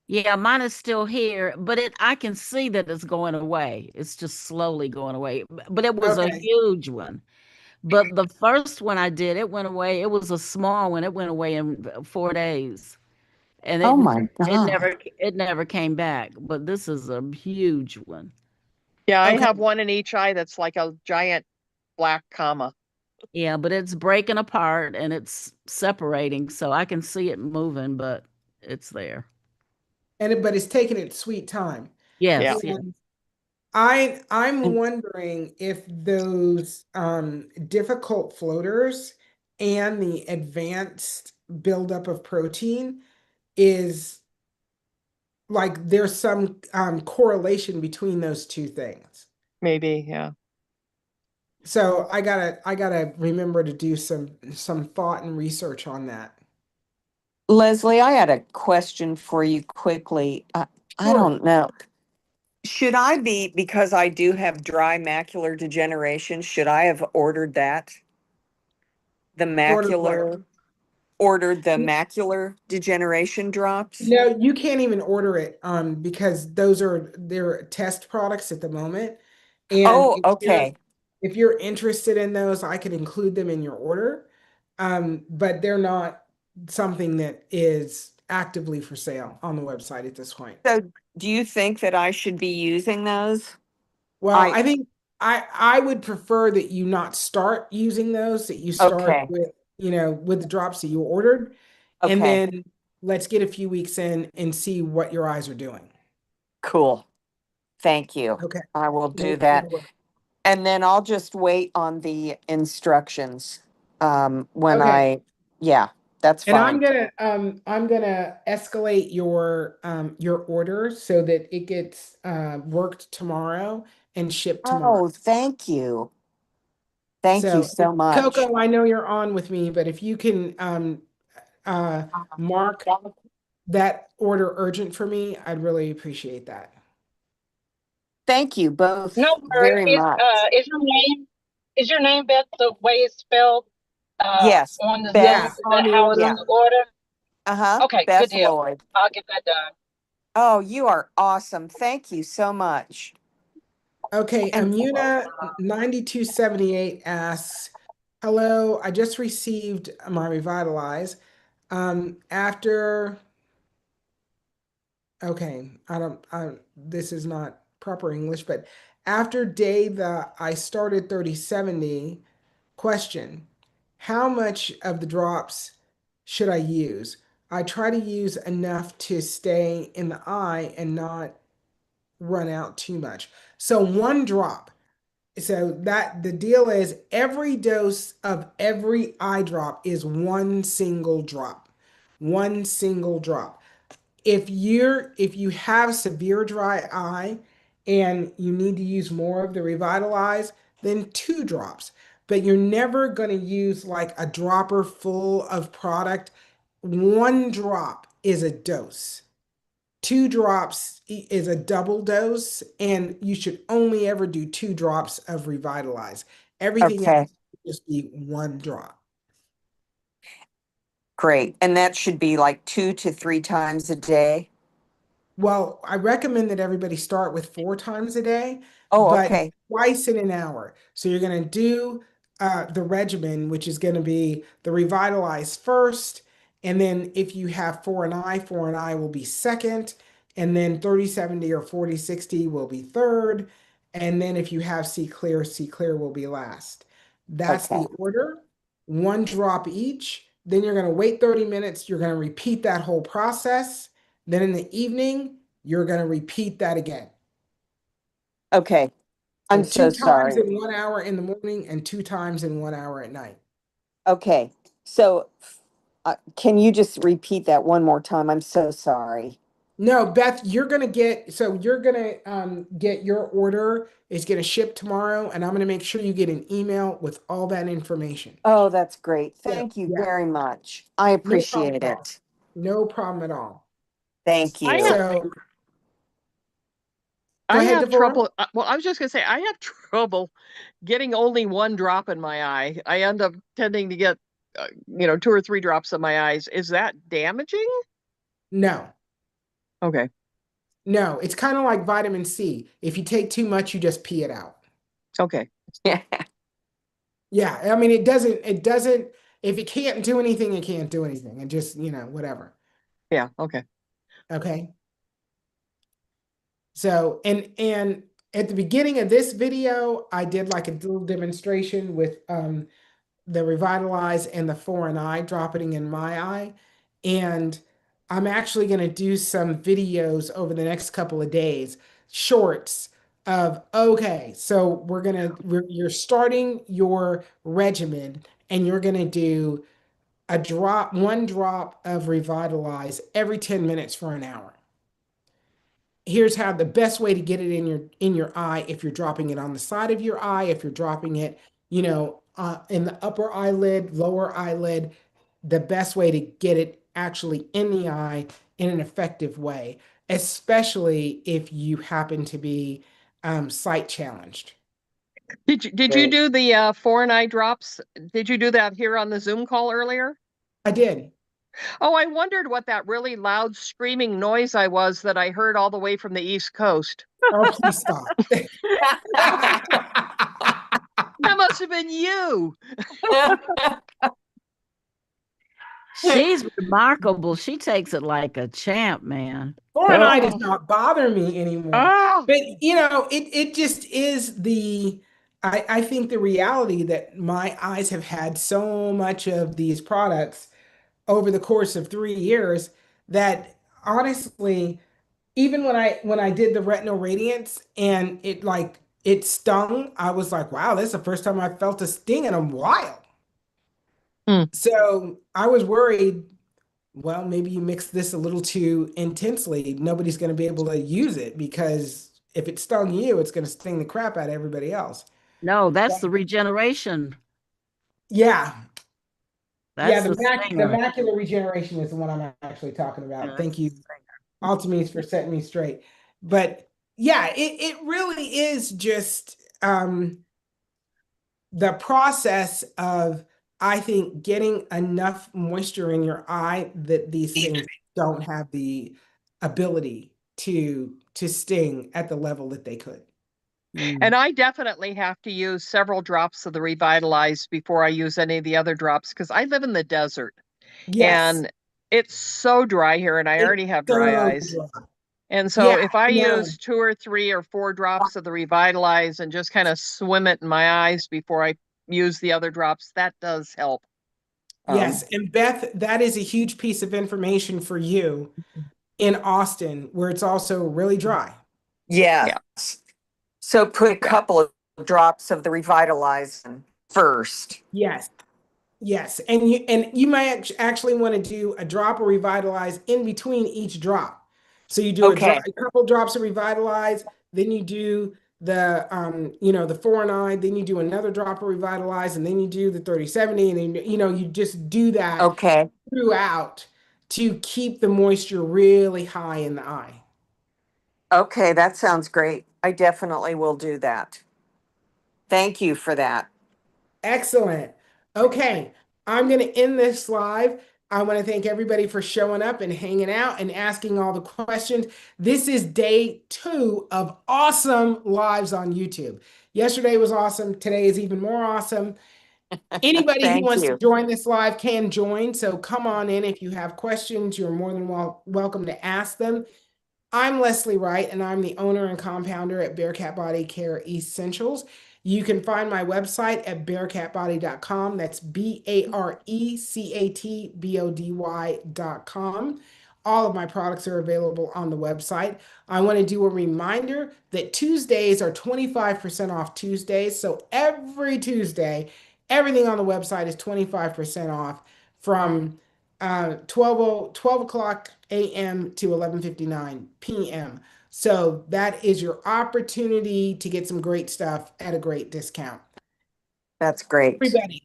Yeah, mine is still here, but I can see that it's going away. It's just slowly going away. But it was a Okay. huge one. But the first one I did, it went away. It was a small one. It went away in 4 days. And Oh my God. it never came back. But this is a huge one. Yeah, I Okay. have one in each eye that's like a giant black comma. Yeah, but it's breaking apart and it's separating, so I can see it moving, but it's there. But it's taking its sweet time. Yeah. Yes, yes. And I'm wondering if those difficult floaters and the advanced buildup of protein is like there's some correlation between those two things. Maybe. Yeah. So I gotta remember to do some thought and research on that. Leslie, I had a question for you quickly. I Sure. don't know. Should I be, because I do have dry macular degeneration, should I have ordered that? The Order what? macular, ordered the macular degeneration drops? No, you can't even order it because they're test products at the moment. And Oh, okay. if you're interested in those, I could include them in your order. But they're not something that is actively for sale on the website at this point. So do you think that I should be using those? Well, I, I think I would prefer that you not start using those, that you start okay, with, with the drops that you ordered, and okay, then let's get a few weeks in and see what your eyes are doing. cool. Thank you. Okay. I will do You're that. welcome. And then I'll just wait on the instructions. When Okay. yeah, that's And fine. I'm gonna escalate your order so that it gets worked tomorrow and shipped tomorrow. Oh, thank you. Thank you So so much. Coco, I know you're on with me, but if you can uh mark that order urgent for me, I'd really appreciate that. Thank you No both worries. very much. Is your name Beth the way it's spelled Yes, on the Zoom? Yeah, Beth. Is on that the how it's Yeah. on order. the order? Uh-huh. Okay, good Beth deal. Lloyd. I'll get that done. Oh, you are awesome. Thank you so much. Okay, And Amuna 9278 asks, "Hello, I just received my Revitalize. After Okay, I don't, this is not proper English, but after day that I started 3070, question, how much of the drops should I use? I try to use enough to stay in the eye and not run out too much. So one drop. So that the deal is every dose of every eye drop is one single drop. One single drop. If you have severe dry eye and you need to use more of the revitalize, then two drops. But you're never going to use like a dropper full of product. One drop is a dose. Two drops is a double dose, and you should only ever do two drops of revitalize. Everything else Okay, should just be one drop. great. And that should be like 2 to 3 times a day. Well, I recommend that everybody start with four times a day, Oh, but okay. twice in an hour. So you're going to do the regimen, which is going to be the revitalize first. And then if you have four and I will be second. And then 3070 or 4060 will be third. And then if you have see clear will be last. That's Okay. the order. One drop each. Then you're going to wait 30 minutes. You're going to repeat that whole process. Then in the evening, you're going to repeat that again. Okay. So I'm two so times sorry. in 1 hour in the morning and two times in 1 hour at night. Okay. So can you just repeat that one more time? I'm so sorry. No, Beth, you're gonna get your order. It's gonna ship tomorrow, and I'm gonna make sure you get an email with all that information. Oh, that's great. So Thank you yeah, very much. I no problem appreciate at all. it. No problem at all. Thank I have you. So go I ahead, have Devorah. trouble. Well, I was just gonna say I have trouble getting only one drop in my eye. I end up tending to get, 2 or 3 drops in my eyes. Is that damaging? No, Okay. no, it's kind of like vitamin C. If you take too much, you just pee it out. Okay. Yeah. Yeah, I mean, if it can't do anything, it can't do anything. And just, whatever. Yeah. Okay. Okay. So, and at the beginning of this video, I did like a little demonstration with the revitalize and the foreign eye dropping in my eye. And I'm actually going to do some videos over the next couple of days, shorts of, okay, so you're starting your regimen and you're going to do one drop of revitalize every 10 minutes for an hour. Here's how the best way to get it in your eye, if you're dropping it on the side of your eye, if you're dropping it, in the upper eyelid, lower eyelid, the best way to get it actually in the eye in an effective way, especially if you happen to be sight challenged. Did you Great. do the foreign eye drops? Did you do that here on the Zoom call earlier? I did. Oh, I wondered what that really loud screaming noise I was that I heard all the way from the East Coast. Oh, please stop. That must have been you. She's remarkable. She takes it like a champ, man. Foreign eye does Oh. not bother me anymore. Oh. But it just is I think the reality that my eyes have had so much of these products over the course of 3 years that honestly, even when I did the retinal radiance and it stung, I was like, wow, that's the first time I felt a sting in a while. Hmm. So I was worried, well, maybe you mix this a little too intensely. Nobody's going to be able to use it because if it stung you, it's going to sting the crap out of everybody else. No, that's the regeneration. Yeah. Yeah, That's the the stinger. macular regeneration is the one I'm actually talking Yeah, about. that's Thank the you, stinger. Altimes, for setting me straight. But yeah, it really is just the process of, I think, getting enough moisture in your eye that these things don't have the ability to sting at the level that they could. Mm. And I definitely have to use several drops of the Revitalized before I use any of the other drops because I live in the desert Yes, and it's so dry here and I it's already have dry so eyes. dry. And so Yeah, if I no. use 2 or 3 or 4 drops of the Revitalize and just kind of swim it in my eyes before I use the other drops, that does help. Yes, and Beth, that is a huge piece of information for you in Austin, where it's also really dry. Yes. Yeah. So put a couple of drops of the Revitalize in first. Yes. Yes, and you might actually want to do a drop of Revitalize in between each drop. So you do Okay. a couple drops of Revitalize, then you do the the 4 and I, then you do another drop of Revitalize, and then you do the 30/70, and then you just do that Okay. throughout to keep the moisture really high in the eye. Okay, that sounds great. I definitely will do that. Thank you for that. Excellent. Okay, I'm going to end this live. I want to thank everybody for showing up and hanging out and asking all the questions. This is day 2 of awesome lives on YouTube. Yesterday was awesome. Today is even more awesome. Anybody who Thank wants to you. join this live can join. So come on in. If you have questions, you're more than welcome to ask them. I'm Leslie Wright, and I'm the owner and compounder at Bearcat Body Care Essentials. You can find my website at bearcatbody.com. That's BARECATBODY.com. All of my products are available on the website. I want to do a reminder that Tuesdays are 25% off Tuesdays. So every Tuesday, everything on the website is 25% off from 12 o'clock a.m. to 11:59 p.m. So that is your opportunity to get some great stuff at a great discount. That's great. Everybody,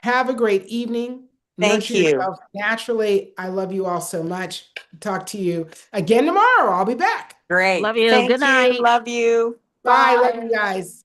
have a great evening. Thank Nurture you. yourself naturally. I love you all so much. Talk to you again tomorrow. I'll be back. Great. Love you. Good Thank you. night. Love you. Bye. Love Bye. you guys.